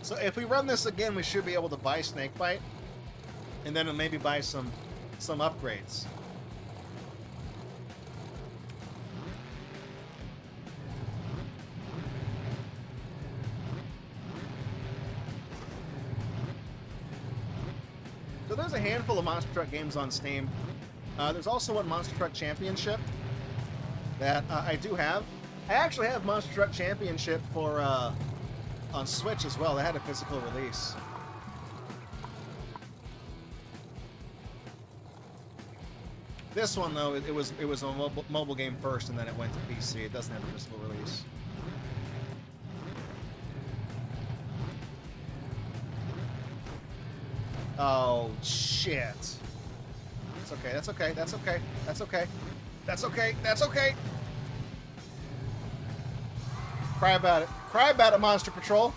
So if we run this again, we should be able to buy Snakebite, and then maybe buy some upgrades. So there's a handful of Monster Truck games on Steam. There's also one Monster Truck Championship that I do have. I actually have Monster Truck Championship for on Switch as well. They had a physical release. This one though, it was a mobile game first, and then it went to PC. It doesn't have a physical release. Oh, shit. That's okay, that's okay, that's okay, that's okay. That's okay, that's okay. Cry about it. Cry about it, Monster Patrol.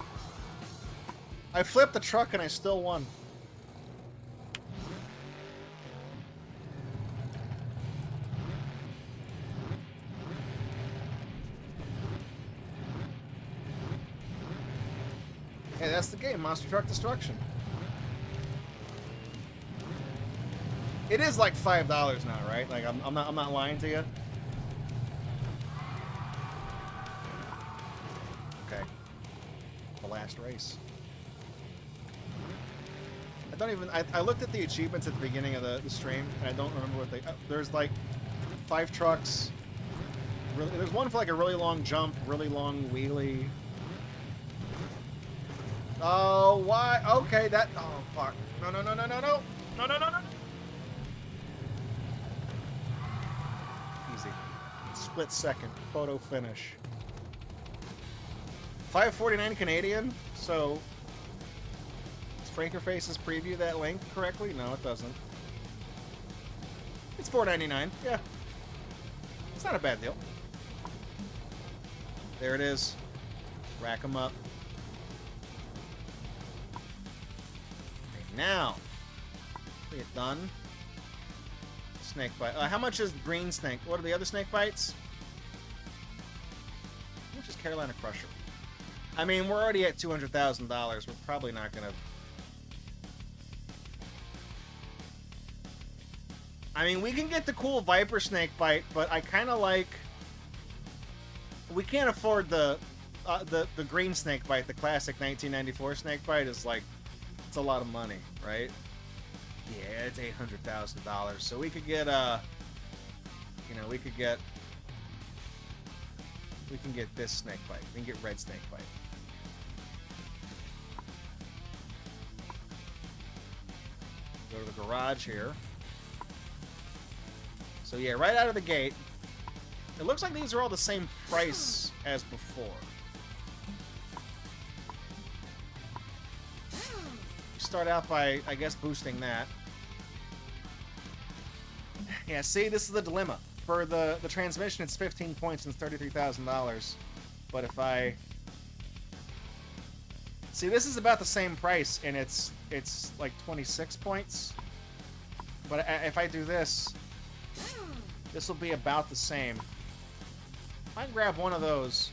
I flipped the truck and I still won. Hey, that's the game, Monster Truck Destruction. It is like $5 now, right? Like I'm not lying to you. Okay. The last race. I looked at the achievements at the beginning of the stream, and I don't remember what they. There's like 5 trucks. Really, there's one for like a really long jump, really long wheelie. Oh, why? Okay, that. Oh, fuck. No, no, no, no, no, no, no, no, no, no. Easy. Split second photo finish. 549 Canadian. So, does Franker Faces preview that link correctly? No, it doesn't. It's $4.99. Yeah, it's not a bad deal. There it is. Rack 'em up. Now, we get done. Snake bite. How much is green snake? What are the other snake bites? How much is Carolina Crusher? I mean, we're already at $200,000. We're probably not gonna. I mean, we can get the cool Viper snake bite, but I kind of like. We can't afford the green snake bite. The classic 1994 snake bite is like. It's a lot of money, right? Yeah, it's $800,000. So we could get we can get this snake bite. We can get red snake bite. Go to the garage here. So yeah, right out of the gate, it looks like these are all the same price as before. You start out by, I guess, boosting that. Yeah, see, this is the dilemma. For the transmission, it's 15 points and $33,000. But if I... See, this is about the same price, and it's like 26 points. But if I do this, this will be about the same. I can grab one of those.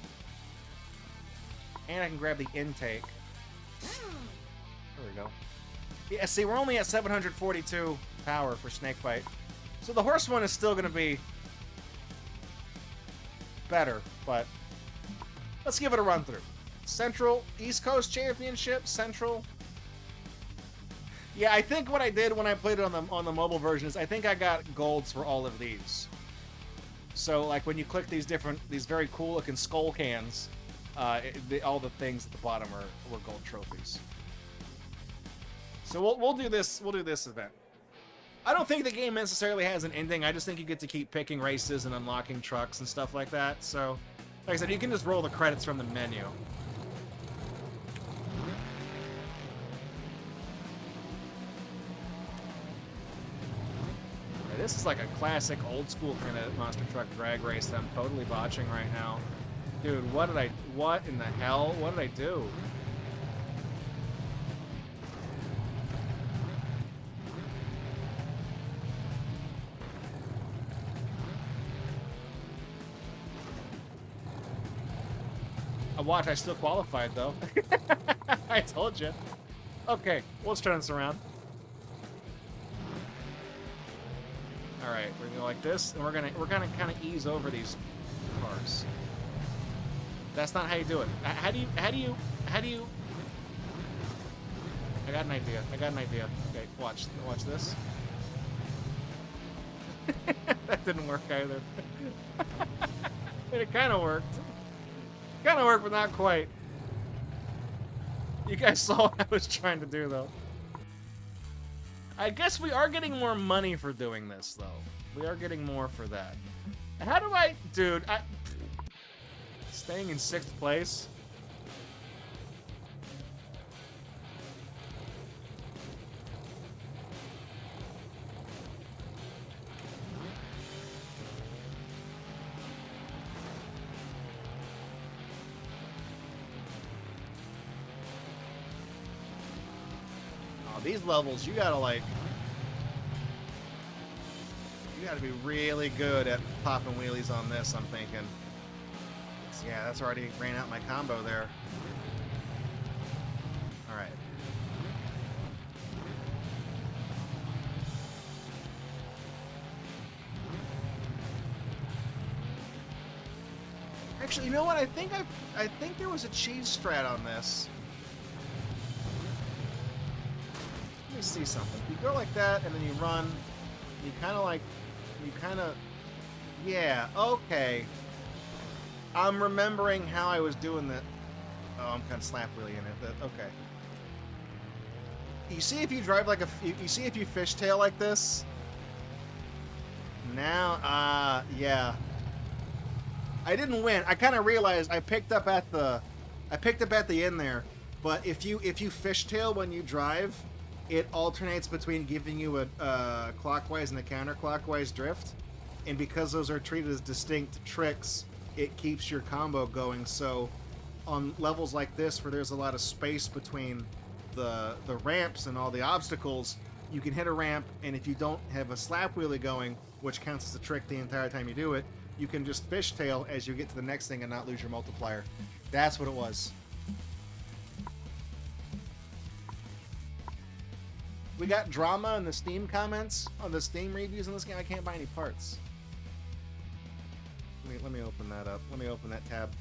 And I can grab the intake. There we go. Yeah, see, we're only at 742 power for Snakebite. So the horse one is still going to be better, but let's give it a run through. Central East Coast Championship, Central. Yeah, I think what I did when I played it on the mobile version is I think I got golds for all of these. So like when you click these very cool looking skull cans, all the things at the bottom were gold trophies. So we'll do this. We'll do this event. I don't think the game necessarily has an ending. I just think you get to keep picking races and unlocking trucks and stuff like that. So, like I said, you can just roll the credits from the menu. This is like a classic old school kind of monster truck drag race that I'm totally botching right now. Dude, what in the hell? What did I do? Watch, I still qualified though. I told you. Okay, let's turn this around. All right, we're gonna go like this, and we're gonna kind of ease over these cars. That's not how you do it. How do you? I got an idea. Okay, watch this. That didn't work either. It kind of worked. Kind of worked, but not quite. You guys saw what I was trying to do, though. I guess we are getting more money for doing this, though. We are getting more for that. How do I... Dude, staying in 6th place? These levels, you gotta be really good at popping wheelies on this, I'm thinking. Yeah, that's already ran out my combo there. Alright. Actually, you know what? I think there was a cheese strat on this. Let me see something. You go like that, and then you run. Yeah, okay. I'm remembering how I was doing that. Oh, I'm kind of slap wheeling in it. Okay. You see if you drive like you see if you fishtail like this? Now, yeah. I didn't win. I kind of realized I picked up at the end there. But if you fishtail when you drive, it alternates between giving you a clockwise and a counterclockwise drift, and because those are treated as distinct tricks, it keeps your combo going. So on levels like this where there's a lot of space between the ramps and all the obstacles, you can hit a ramp, and if you don't have a slap wheelie going, which counts as a trick the entire time you do it, you can just fishtail as you get to the next thing and not lose your multiplier. That's what it was. We got drama in the Steam comments on the Steam reviews in this game. I can't buy any parts. Let me open that up. Let me open that tab.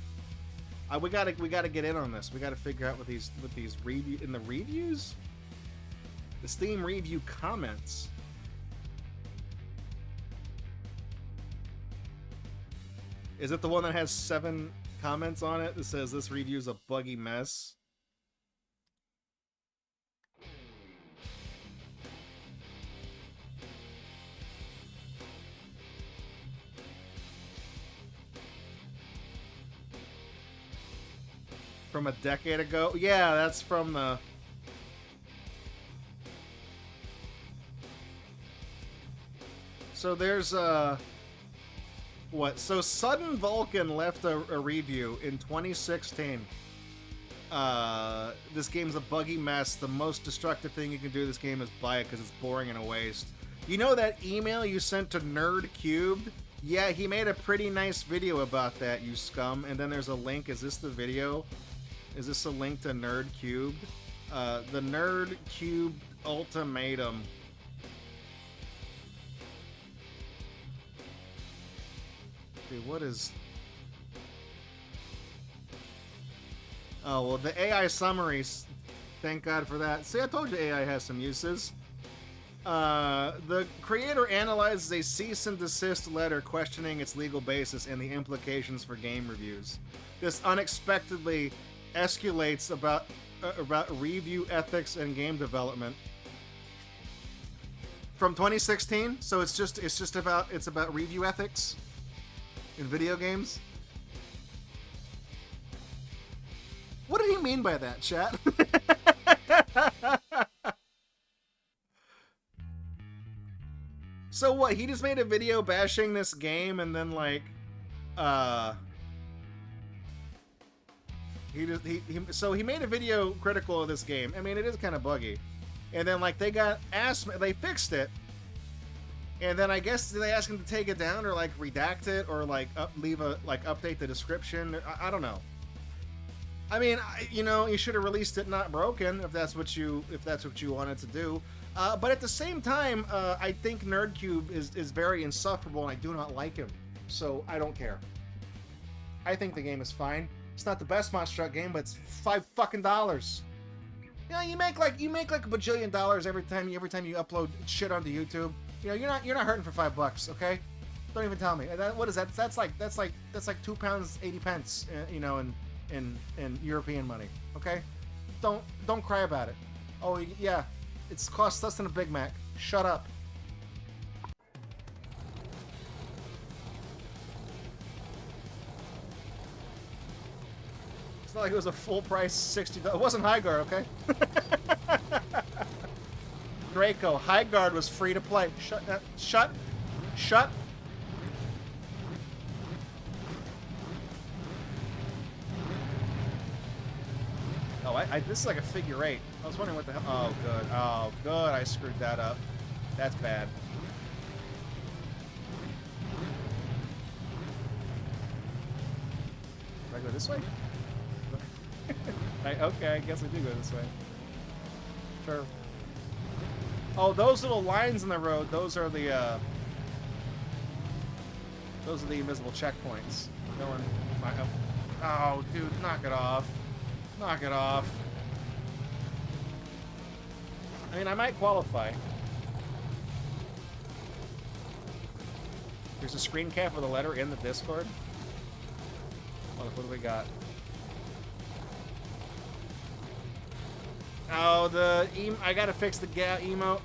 We gotta get in on this. We gotta figure out what these review in the reviews. The Steam review comments. Is it the one that has 7 comments on it that says this review's a buggy mess? From a decade ago? Yeah, that's from the... So there's what? So Sudden Vulcan left a review in 2016. This game's a buggy mess. The most destructive thing you can do to this game is buy it because it's boring and a waste. You know that email you sent to Nerd Cubed? Yeah, he made a pretty nice video about that, you scum. And then there's a link. Is this the video? Is this a link to Nerd Cubed? The Nerd Cubed Ultimatum. Dude, what is... Oh, well, the AI summaries. Thank God for that. See, I told you AI has some uses. The creator analyzes a cease and desist letter questioning its legal basis and the implications for game reviews. This unexpectedly escalates about review ethics and game development. From 2016, so it's about review ethics in video games. What did he mean by that, chat? So what? He just made a video bashing this game, and then like, he made a video critical of this game. I mean, it is kind of buggy, and then like they fixed it, and then I guess they asked him to take it down or like redact it or like update the description. I don't know. I mean, you should have released it not broken if that's what you wanted to do. But at the same time, I think Nerdcube is very insufferable, and I do not like him. So I don't care. I think the game is fine. It's not the best Monster Truck game, but it's $5 fucking. You make like a bajillion dollars every time you upload shit onto YouTube. You're not hurting for $5, okay? Don't even tell me. What is that? That's like £2.80, in European money, okay? Don't cry about it. Oh yeah, it's cost less than a Big Mac. Shut up. It's not like it was a full price $60. It wasn't High Guard, okay? Draco, High Guard was free to play. Shut. Oh, this is like a figure 8. I was wondering what the hell. Oh, good. Oh, good. I screwed that up. That's bad. Do I go this way? Okay, I guess I do go this way. Sure. Oh, those little lines in the road, those are the invisible checkpoints. No one... Oh, dude, knock it off. Knock it off. I mean, I might qualify. There's a screen cap with a letter in the Discord. What do we got? Oh, I gotta fix the emote.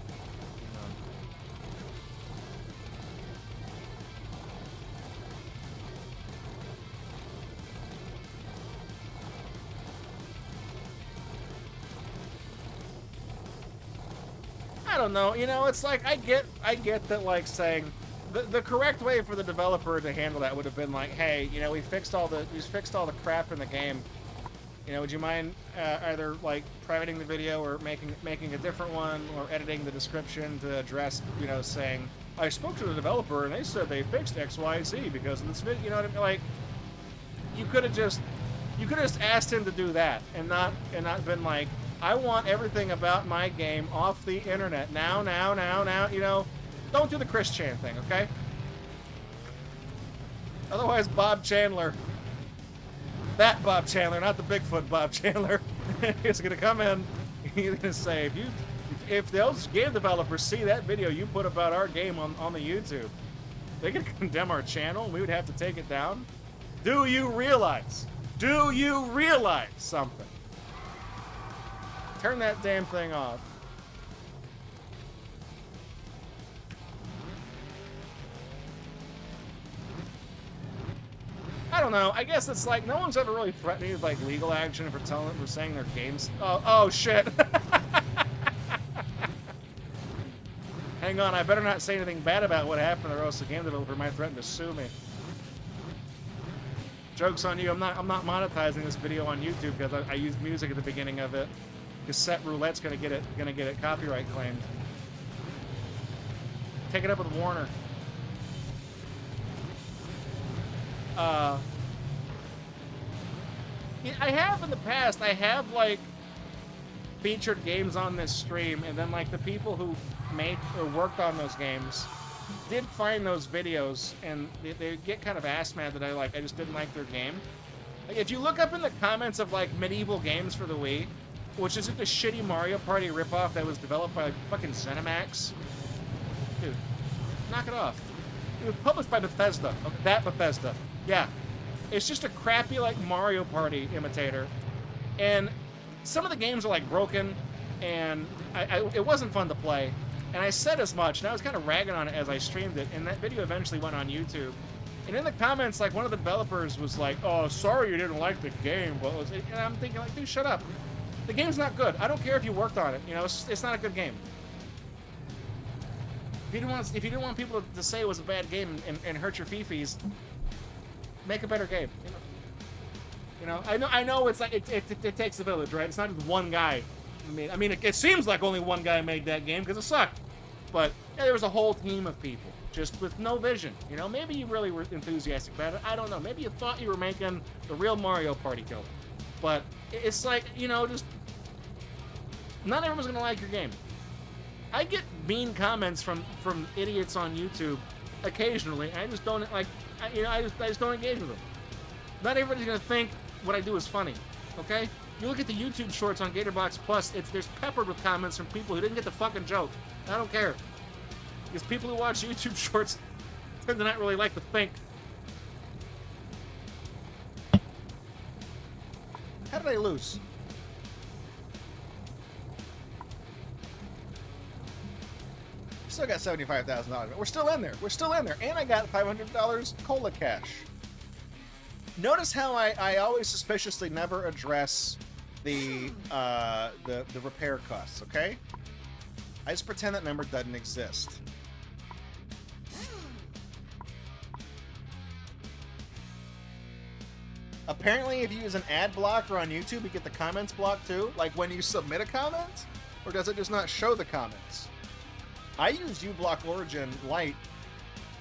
I don't know. It's like I get that like saying the correct way for the developer to handle that would have been like, hey, we fixed all the crap in the game. Would you mind either like privating the video or making a different one or editing the description to address, saying I spoke to the developer and they said they fixed X, Y, Z because of this video. You know what I mean? Like you could have just asked him to do that and not been like, I want everything about my game off the internet now. Don't do the Chris Chan thing, okay? Otherwise, Bob Chandler. That Bob Chandler, not the Bigfoot Bob Chandler, is going to come in. He's going to say, if those game developers see that video you put about our game on the YouTube, they could condemn our channel and we would have to take it down. Do you realize? Do you realize something? Turn that damn thing off. I don't know. I guess it's like no one's ever really threatened me with like legal action for saying their games. Oh shit. Hang on, I better not say anything bad about what happened, or else the game developer might threaten to sue me. Joke's on you. I'm not monetizing this video on YouTube because I used music at the beginning of it. Cassette Roulette's gonna get it copyright claimed. Take it up with Warner. I have in the past. I have like featured games on this stream, and then like the people who made or worked on those games did find those videos, and they get kind of ass mad that I just didn't like their game. Like if you look up in the comments of like medieval games for the Wii, which is like a shitty Mario Party ripoff that was developed by like, fucking ZeniMax, dude, knock it off. It was published by Bethesda. Okay, that Bethesda, yeah. It's just a crappy like Mario Party imitator, and some of the games are like broken, and it wasn't fun to play. And I said as much, and I was kind of ragging on it as I streamed it, and that video eventually went on YouTube. And in the comments, like, one of the developers was like, oh, sorry you didn't like the game. But and I'm thinking, like, dude, shut up. The game's not good. I don't care if you worked on it. You know, it's not a good game. If you didn't want people to say it was a bad game and hurt your fifis, make a better game. You know, I know it's like, it takes a village, right? It's not just one guy. I mean, it seems like only one guy made that game because it sucked. But yeah, there was a whole team of people just with no vision. You know, maybe you really were enthusiastic about it. I don't know. Maybe you thought you were making the real Mario Party killer. But it's like, you know, just not everyone's gonna like your game. I get mean comments from idiots on YouTube occasionally. I just don't like, I just don't engage with them. Not everybody's gonna think what I do is funny. Okay. You look at the YouTube shorts on Gatorbox Plus, there's peppered with comments from people who didn't get the fucking joke. I don't care. Because people who watch YouTube shorts tend to not really like to think. How did I lose? Still got $75,000. We're still in there. We're still in there. And I got $500 cola cash. Notice how I always suspiciously never address the repair costs, okay? I just pretend that number doesn't exist. Apparently, if you use an ad blocker on YouTube, you get the comments blocked too, like when you submit a comment? Or does it just not show the comments? I use uBlock Origin Lite,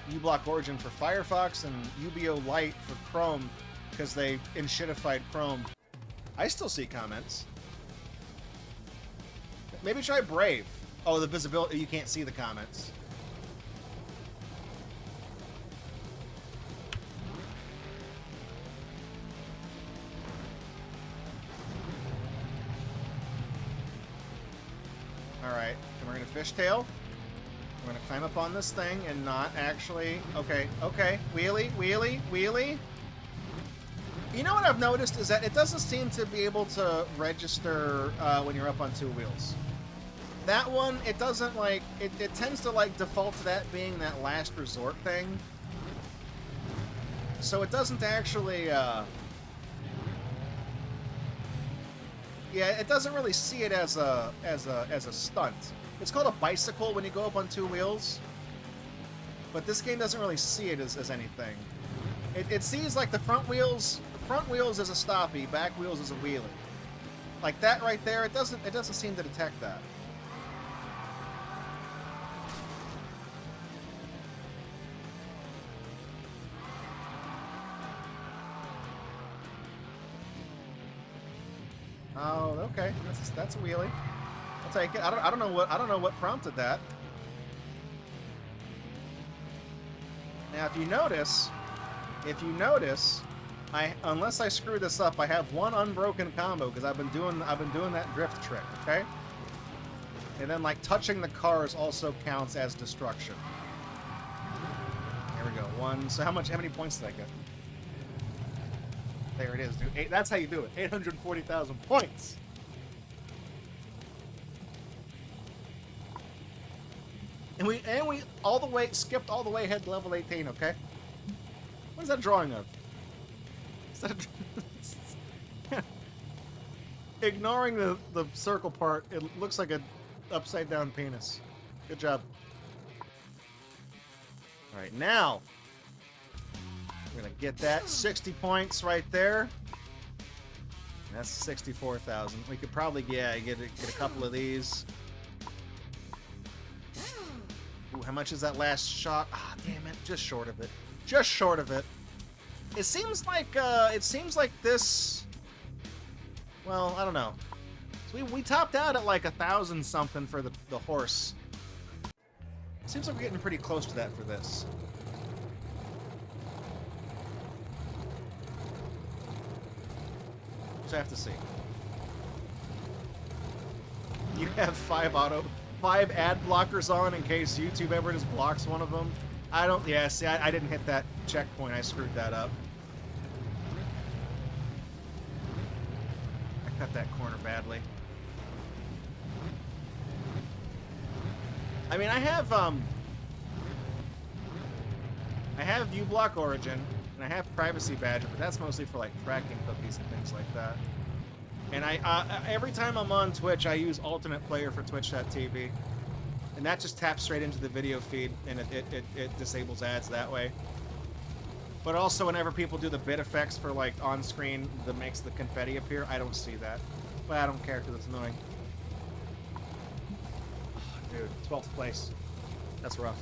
uBlock Origin for Firefox, and UBO Lite for Chrome, because they enshittified Chrome. I still see comments. Maybe try Brave. Oh, the visibility, you can't see the comments. Alright, and we're gonna fishtail. We're gonna climb up on this thing and not actually... Okay, okay. Wheelie, wheelie, wheelie. You know what I've noticed is that it doesn't seem to be able to register when you're up on two wheels. That one, it doesn't like... It tends to like default to that being that last resort thing. So it doesn't actually... Yeah, it doesn't really see it as a stunt. It's called a bicycle when you go up on two wheels, but this game doesn't really see it as anything. It sees like the front wheels as a stoppie, back wheels as a wheelie. Like that right there, it doesn't seem to detect that. Oh, okay. That's a wheelie. I'll take it. I don't know what prompted that. Now, if you notice, unless I screw this up, I have one unbroken combo because I've been doing that drift trick, okay? And then like touching the cars also counts as destruction. There we go. One. So how many points did I get? There it is, dude. That's how you do it. 840,000 points. And we skipped all the way ahead to level 18, okay? What is that drawing of? Ignoring the circle part, it looks like a upside down penis. Good job. All right, now we're gonna get that 60 points right there. That's 64,000. We could probably get a couple of these. Ooh, how much is that last shot? Ah, damn it! Just short of it. Just short of it. It seems like this. Well, I don't know. So we topped out at like 1,000 something for the horse. Seems like we're getting pretty close to that for this. So I have to see. You have 5 ad blockers on in case YouTube ever just blocks one of them. I don't. Yeah, see, I didn't hit that checkpoint. I screwed that up. I cut that corner badly. I mean, I have ViewBlock Origin, and I have Privacy Badger, but that's mostly for like tracking cookies and things like that. And every time I'm on Twitch, I use alternate player for Twitch.tv, and that just taps straight into the video feed, and it disables ads that way. But also, whenever people do the bit effects for like on screen that makes the confetti appear, I don't see that. But I don't care because it's annoying. Dude, 12th place. That's rough.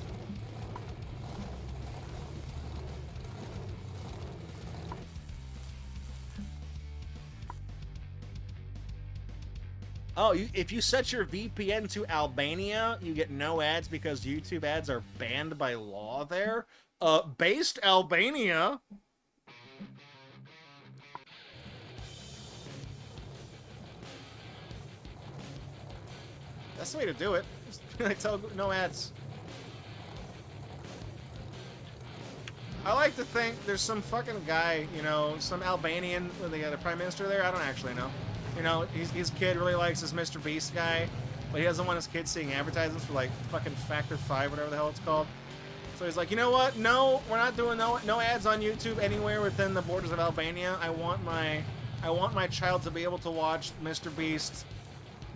Oh, if you set your VPN to Albania, you get no ads because YouTube ads are banned by law there? Based Albania? That's the way to do it. Just like tell no ads. I like to think there's some fucking guy, you know, some Albanian, the prime minister there. I don't actually know. You know, his kid really likes this Mr. Beast guy, but he doesn't want his kid seeing advertisements for like fucking Factor 5, whatever the hell it's called. So he's like, you know what? No, we're not doing no ads on YouTube anywhere within the borders of Albania. I want my child to be able to watch Mr. Beast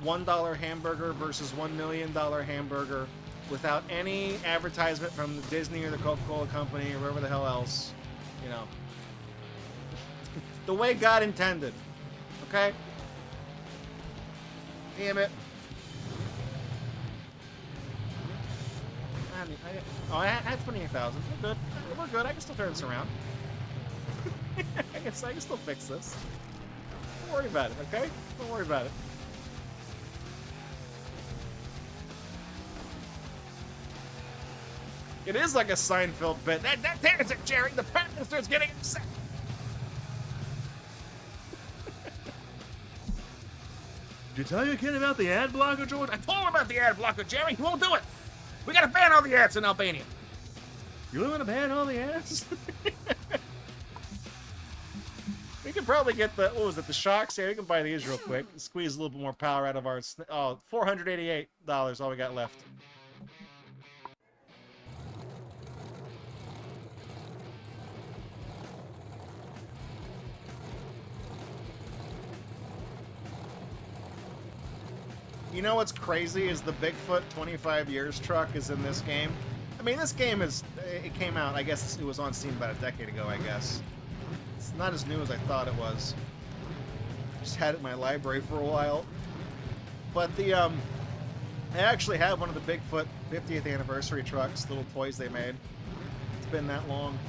$1 hamburger versus $1 million hamburger without any advertisement from the Disney or the Coca-Cola company or wherever the hell else, you know. The way God intended. Okay? Damn it. I had 28,000. We're good. We're good. I can still turn this around. I guess I can still fix this. Don't worry about it, okay? Don't worry about it. It is like a Seinfeld bit. There's it, Jerry. The Prime Minister's getting upset. Did you tell your kid about the ad blocker, George? I told him about the ad blocker, Jerry. He won't do it. We gotta ban all the ads in Albania. You really want to ban all the ads? We could probably get the, what was it, the shocks? Yeah, we can buy these real quick. Squeeze a little bit more power out of our, oh, $488, all we got left. You know what's crazy is the Bigfoot 25 years truck is in this game. I mean, this game it came out, I guess it was on Steam about a decade ago, I guess. It's not as new as I thought it was. Just had it in my library for a while. But I actually have one of the Bigfoot 50th anniversary trucks, little toys they made. It's been that long.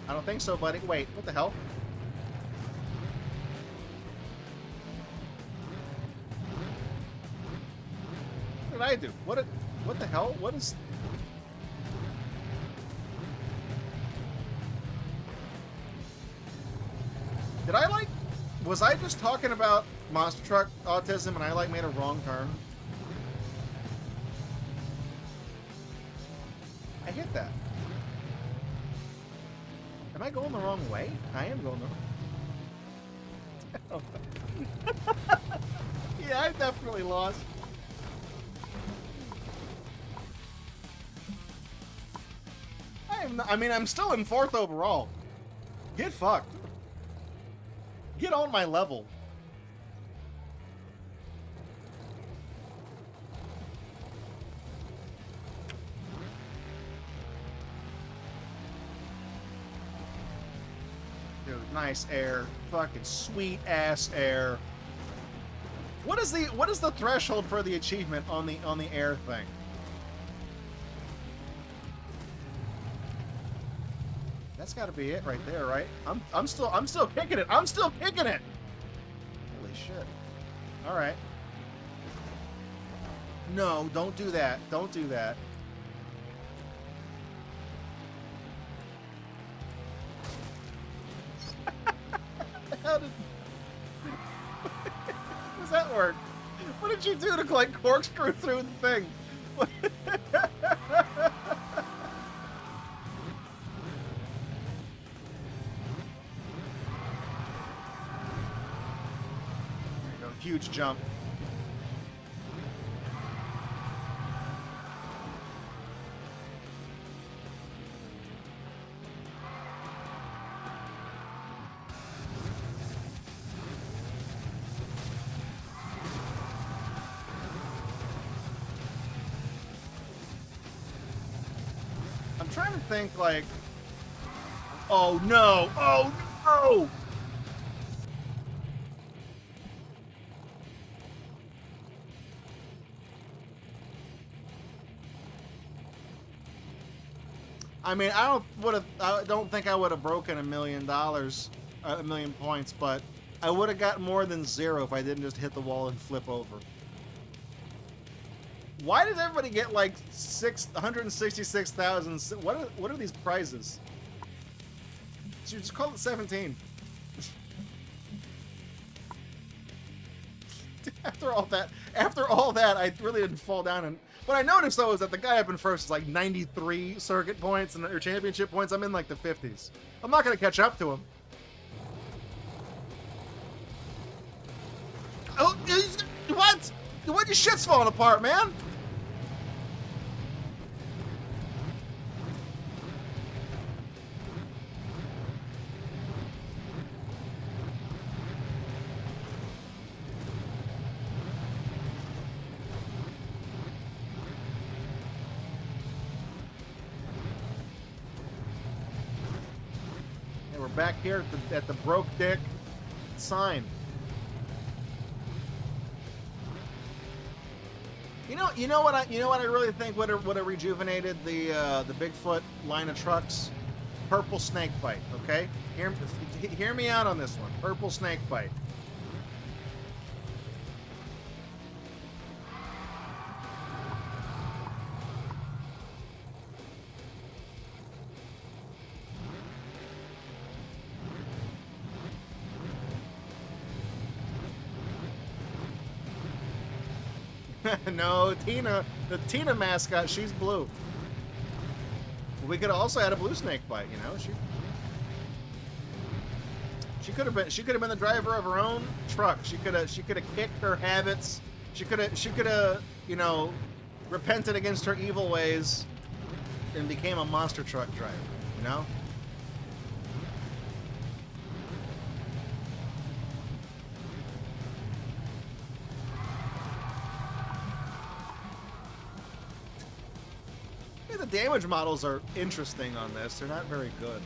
I don't think so, buddy. Wait, what the hell? What did I do? What the hell? What is... Did I like... Was I just talking about monster truck autism and I like made a wrong turn? I hit that. Am I going the wrong way? I am going the wrong... Yeah, I definitely lost. I mean, I'm still in 4th overall. Get fucked. Get on my level. Dude, nice air. Fucking sweet ass air. What is the threshold for the achievement on the air thing? That's got to be it right there, right? I'm still kicking it. I'm still kicking it. Holy shit. All right. No, don't do that. Don't do that. How does that work? What did you do to like corkscrew through the thing? Huge jump. I'm trying to think like, oh no, oh no! I mean, I don't think I would have broken $1 million, a million points, but I would have got more than 0 if I didn't just hit the wall and flip over. Why did everybody get like 166,000? What are these prizes? Just call it 17. After all that, I really didn't fall down. And what I noticed though is that the guy up in first is like 93 circuit points or championship points. I'm in like the 50s. I'm not gonna catch up to him. Oh, what? What? Your shit's falling apart, man. And we're back here at the broke dick sign. You know what I really think would have rejuvenated the Bigfoot line of trucks? Purple snake bite, okay? Hear me out on this one. Purple snake bite. No, Tina, the Tina mascot, she's blue. We could have also had a blue snake bite, you know. She could have been the driver of her own truck. She could have kicked her habits. She could have, you know, repented against her evil ways and became a monster truck driver, you know? The damage models are interesting on this. They're not very good.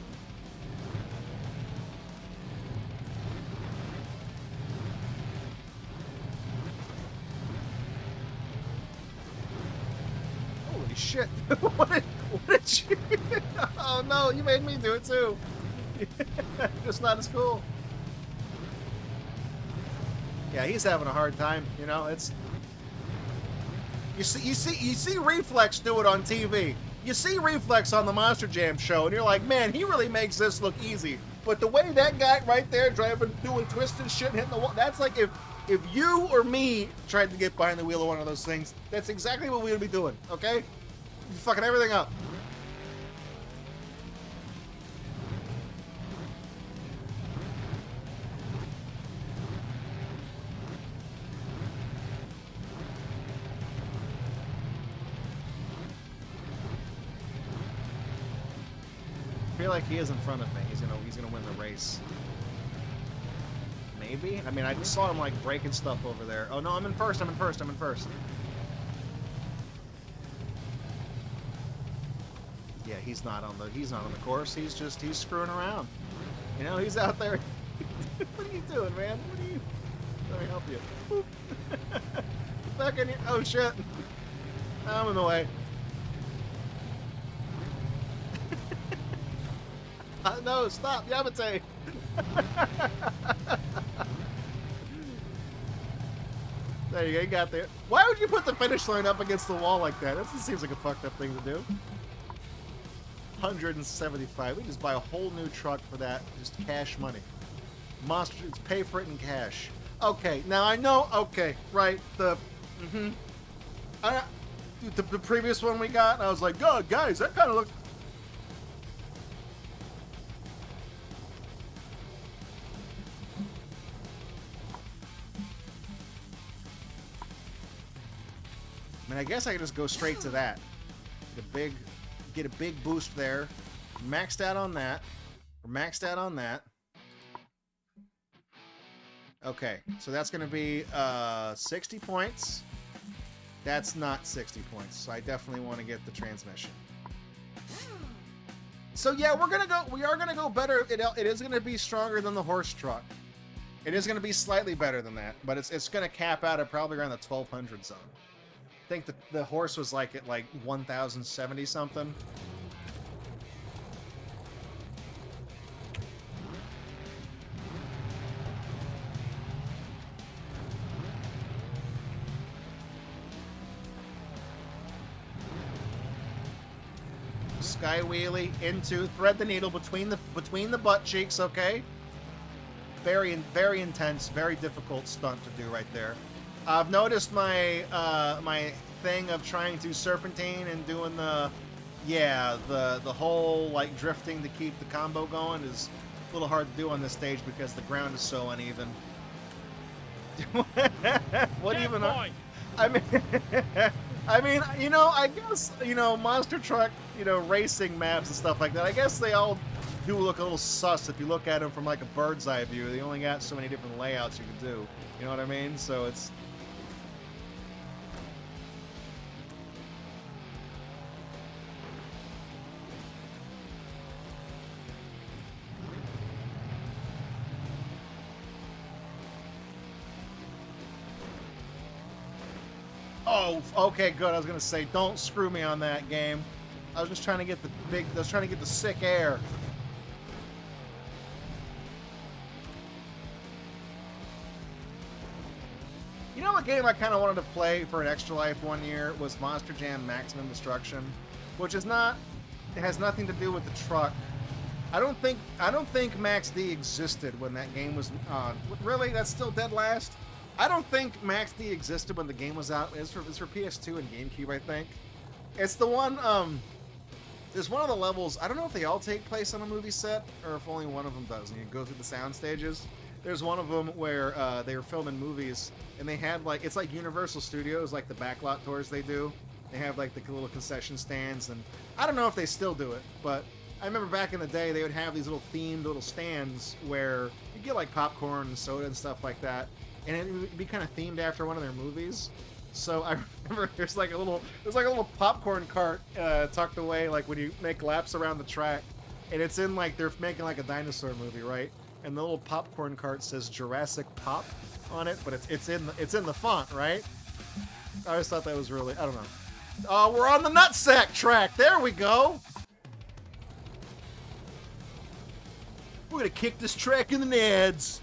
Holy shit. What did you... Oh no, you made me do it too. Just not as cool. Yeah, he's having a hard time, you know, it's... You see Reflex do it on TV. You see Reflex on the Monster Jam show, and you're like, man, he really makes this look easy. But the way that guy right there driving, doing twisted shit, hitting the wall, that's like if you or me tried to get behind the wheel of one of those things, that's exactly what we would be doing, okay? You're fucking everything up. I feel like he is in front of me. He's he's gonna win the race. Maybe. I mean, I just saw him like breaking stuff over there. Oh no, I'm in first. I'm in first. Yeah, he's not on the course. He's screwing around. You know, he's out there. What are you doing, man? Let me help you. Get back in here. Oh shit. I'm in the way. No, stop, Yamate. There you go, you got there. Why would you put the finish line up against the wall like that? That seems like a fucked up thing to do. 175. We just buy a whole new truck for that. Just cash money. Monsters, pay for it in cash. Okay, now I know. Okay, right. The previous one we got, I was like, God, guys, that kind of looks. I mean, I guess I can just go straight to that. Get a big boost there. Maxed out on that. Or maxed out on that. Okay, so that's going to be 60 points. That's not 60 points, so I definitely want to get the transmission. So yeah, we are gonna go better. It is gonna be stronger than the horse truck. It is gonna be slightly better than that, but it's gonna cap out at probably around the 1200 zone. I think the horse was like at like 1070 something. Sky wheelie into thread the needle between the butt cheeks. Okay, very intense, very difficult stunt to do right there. I've noticed my my thing of trying to serpentine and doing the whole like drifting to keep the combo going is a little hard to do on this stage because the ground is so uneven. What even? I mean, you know, I guess, you know, monster truck, you know, racing maps and stuff like that, I guess they all do look a little sus if you look at them from like a bird's eye view. They only got so many different layouts you can do. You know what I mean? So it's... Oh, okay, good. I was gonna say, don't screw me on that game. I was just trying to get the sick air. You know what game I kind of wanted to play for an Extra Life one year was Monster Jam Maximum Destruction, which is not. It has nothing to do with the truck. I don't think Max D existed when that game was on. Really, that's still dead last. I don't think Max D existed when the game was out. It's for PS2 and GameCube, I think. It's the one, there's one of the levels, I don't know if they all take place on a movie set, or if only one of them does, and you go through the sound stages. There's one of them where they were filming movies, and they had, like, it's like Universal Studios, like the backlot tours they do. They have, like, the little concession stands, and I don't know if they still do it, but I remember back in the day, they would have these little themed little stands where you get, like, popcorn and soda and stuff like that. And it would be kind of themed after one of their movies. So I remember there's like a little popcorn cart tucked away, like when you make laps around the track, and it's in like they're making like a dinosaur movie, right? And the little popcorn cart says Jurassic Pop on it, but it's in the font, right? I always thought that was really, I don't know. Oh, we're on the nutsack track. There we go. We're gonna kick this track in the nads.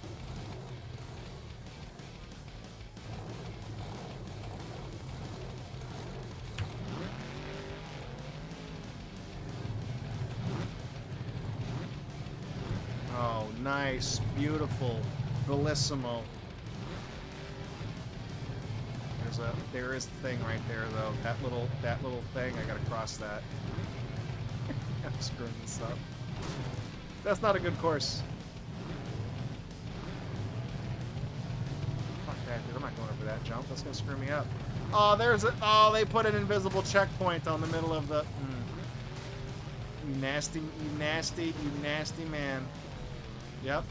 Oh, nice, beautiful, bellissimo. There is the thing right there, though. That little thing, I gotta cross that. I'm screwing this up. That's not a good course. Fuck that, dude. I'm not going over that jump. That's gonna screw me up. Oh, they put an invisible checkpoint on the middle of the. You nasty man. Yep.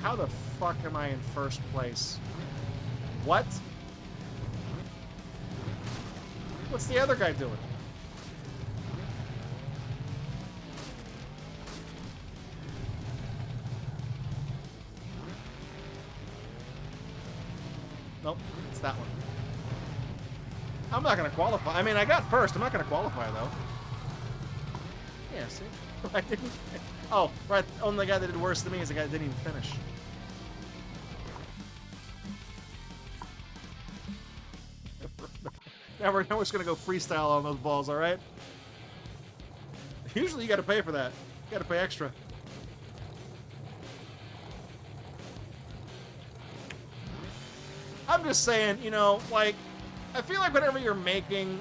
How the fuck am I in first place? What? What's the other guy doing? Nope, it's that one. I'm not gonna qualify. I mean, I got first. I'm not gonna qualify though. Yeah, see? I didn't. Oh, right. Only guy that did worse than me is the guy that didn't even finish. Now we're just gonna go freestyle on those balls, all right? Usually you gotta pay for that. You gotta pay extra. I'm just saying, you know, like, I feel like whatever you're making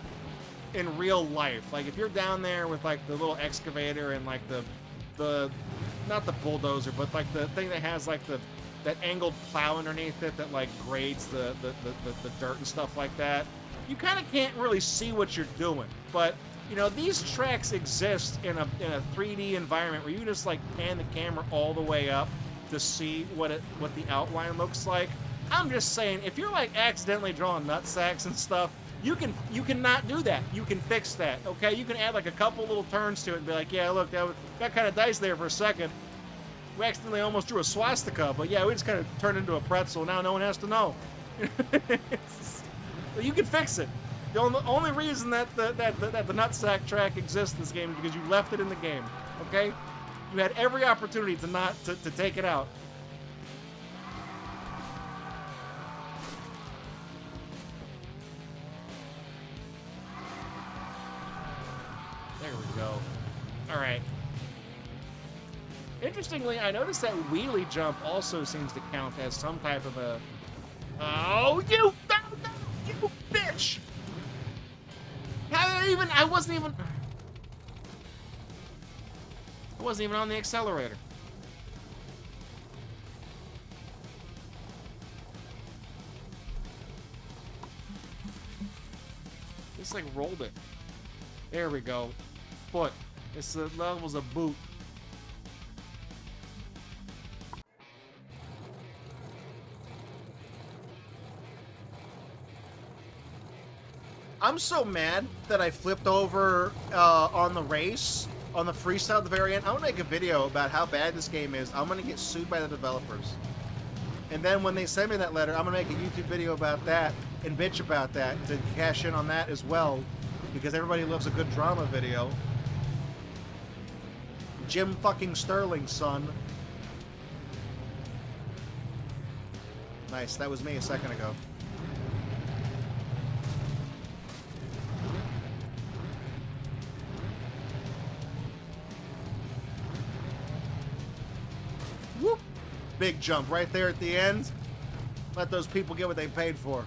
in real life, like if you're down there with like the little excavator and like the not the bulldozer, but like the thing that has like that angled plow underneath it that like grades the dirt and stuff like that, you kind of can't really see what you're doing. But you know, these tracks exist in a 3D environment where you just like pan the camera all the way up to see what the outline looks like. I'm just saying, if you're like accidentally drawing nutsacks and stuff, you can not do that. You can fix that, okay? You can add like a couple little turns to it and be like, yeah, look, that got kind of diced there for a second. We accidentally almost drew a swastika, but yeah, we just kind of turned into a pretzel. Now no one has to know. You can fix it. The only reason that the nutsack track exists in this game is because you left it in the game, okay? You had every opportunity to take it out. There we go. All right. Interestingly, I noticed that wheelie jump also seems to count as some type of a... Oh, you bitch! How did I even... I wasn't even on the accelerator. Just like rolled it. There we go. Foot. It's the levels of boot. I'm so mad that I flipped over on the race, on the freestyle at the very end. I'm gonna make a video about how bad this game is. I'm gonna get sued by the developers. And then when they send me that letter, I'm gonna make a YouTube video about that and bitch about that to cash in on that as well, because everybody loves a good drama video. Jim fucking Sterling, son. Nice, that was me a second ago. Whoop! Big jump right there at the end. Let those people get what they paid for.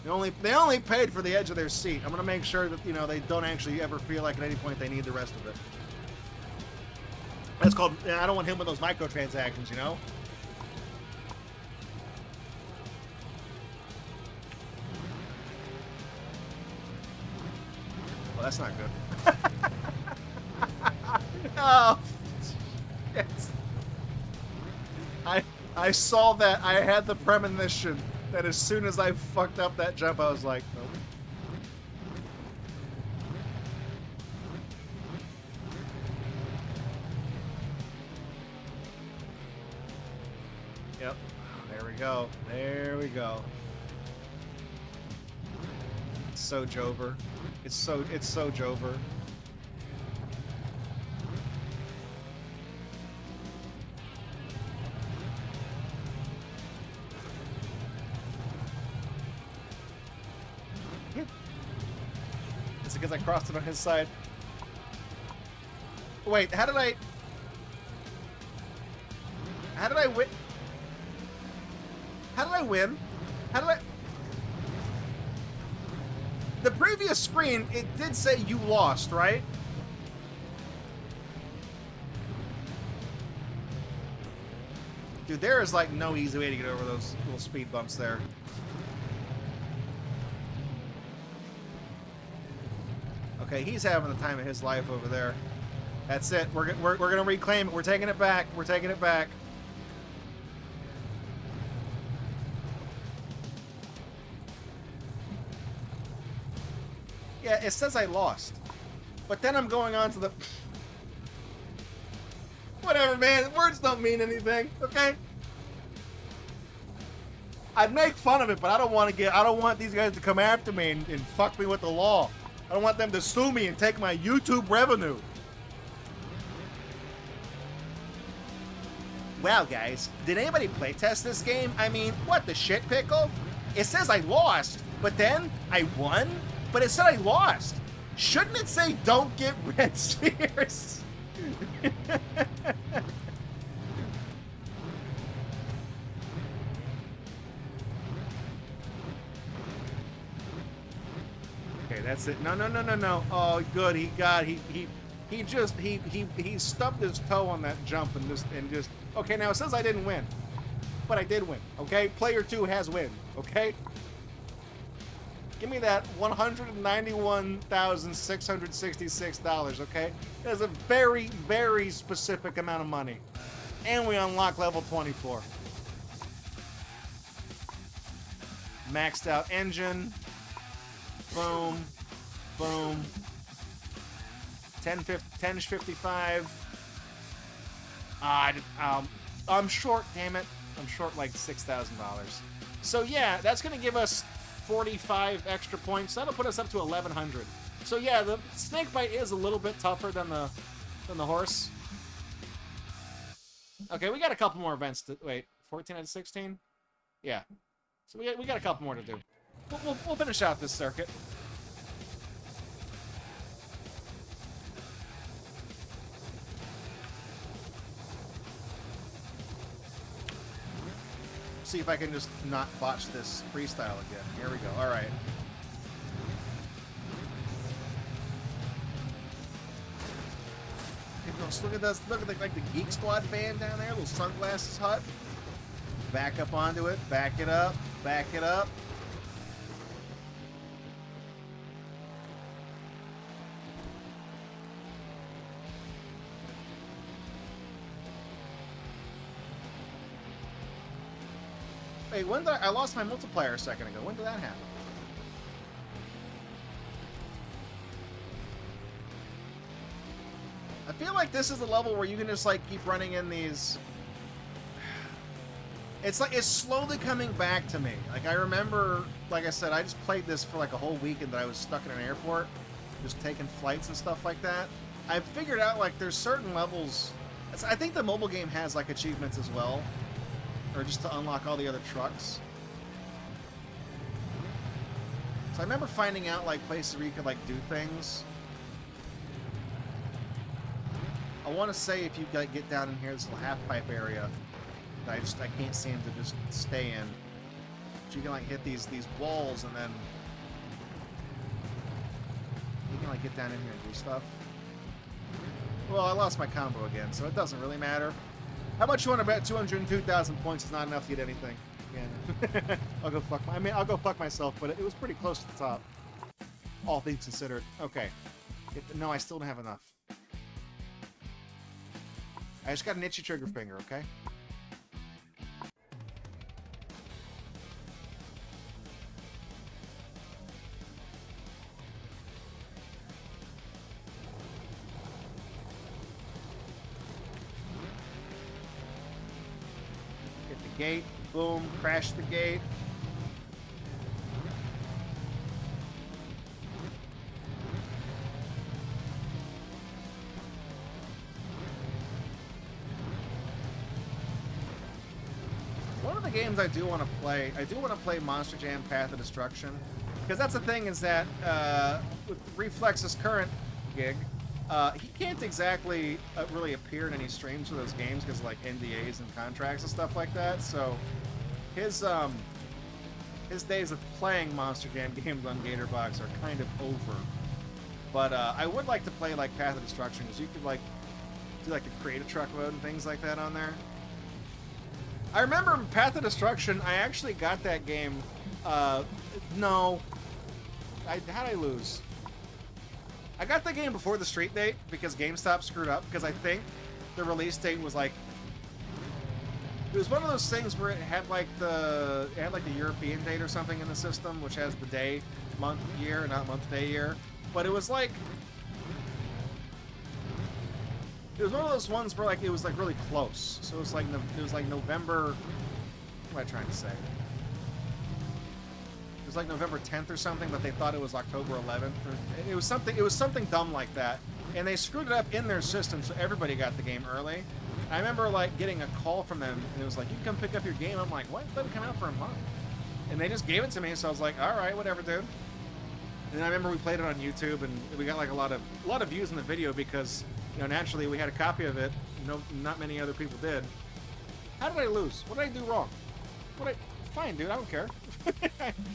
They only paid for the edge of their seat. I'm gonna make sure that, you know, they don't actually ever feel like at any point they need the rest of it. That's called, I don't want him with those microtransactions, you know? Well, that's not good. Oh, shit. I saw that. I had the premonition that as soon as I fucked up that jump, I was like, nope. Yep. There we go. There we go. It's so Jover. It's so Jover. Is it because I crossed it on his side? Wait, how did I win? How did I win? How did I... The previous screen, it did say you lost, right? Dude, there is like no easy way to get over those little speed bumps there. Okay, he's having the time of his life over there. That's it. We're gonna reclaim it. We're taking it back. We're taking it back. Yeah, it says I lost. But then I'm going on to the... Whatever, man. Words don't mean anything, okay? I'd make fun of it, but I don't want these guys to come after me and fuck me with the law. I don't want them to sue me and take my YouTube revenue. Wow, guys, did anybody playtest this game? I mean, what the shit, Pickle? It says I lost, but then I won? But it said I lost. Shouldn't it say don't get red spheres? Okay, that's it. No. Oh, good. He stubbed his toe on that jump and just. Okay, now it says I didn't win, but I did win. Okay, player 2 has win. Okay. Give me that $191,666, okay? That's a very, very specific amount of money. And we unlock level 24. Maxed out engine. Boom. Boom. 1055. I'm short, damn it. I'm short like $6,000. So yeah, that's going to give us 45 extra points. That'll put us up to 1,100. So yeah, the snake bite is a little bit tougher than the horse. Okay, we got a couple more events to wait. 14 out of 16. Yeah. So we got a couple more to do. We'll finish out this circuit. See if I can just not botch this freestyle again. Here we go. All right. Look at this. Look at like the Geek Squad band down there. Little sunglasses hut. Back up onto it. Back it up. Back it up. Wait, when did I lost my multiplier a second ago. When did that happen? I feel like this is the level where you can just like keep running in these. It's like it's slowly coming back to me. Like I remember, like I said, I just played this for like a whole weekend that I was stuck in an airport, just taking flights and stuff like that. I figured out like there's certain levels. I think the mobile game has like achievements as well. Or just to unlock all the other trucks. So I remember finding out like places where you could like do things. I want to say if you get down in here, this little half pipe area that I can't seem to just stay in. But you can like hit these walls and then you can like get down in here and do stuff. Well, I lost my combo again, so it doesn't really matter. How much you want to bet 202,000 points is not enough to get anything? Yeah. I'll go fuck myself, but it was pretty close to the top. All things considered. Okay. No, I still don't have enough. I just got an itchy trigger finger, okay? Gate, boom, crash the gate. One of the games I do want to play, Monster Jam Path of Destruction, because that's the thing is that with Reflex's current gig, he can't exactly really appear in any streams for those games because of like NDAs and contracts and stuff like that. So his days of playing Monster Jam games on Gatorbox are kind of over. But I would like to play like Path of Destruction because you could like do like the create a truck mode and things like that on there. I remember Path of Destruction. I actually got that game. How'd I lose? I got the game before the street date because GameStop screwed up because I think the release date was like, it was one of those things where it had like the European date or something in the system, which has the day, month, year, not month, day, year. But it was like, it was one of those ones where like it was like really close. So it was like November. What am I trying to say? It was like November 10th or something, but they thought it was October 11th. It was something dumb like that, and they screwed it up in their system, so everybody got the game early. I remember like getting a call from them, and it was like, "You can come pick up your game." I'm like, "What? It doesn't come out for a month." And they just gave it to me, so I was like, "All right, whatever, dude." And I remember we played it on YouTube, and we got like a lot of views in the video because, you know, naturally we had a copy of it. No, not many other people did. How did I lose? What did I do wrong? Fine, dude. I don't care.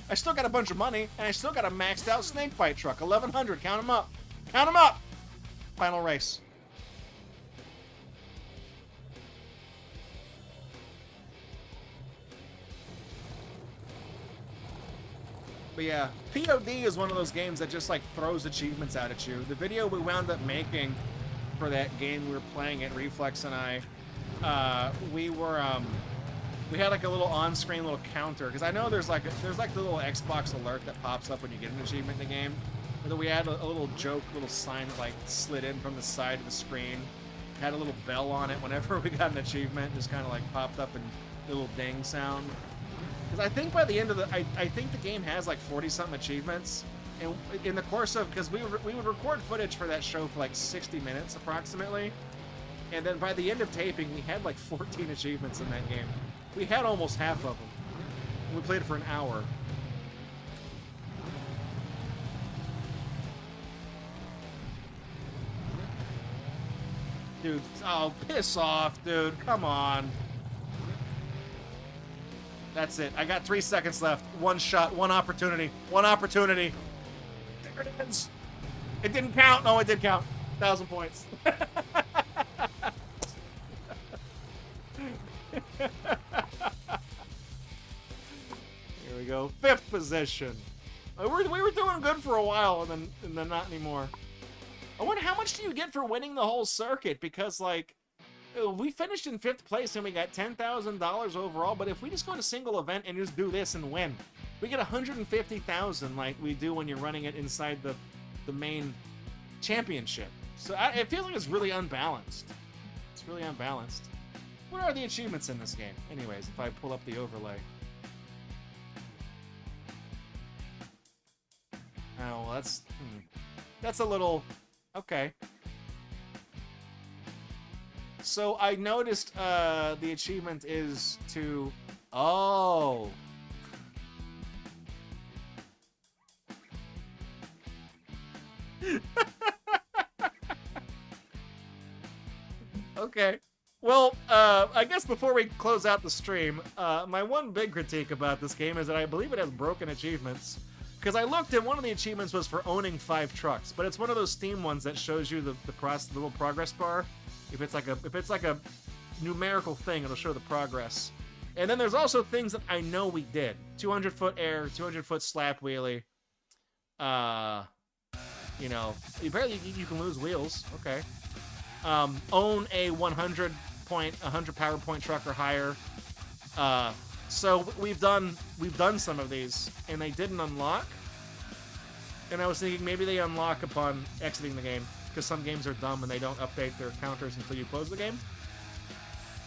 I still got a bunch of money, and I still got a maxed out snakebite truck. 1,100. Count them up. Count them up. Final race. But yeah, POD is one of those games that just like throws achievements out at you. The video we wound up making for that game we were playing at Reflex and I, we had like a little on-screen little counter because I know there's like the little Xbox alert that pops up when you get an achievement in the game. But then we had a little joke, little sign that like slid in from the side of the screen, had a little bell on it whenever we got an achievement, just kind of like popped up and a little ding sound. Because I think by the end of the, I think the game has like 40-something achievements, and in the course of, because we would record footage for that show for like 60 minutes approximately, and then by the end of taping we had like 14 achievements in that game. We had almost half of them. We played it for an hour. Dude, oh, piss off, dude. Come on. That's it. I got 3 seconds left. One shot, one opportunity. One opportunity. There it is. It didn't count. No, it did count. 1,000 points. Here we go. 5th position. We were doing good for a while, and then not anymore. I wonder how much do you get for winning the whole circuit? Because like, we finished in 5th place and we got $10,000 overall. But if we just go to single event and just do this and win, we get $150,000 like we do when you're running it inside the main championship. So it feels like it's really unbalanced. It's really unbalanced. What are the achievements in this game? Anyways, if I pull up the overlay. Oh, well, that's a little... Okay. So I noticed the achievement is to... Oh. Okay. Well, I guess before we close out the stream, my one big critique about this game is that I believe it has broken achievements. Because I looked and one of the achievements was for owning 5 trucks, but it's one of those Steam ones that shows you the little progress bar. If it's like a numerical thing, it'll show the progress. And then there's also things that I know we did: 200-foot air, 200-foot slap wheelie. You know, you can lose wheels. Okay. Own a 100 power point truck or higher. So we've done some of these, and they didn't unlock. And I was thinking maybe they unlock upon exiting the game, because some games are dumb and they don't update their counters until you close the game.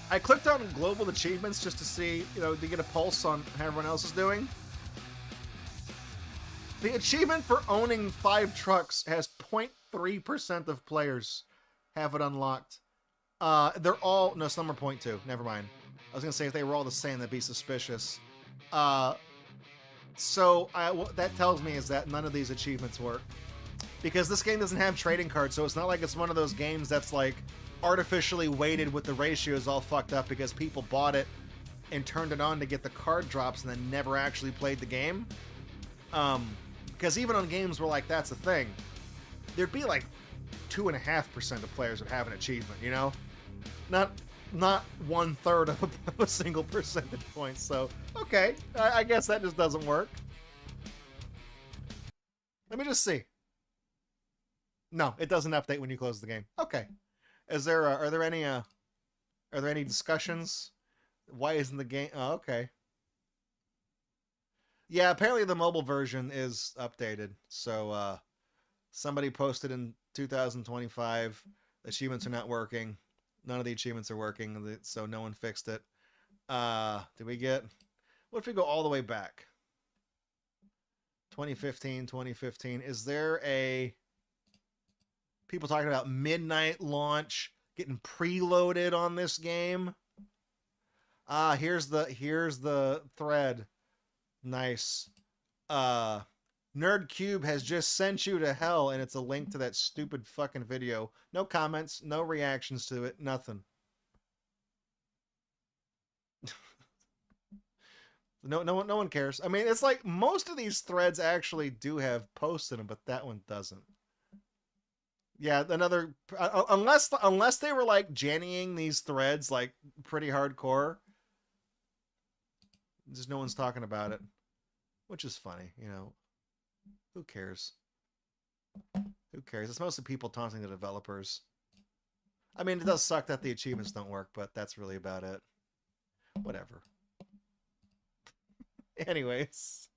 I clicked on global achievements just to see, to get a pulse on how everyone else is doing. The achievement for owning 5 trucks has 0.3% of players have it unlocked. They're all... No, some are 0.2. Never mind. I was going to say if they were all the same, that'd be suspicious. So what that tells me is that none of these achievements work. Because this game doesn't have trading cards, so it's not like it's one of those games that's like artificially weighted with the ratios all fucked up because people bought it and turned it on to get the card drops and then never actually played the game. Because even on games where like that's a thing, there'd be like 2.5% of players would have an achievement, Not 1/3 of a single percentage point. So, okay, I guess that just doesn't work. Let me just see. No, it doesn't update when you close the game. Okay. Is there are there any discussions? Why isn't the game? Oh, okay. Yeah, apparently the mobile version is updated. So somebody posted in 2025 the achievements are not working. None of the achievements are working, so no one fixed it. Did we get? What if we go all the way back? 2015, 2015. Is there a people talking about midnight launch getting preloaded on this game? Here's the thread. Nice. Nerdcube has just sent you to hell, and it's a link to that stupid fucking video. No comments, no reactions to it, nothing. No one cares. I mean, it's like most of these threads actually do have posts in them, but that one doesn't. Yeah, another unless they were like jannying these threads like pretty hardcore. Just no one's talking about it, which is funny, you know. Who cares? Who cares? It's mostly people taunting the developers. I mean, it does suck that the achievements don't work, but that's really about it. Whatever. Anyways,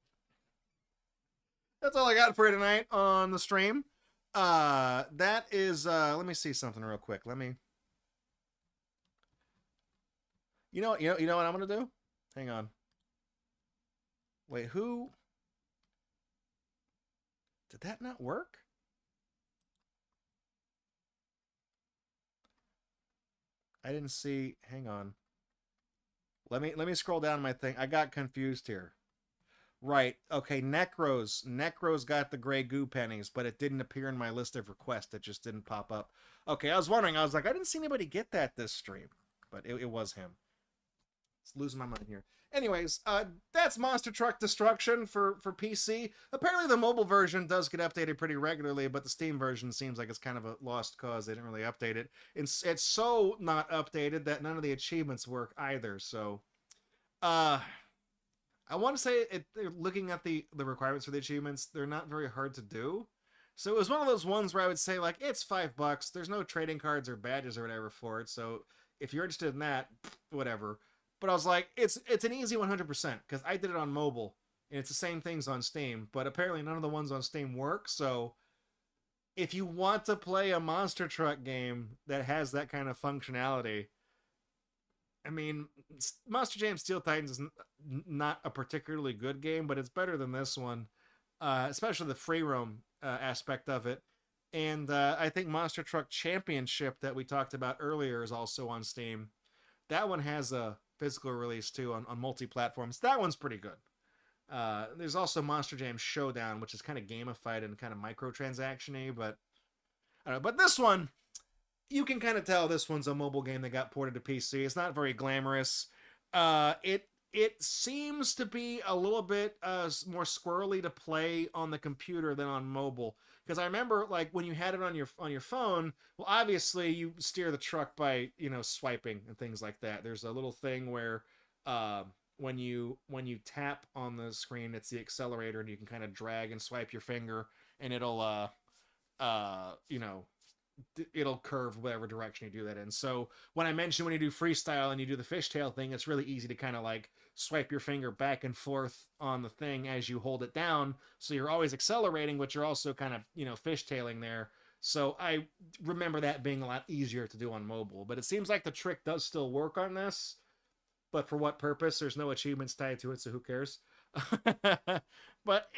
that's all I got for you tonight on the stream. That is, let me see something real quick. Let me, you know what I'm gonna do? Hang on. Wait, who? Did that not work? I didn't see. Hang on. Let me scroll down my thing. I got confused here. Right. Okay, Necros got the gray goo pennies, but it didn't appear in my list of requests. It just didn't pop up. Okay, I was wondering. I was like, I didn't see anybody get that this stream, but it was him. It's losing my mind here. Anyways, that's Monster Truck Destruction for PC. Apparently the mobile version does get updated pretty regularly, but the Steam version seems like it's kind of a lost cause. They didn't really update it. It's so not updated that none of the achievements work either. So, I want to say looking at the requirements for the achievements, they're not very hard to do. So it was one of those ones where I would say, like, it's $5. There's no trading cards or badges or whatever for it. So if you're interested in that, whatever. But I was like, it's an easy 100% because I did it on mobile and it's the same things on Steam. But apparently none of the ones on Steam work. So if you want to play a monster truck game that has that kind of functionality, I mean, Monster Jam Steel Titans is not a particularly good game, but it's better than this one, especially the free roam aspect of it. And I think Monster Truck Championship that we talked about earlier is also on Steam. That one has a physical release too on multi-platforms. That one's pretty good. There's also Monster Jam Showdown, which is kind of gamified and kind of microtransaction-y, but I don't know. But this one, you can kind of tell this one's a mobile game that got ported to PC. It's not very glamorous. It seems to be a little bit more squirrely to play on the computer than on mobile. Because I remember, like, when you had it on your phone, well, obviously you steer the truck by, swiping and things like that. There's a little thing where when you tap on the screen, it's the accelerator, and you can kind of drag and swipe your finger, and it'll it'll curve whatever direction you do that in. So when I mentioned when you do freestyle and you do the fishtail thing, it's really easy to kind of like swipe your finger back and forth on the thing as you hold it down. So you're always accelerating, but you're also kind of, fishtailing there. So I remember that being a lot easier to do on mobile, but it seems like the trick does still work on this, but for what purpose? There's no achievements tied to it, so who cares? But,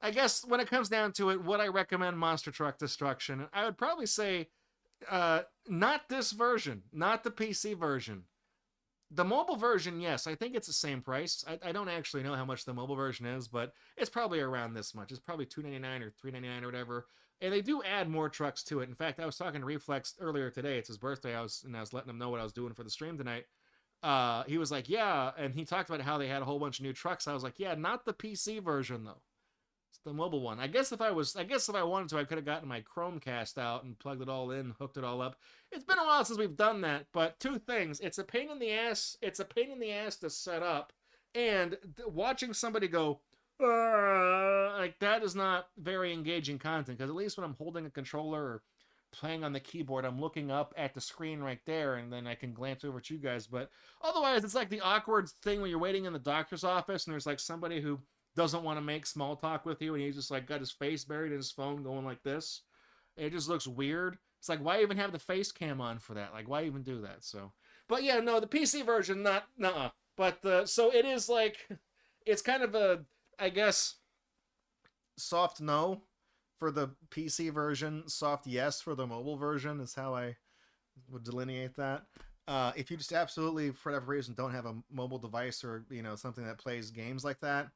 I guess when it comes down to it, would I recommend Monster Truck Destruction? I would probably say not this version, not the PC version. The mobile version, yes, I think it's the same price. I don't actually know how much the mobile version is, but it's probably around this much. It's probably $2.99 or $3.99 or whatever. And they do add more trucks to it. In fact, I was talking to Reflex earlier today. It's his birthday. I was letting him know what I was doing for the stream tonight. He was like, yeah, and he talked about how they had a whole bunch of new trucks. I was like, yeah, not the PC version though. It's the mobile one. I guess if I wanted to, I could have gotten my Chromecast out and plugged it all in, hooked it all up. It's been a while since we've done that, but two things. It's a pain in the ass. It's a pain in the ass to set up, and watching somebody go, Like, that is not very engaging content, because at least when I'm holding a controller or playing on the keyboard, I'm looking up at the screen right there, and then I can glance over at you guys. But otherwise, it's like the awkward thing when you're waiting in the doctor's office and there's like somebody who doesn't want to make small talk with you, and he's just like got his face buried in his phone going like this. It just looks weird. It's like, why even have the face cam on for that? Like, why even do that? So, but yeah, no, the PC version, not, nuh-uh. But so it is like, it's kind of a, I guess, soft no for the PC version, soft yes for the mobile version is how I would delineate that. If you just absolutely, for whatever reason, don't have a mobile device or, you know, something that plays games like that,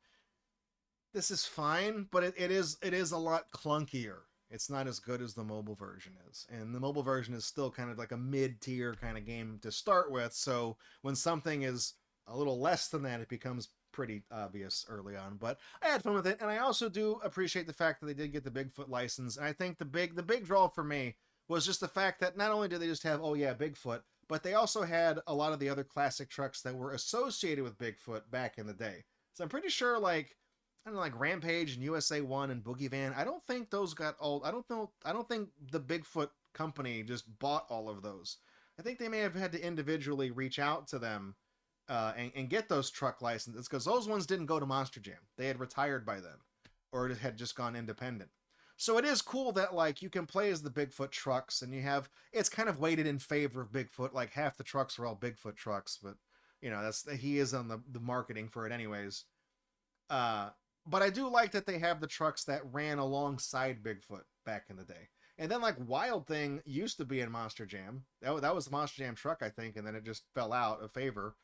this is fine, but it is a lot clunkier. It's not as good as the mobile version is. And the mobile version is still kind of like a mid-tier kind of game to start with, so when something is a little less than that, it becomes pretty obvious early on. But I had fun with it, and I also do appreciate the fact that they did get the Bigfoot license. And I think the big draw for me was just the fact that not only did they just have, oh yeah, Bigfoot, but they also had a lot of the other classic trucks that were associated with Bigfoot back in the day. So I'm pretty sure, like, I don't know, like Rampage and USA 1 and Boogie Van, I don't think those got all, I don't think the Bigfoot company just bought all of those. I think they may have had to individually reach out to them and get those truck licenses, because those ones didn't go to Monster Jam. They had retired by then, or it had just gone independent. So it is cool that, like, you can play as the Bigfoot trucks, and you have, it's kind of weighted in favor of Bigfoot. Like, half the trucks are all Bigfoot trucks, but, you know, he is on the marketing for it anyways. But I do like that they have the trucks that ran alongside Bigfoot back in the day. And then, like, Wild Thing used to be in Monster Jam. That was the Monster Jam truck, I think, and then it just fell out of favor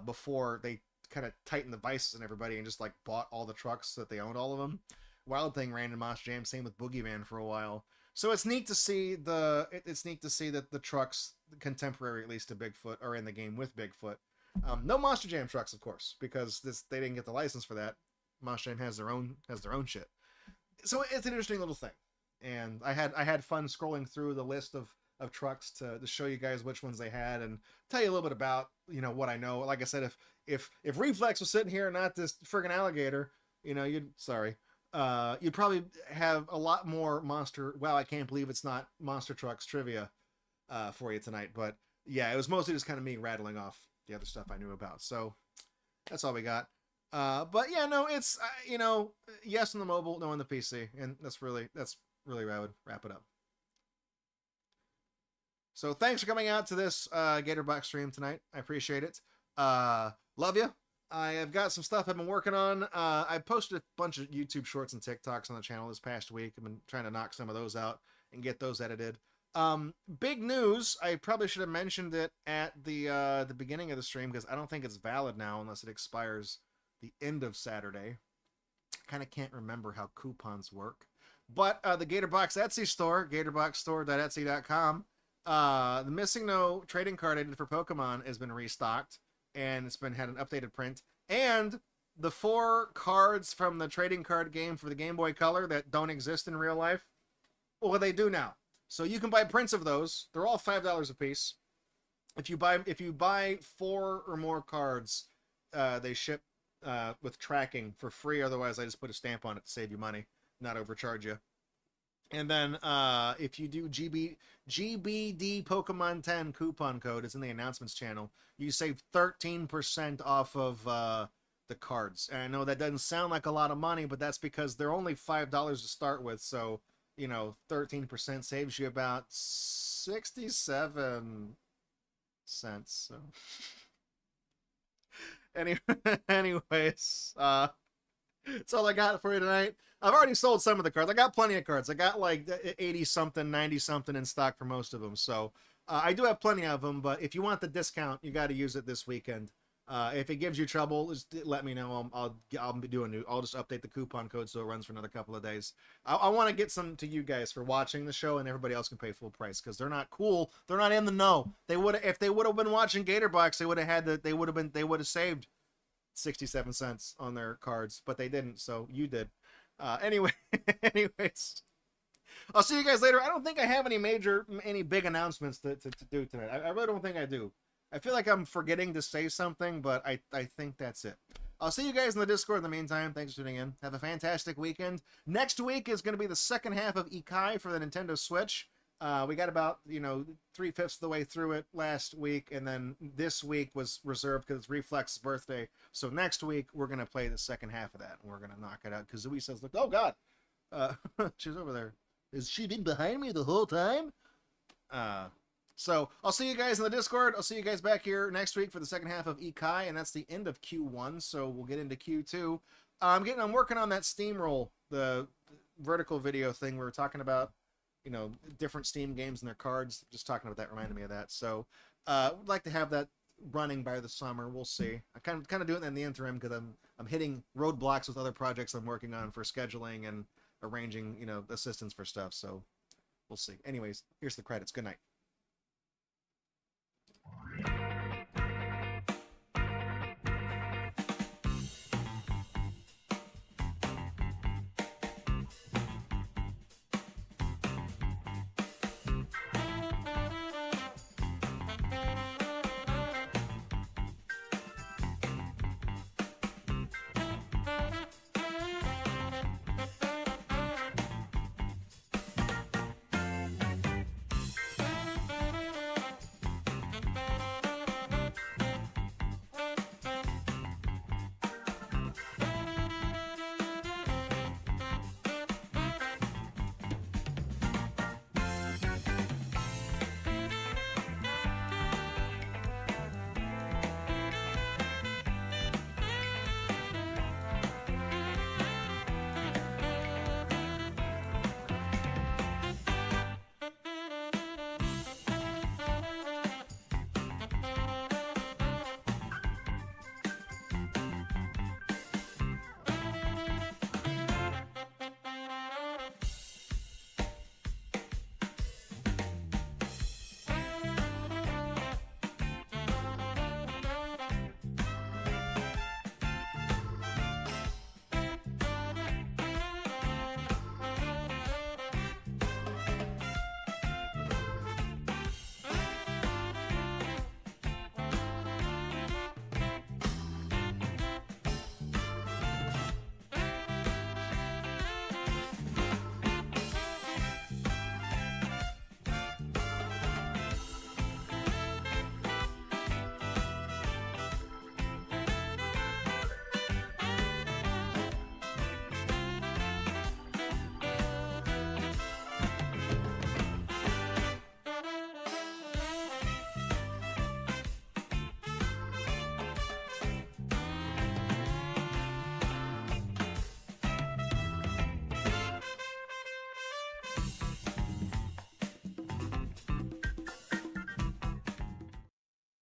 before they kind of tightened the vices and everybody and just, like, bought all the trucks so that they owned all of them. Wild Thing ran in Monster Jam, same with Boogie Man for a while. So it's neat to see it's neat to see that the trucks, contemporary at least to Bigfoot, are in the game with Bigfoot. No Monster Jam trucks, of course, because they didn't get the license for that. Monster Jam has their own shit. So it's an interesting little thing, and I had fun scrolling through the list of trucks to show you guys which ones they had and tell you a little bit about, you know, what I know. Like I said, if Reflex was sitting here, not this friggin' alligator, you know, you'd probably have a lot more monster. Wow, I can't believe it's not monster trucks trivia for you tonight. But yeah, it was mostly just kind of me rattling off the other stuff I knew about. So that's all we got. But yeah, no, it's you know, yes on the mobile, no on the PC, and that's really where I would wrap it up. So thanks for coming out to this Gatorbox stream tonight. I appreciate it. Love you. I have got some stuff I've been working on. I posted a bunch of YouTube shorts and TikToks on the channel this past week. I've been trying to knock some of those out and get those edited. Big news. I probably should have mentioned it at the beginning of the stream, because I don't think it's valid now unless it expires the end of Saturday. Kind of can't remember how coupons work. But the Gatorbox Etsy store, gatorboxstore.etsy.com, the Missing No trading card I did for Pokemon has been restocked, and it's had an updated print. And the 4 cards from the trading card game for the Game Boy Color that don't exist in real life, well, they do now. So you can buy prints of those. They're all $5 a piece. If you buy 4 or more cards, they ship with tracking for free. Otherwise, I just put a stamp on it to save you money, not overcharge you. And then if you do GBD Pokemon 10 coupon code, it's in the announcements channel, you save 13% off of the cards. And I know that doesn't sound like a lot of money, but that's because they're only $5 to start with. So, you know, 13% saves you about 67 cents. So anyways, that's all I got for you tonight. I've already sold some of the cards. I got plenty of cards. I got like 80 something, 90 something in stock for most of them. So I do have plenty of them, but if you want the discount, you got to use it this weekend. If it gives you trouble, just let me know. I'll be doing I'll just update the coupon code so it runs for another couple of days. I want to get some to you guys for watching the show, and everybody else can pay full price because they're not cool. They're not in the know. If they would have been watching Gatorbox, they would have saved 67 cents on their cards, but they didn't. So you did. Anyways, I'll see you guys later. I don't think I have any big announcements to do tonight. I really don't think I do. I feel like I'm forgetting to say something, but I think that's it. I'll see you guys in the Discord in the meantime. Thanks for tuning in. Have a fantastic weekend. Next week is going to be the second half of Ikai for the Nintendo Switch. We got about, 3/5 of the way through it last week, and then this week was reserved because it's Reflex's birthday. So next week, we're going to play the second half of that, and we're going to knock it out. Kazooie says, look, oh, God. She's over there. Has she been behind me the whole time? So I'll see you guys in the Discord. I'll see you guys back here next week for the second half of Ikai, and that's the end of Q1, so we'll get into Q2. I'm working on that Steamroll, the vertical video thing we were talking about, different Steam games and their cards. Just talking about that reminded me of that. So would like to have that running by the summer. We'll see. I kind of doing that in the interim because I'm hitting roadblocks with other projects I'm working on for scheduling and arranging, assistance for stuff. So we'll see. Anyways, here's the credits. Good night.